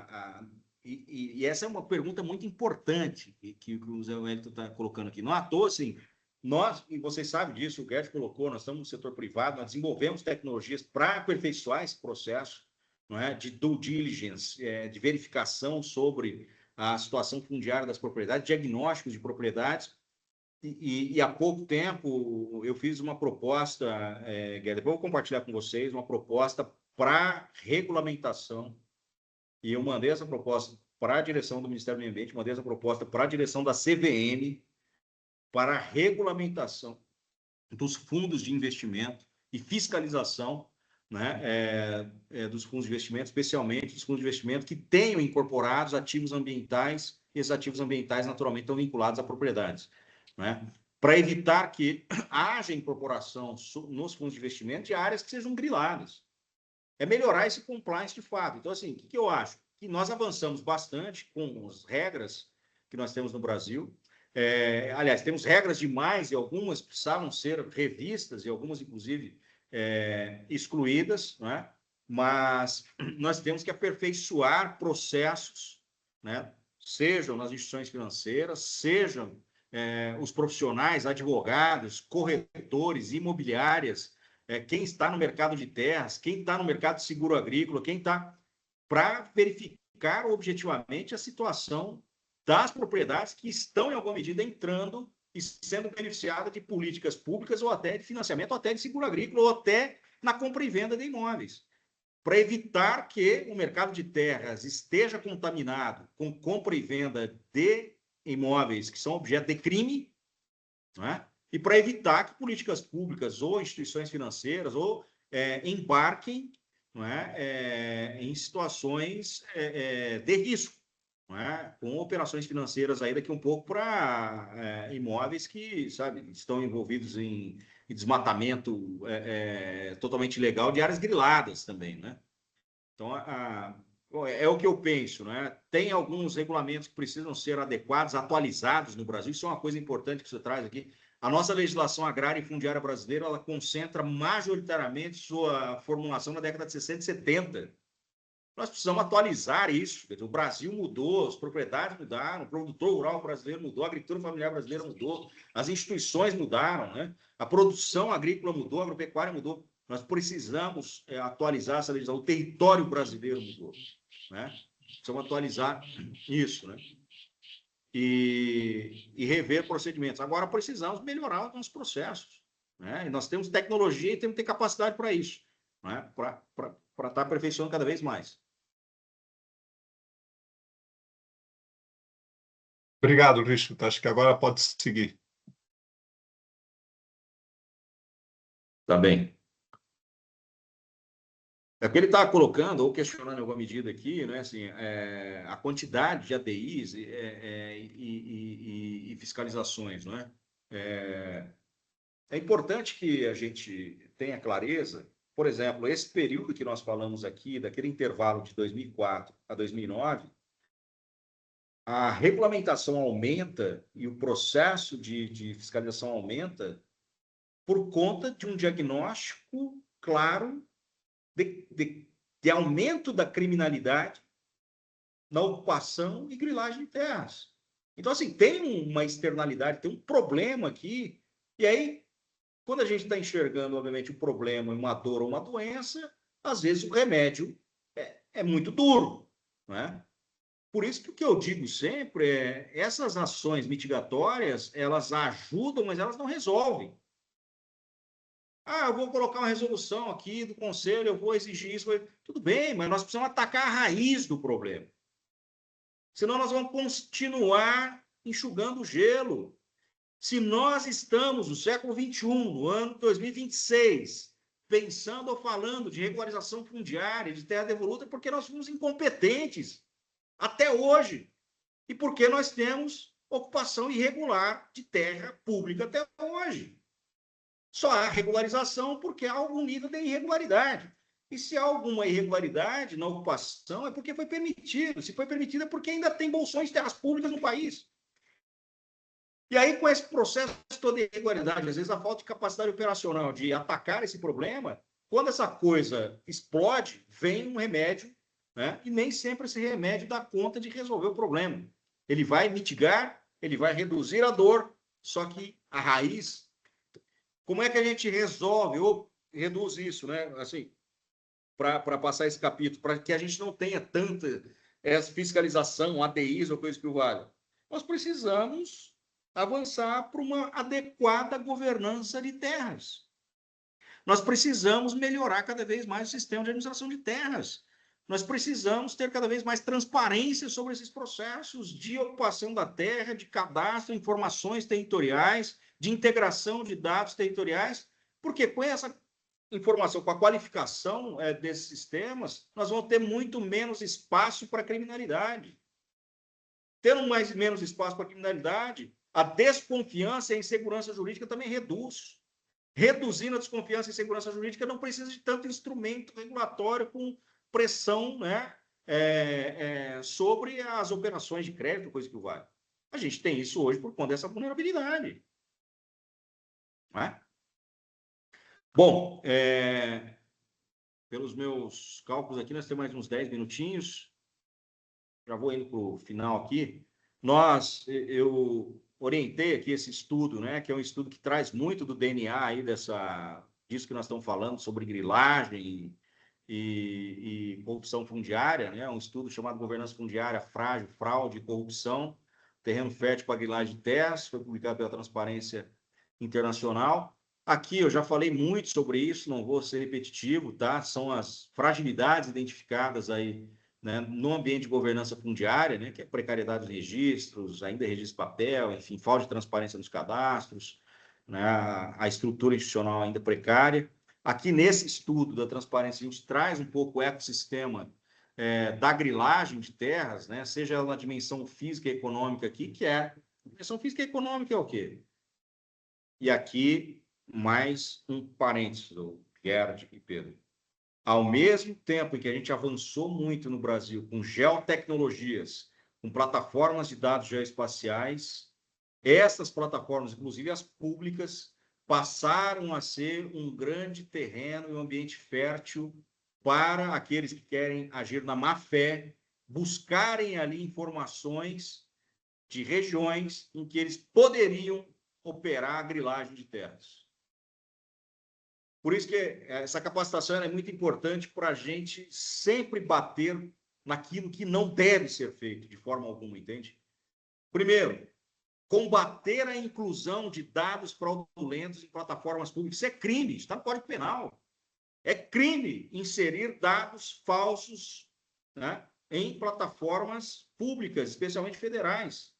e essa é uma pergunta muito importante que o Zé Wellington está colocando aqui. Não à toa, assim, nós, e vocês sabem disso, o Guedes colocou, nós estamos no setor privado, nós desenvolvemos tecnologias para aperfeiçoar esse processo, não é, de due diligence, de verificação sobre a situação fundiária das propriedades, diagnósticos de propriedades, e há pouco tempo eu fiz uma proposta, Guedes, depois eu vou compartilhar com vocês, uma proposta para regulamentação, e eu mandei essa proposta para a direção do Ministério do Meio Ambiente, mandei essa proposta para a direção da CVM, para a regulamentação dos fundos de investimento e fiscalização, né, dos fundos de investimento, especialmente dos fundos de investimento que tenham incorporados ativos ambientais, e esses ativos ambientais naturalmente estão vinculados a propriedades, né, para evitar que haja incorporação nos fundos de investimento de áreas que sejam griladas. É melhorar esse compliance de fato. Então, assim, o que eu acho? Que nós avançamos bastante com as regras que nós temos no Brasil. Aliás, temos regras demais e algumas precisavam ser revistas e algumas, inclusive, excluídas, né? Mas nós temos que aperfeiçoar processos, né? Sejam nas instituições financeiras, sejam os profissionais, advogados, corretores, imobiliárias, quem está no mercado de terras, quem está no mercado de seguro agrícola, quem está para verificar objetivamente a situação das propriedades que estão, em alguma medida, entrando e sendo beneficiadas de políticas públicas ou até de financiamento, ou até de seguro agrícola, ou até na compra e venda de imóveis, para evitar que o mercado de terras esteja contaminado com compra e venda de imóveis que são objeto de crime, não é? E para evitar que políticas públicas ou instituições financeiras embarquem, não é, em situações de risco, não é? Com operações financeiras aí daqui um pouco para imóveis que, sabe, estão envolvidos em desmatamento totalmente ilegal de áreas griladas também, né? Então, é o que eu penso, né? Tem alguns regulamentos que precisam ser adequados, atualizados no Brasil. Isso é uma coisa importante que você traz aqui. A nossa legislação agrária e fundiária brasileira, ela concentra majoritariamente sua formulação na década de 60 e 70. Nós precisamos atualizar isso. O Brasil mudou, as propriedades mudaram, o produtor rural brasileiro mudou, a agricultura familiar brasileira mudou, as instituições mudaram, né? A produção agrícola mudou, a agropecuária mudou. Nós precisamos atualizar essa legislação. O território brasileiro mudou, né? Precisamos atualizar isso, né? E rever procedimentos. Agora precisamos melhorar os nossos processos, né? E nós temos tecnologia e temos que ter capacidade para isso, né? Para estar aperfeiçoando cada vez mais. Obrigado, Richard. Acho que agora pode seguir. Tá bem. É porque ele está colocando, ou questionando em alguma medida aqui, né, assim, a quantidade de ADIs e fiscalizações. Não é? É importante que a gente tenha clareza, por exemplo, esse período que nós falamos aqui, daquele intervalo de 2004 a 2009, a regulamentação aumenta e o processo de fiscalização aumenta por conta de um diagnóstico claro de aumento da criminalidade na ocupação e grilagem de terras. Então, assim, tem uma externalidade, tem um problema aqui, e aí, quando a gente está enxergando, obviamente, um problema, uma dor ou uma doença, às vezes o remédio é muito duro, né? Por isso que o que eu digo sempre essas ações mitigatórias, elas ajudam, mas elas não resolvem. Ah, eu vou colocar uma resolução aqui do conselho, eu vou exigir isso. Tudo bem, mas nós precisamos atacar a raiz do problema. Senão nós vamos continuar enxugando o gelo. Se nós estamos no século XXI, no ano 2026, pensando ou falando de regularização fundiária, de terra devoluta, é porque nós fomos incompetentes até hoje. E porque nós temos ocupação irregular de terra pública até hoje. Só há regularização porque há algum nível de irregularidade. E se há alguma irregularidade na ocupação, é porque foi permitido. Se foi permitido, é porque ainda tem bolsões de terras públicas no país. E aí, com esse processo todo de irregularidade, às vezes a falta de capacidade operacional de atacar esse problema, quando essa coisa explode, vem um remédio, né? E nem sempre esse remédio dá conta de resolver o problema. Ele vai mitigar, ele vai reduzir a dor, só que a raiz. Como é que a gente resolve ou reduz isso, né? Assim, para passar esse capítulo, para que a gente não tenha tanta essa fiscalização, ADIs ou coisa que o valha. Nós precisamos avançar para uma adequada governança de terras. Nós precisamos melhorar cada vez mais o sistema de administração de terras. Nós precisamos ter cada vez mais transparência sobre esses processos de ocupação da terra, de cadastro, informações territoriais, de integração de dados territoriais, porque com essa informação, com a qualificação desses sistemas, nós vamos ter muito menos espaço para a criminalidade. Tendo menos espaço para a criminalidade, a desconfiança e a insegurança jurídica também reduz. Reduzindo a desconfiança e a insegurança jurídica, não precisa de tanto instrumento regulatório com pressão, né, sobre as operações de crédito, coisa que vale. A gente tem isso hoje por conta dessa vulnerabilidade. Não é? Bom, pelos meus cálculos aqui, nós temos mais uns 10 minutinhos. Já vou indo para o final aqui. Eu orientei aqui esse estudo, né, que é um estudo que traz muito do DNA aí disso que nós estamos falando, sobre grilagem e corrupção fundiária, né, um estudo chamado Governança Fundiária Frágil, Fraude e Corrupção, Terreno Fértil para Grilagem de Terras, foi publicado pela Transparência Internacional. Aqui eu já falei muito sobre isso, não vou ser repetitivo, tá? São as fragilidades identificadas aí, né, no ambiente de governança fundiária, né, que é precariedade dos registros, ainda registro de papel, enfim, falta de transparência nos cadastros, né, a estrutura institucional ainda precária. Aqui nesse estudo da transparência, a gente traz um pouco o ecossistema da grilagem de terras, né, seja na dimensão física e econômica aqui, que é. A dimensão física e econômica é o quê? E aqui, mais um parênteses, Gerd e Pedro. Ao mesmo tempo em que a gente avançou muito no Brasil com geotecnologias, com plataformas de dados geoespaciais, essas plataformas, inclusive as públicas, passaram a ser um grande terreno e um ambiente fértil para aqueles que querem agir na má-fé, buscarem ali informações de regiões em que eles poderiam operar a grilagem de terras. Por isso que essa capacitação é muito importante para a gente sempre bater naquilo que não deve ser feito de forma alguma, entende? Primeiro, combater a inclusão de dados fraudulentos em plataformas públicas. Isso é crime, está no Código Penal. É crime inserir dados falsos, né, em plataformas públicas, especialmente federais.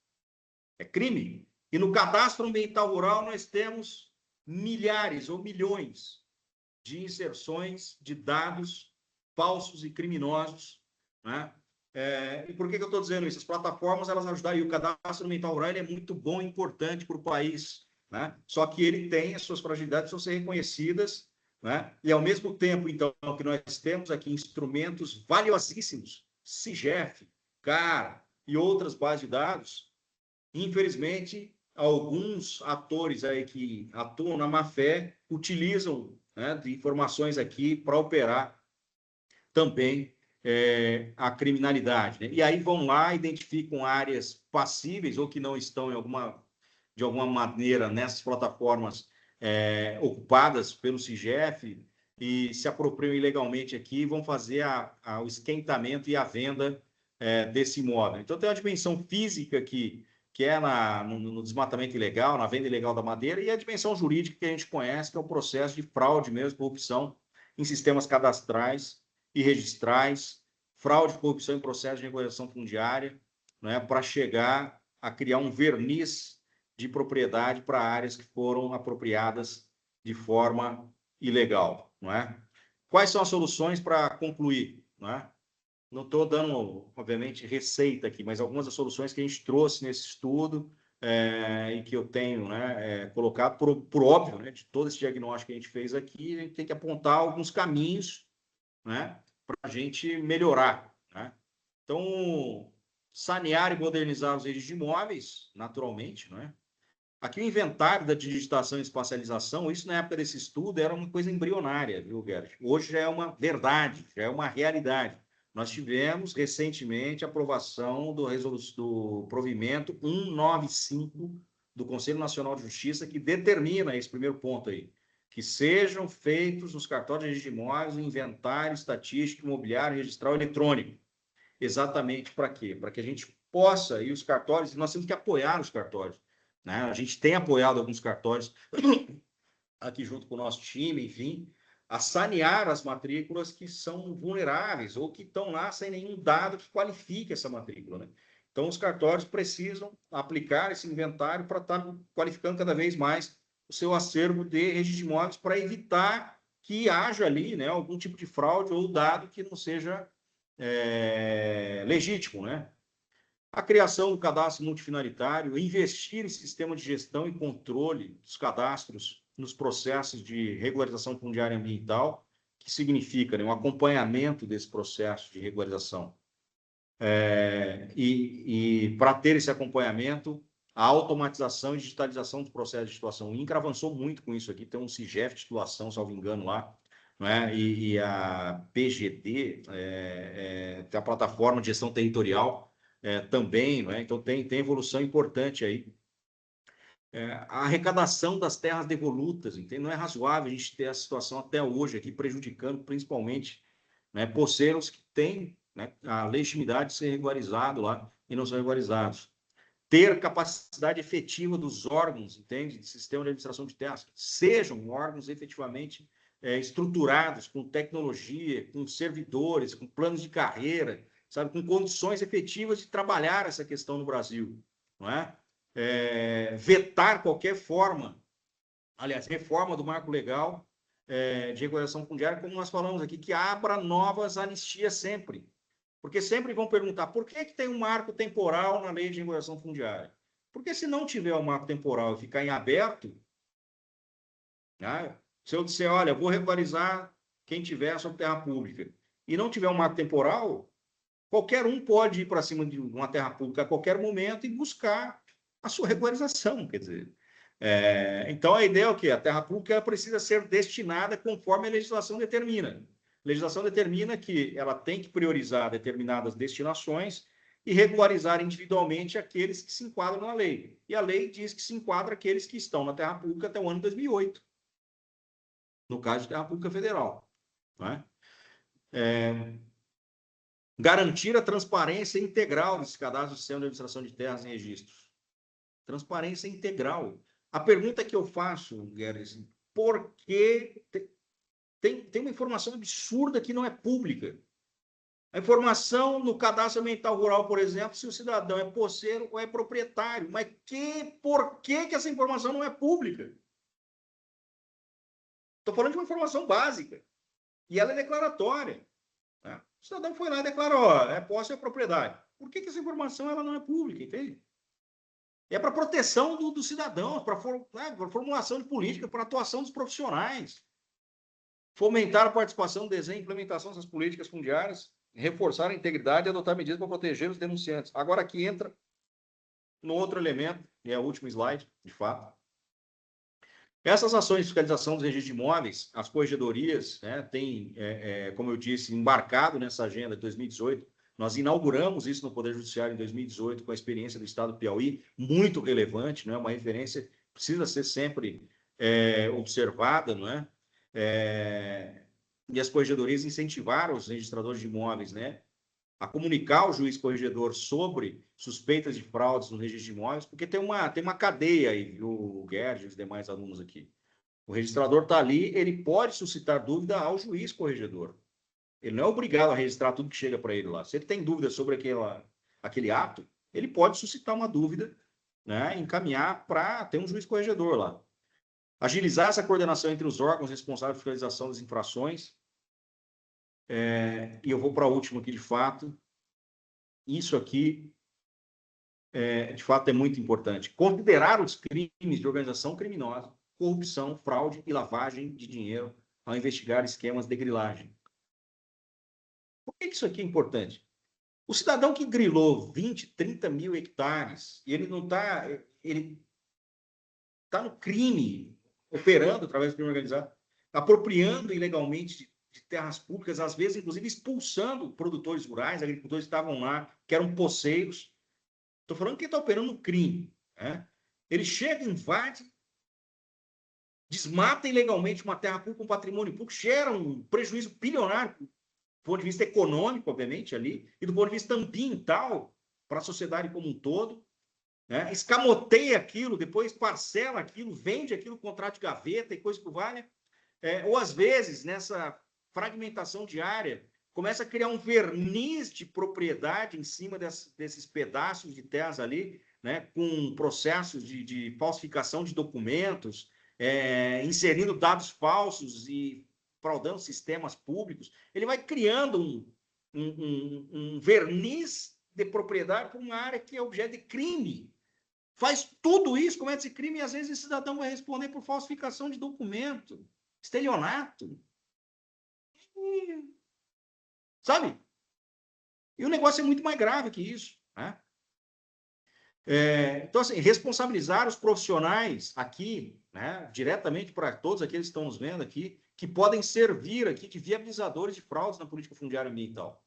É crime. E no cadastro ambiental rural nós temos milhares ou milhões de inserções de dados falsos e criminosos, né? E por que eu estou dizendo isso? As plataformas, elas ajudam, e o cadastro ambiental rural ele é muito bom e importante para o país, né? Só que ele tem as suas fragilidades, precisam ser reconhecidas, né? E ao mesmo tempo, então, que nós temos aqui instrumentos valiosíssimos, CIGEF, CAR e outras bases de dados, infelizmente, alguns atores aí que atuam na má-fé utilizam, né, de informações aqui para operar também a criminalidade, né? E aí vão lá, identificam áreas passíveis ou que não estão de alguma maneira nessas plataformas ocupadas pelo CIGEF e se apropriam ilegalmente aqui e vão fazer o esquentamento e a venda desse imóvel. Então tem uma dimensão física que é no desmatamento ilegal, na venda ilegal da madeira, e a dimensão jurídica que a gente conhece, que é o processo de fraude mesmo, corrupção em sistemas cadastrais e registrais, fraude, corrupção em processo de regularização fundiária, né, para chegar a criar um verniz de propriedade para áreas que foram apropriadas de forma ilegal, não é? Quais são as soluções para concluir, não é? Não estou dando, obviamente, receita aqui, mas algumas das soluções que a gente trouxe nesse estudo e que eu tenho, né, colocado por óbvio, né, de todo esse diagnóstico que a gente fez aqui, a gente tem que apontar alguns caminhos, né, para a gente melhorar, né? Então, sanear e modernizar os registros de imóveis, naturalmente, não é? Aqui o inventário da digitação e espacialização, isso na época desse estudo era uma coisa embrionária, viu, Gerd? Hoje já é uma verdade, já é uma realidade. Nós tivemos recentemente a aprovação do provimento 195 do Conselho Nacional de Justiça, que determina esse primeiro ponto aí, que sejam feitos nos cartórios de imóveis o inventário estatístico imobiliário registral eletrônico. Exatamente para quê? Para que a gente possa, e os cartórios, nós temos que apoiar os cartórios, né? A gente tem apoiado alguns cartórios aqui junto com o nosso time, enfim, a sanear as matrículas que são vulneráveis ou que estão lá sem nenhum dado que qualifique essa matrícula, né? Então, os cartórios precisam aplicar esse inventário para estar qualificando cada vez mais o seu acervo de registro de imóveis para evitar que haja ali, né, algum tipo de fraude ou dado que não seja legítimo, né? A criação do cadastro multifinalitário, investir em sistema de gestão e controle dos cadastros nos processos de regularização fundiária ambiental, que significa, né, um acompanhamento desse processo de regularização. E para ter esse acompanhamento, a automatização e digitalização dos processos de titulação. O INCRA avançou muito com isso aqui, tem um CIGEF de titulação, salvo engano, lá, né? E a PGD, tem a plataforma de gestão territorial também, né? Então tem evolução importante aí. A arrecadação das terras devolutas, entende? Não é razoável a gente ter a situação até hoje aqui prejudicando principalmente, né, poceiros que têm, né, a legitimidade de ser regularizado lá e não são regularizados. Ter capacidade efetiva dos órgãos, entende? De sistema de administração de terras, que sejam órgãos efetivamente estruturados, com tecnologia, com servidores, com planos de carreira, sabe, com condições efetivas de trabalhar essa questão no Brasil, não é? Vetar qualquer forma, aliás, reforma do marco legal de regulação fundiária, como nós falamos aqui, que abra novas anistias sempre. Porque sempre vão perguntar por que tem um marco temporal na lei de regulação fundiária? Porque se não tiver um marco temporal e ficar em aberto, né, se eu disser, olha, vou regularizar quem tiver sobre terra pública, e não tiver um marco temporal, qualquer um pode ir para cima de uma terra pública a qualquer momento e buscar a sua regularização, quer dizer. Então, a ideia é o quê? A terra pública precisa ser destinada conforme a legislação determina. A legislação determina que ela tem que priorizar determinadas destinações e regularizar individualmente aqueles que se enquadram na lei. E a lei diz que se enquadra aqueles que estão na terra pública até o ano 2008, no caso de terra pública federal. Não é? Garantir a transparência integral desse cadastro do Sistema de Administração de Terras e Registros. Transparência integral. A pergunta que eu faço, Guedes, por que tem uma informação absurda que não é pública? A informação no cadastro ambiental rural, por exemplo, se o cidadão é poceiro ou é proprietário. Mas por que essa informação não é pública? Estou falando de uma informação básica. E ela é declaratória. O cidadão foi lá e declarou, ó, é posse ou propriedade. Por que essa informação ela não é pública, entende? É para proteção do cidadão, para formulação de política, para atuação dos profissionais. Fomentar a participação, desenho e implementação dessas políticas fundiárias, reforçar a integridade e adotar medidas para proteger os denunciantes. Agora aqui entra no outro elemento, e é o último slide, de fato. Essas ações de fiscalização dos registros de imóveis, as corregedorias, né, têm, como eu disse, embarcado nessa agenda de 2018. Nós inauguramos isso no Poder Judiciário em 2018, com a experiência do Estado do Piauí, muito relevante, não é? Uma referência precisa ser sempre observada, não é? E as corregedorias incentivaram os registradores de imóveis, né, a comunicar ao juiz corregedor sobre suspeitas de fraudes no registro de imóveis, porque tem uma cadeia aí, viu, o Gerd e os demais alunos aqui. O registrador está ali, ele pode suscitar dúvida ao juiz corregedor. Ele não é obrigado a registrar tudo que chega para ele lá. Se ele tem dúvida sobre aquele ato, ele pode suscitar uma dúvida, né, encaminhar para ter um juiz corregedor lá. Agilizar essa coordenação entre os órgãos responsáveis pela fiscalização das infrações. E eu vou para o último aqui, de fato. Isso aqui, de fato, é muito importante. Considerar os crimes de organização criminosa, corrupção, fraude e lavagem de dinheiro ao investigar esquemas de grilagem. Por que isso aqui é importante? O cidadão que grilou 20, 30 mil hectares, e ele não está... Ele está no crime, operando através do crime organizado, apropriando ilegalmente de terras públicas, às vezes, inclusive, expulsando produtores rurais, agricultores que estavam lá, que eram poceiros. Estou falando que ele está operando no crime. Né? Ele chega, invade, desmata ilegalmente uma terra pública, um patrimônio público, gera um prejuízo bilionário, do ponto de vista econômico, obviamente, ali, e do ponto de vista ambiental, para a sociedade como um todo. Né? Escamoteia aquilo, depois parcela aquilo, vende aquilo, contrato de gaveta e coisa que vale. Ou, às vezes, nessa fragmentação diária, começa a criar um verniz de propriedade em cima desses pedaços de terras ali, né, com processos de falsificação de documentos, inserindo dados falsos e fraudando sistemas públicos. Ele vai criando um verniz de propriedade para uma área que é objeto de crime. Faz tudo isso, comete esse crime, e às vezes esse cidadão vai responder por falsificação de documento, estelionato. Sabe? E o negócio é muito mais grave que isso. Né? Então, assim, responsabilizar os profissionais aqui, né, diretamente para todos aqueles que estão nos vendo aqui, que podem servir aqui de viabilizadores de fraudes na política fundiária ambiental.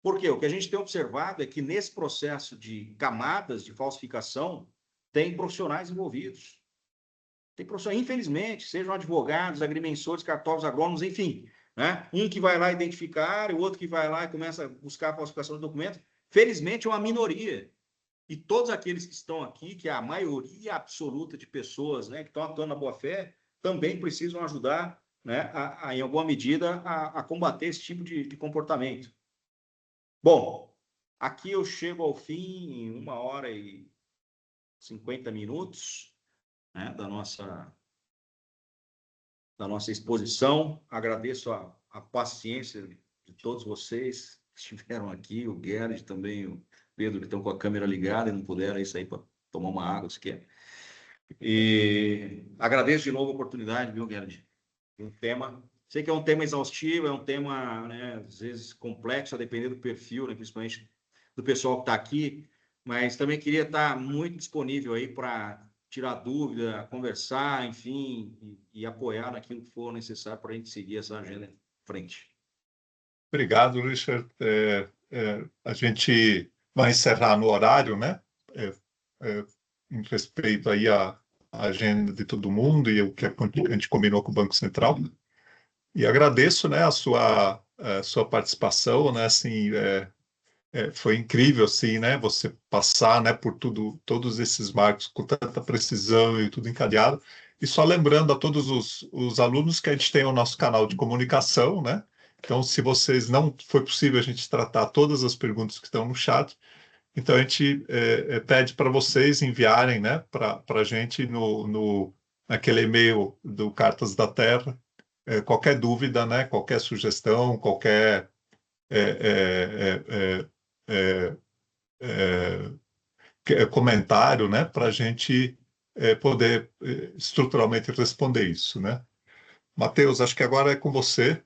Por quê? O que a gente tem observado é que nesse processo de camadas de falsificação, tem profissionais envolvidos. Tem profissionais, infelizmente, sejam advogados, agrimensores, cartógrafos, agrônomos, enfim. Né? Um que vai lá identificar, o outro que vai lá e começa a buscar a falsificação de documentos. Felizmente, é uma minoria. E todos aqueles que estão aqui, que é a maioria absoluta de pessoas, né, que estão atuando na boa-fé, também precisam ajudar, né, em alguma medida, a combater esse tipo de comportamento. Bom, aqui eu chego ao fim em 1h50, né, da nossa exposição. Agradeço a paciência de todos vocês que estiveram aqui, o Gerd também, o Pedro, que estão com a câmera ligada e não puderam ir sair para tomar uma água, se quer. E agradeço de novo a oportunidade, viu, Gerd? Um tema, sei que é um tema exaustivo, é um tema, né, às vezes complexo, a depender do perfil, né, principalmente do pessoal que está aqui, mas também queria estar muito disponível aí para tirar dúvida, conversar, enfim, e apoiar naquilo que for necessário para a gente seguir essa agenda em frente. Obrigado, Richard. A gente vai encerrar no horário, né? Em respeito aí à agenda de todo mundo e o que a gente combinou com o Banco Central. E agradeço, né, a sua participação, né? Assim, foi incrível, assim, né? Você passar, né, por todos esses marcos com tanta precisão e tudo encadeado. E só lembrando a todos os alunos que a gente tem o nosso canal de comunicação, né? Então, se vocês não foi possível a gente tratar todas as perguntas que estão no chat, então a gente pede para vocês enviarem, né, para a gente naquele e-mail do Cartas da Terra, qualquer dúvida, né, qualquer sugestão, qualquer comentário, né, para a gente poder estruturalmente responder isso, né? Matheus, acho que agora é com você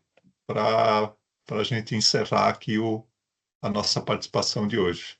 para a gente encerrar aqui a nossa participação de hoje.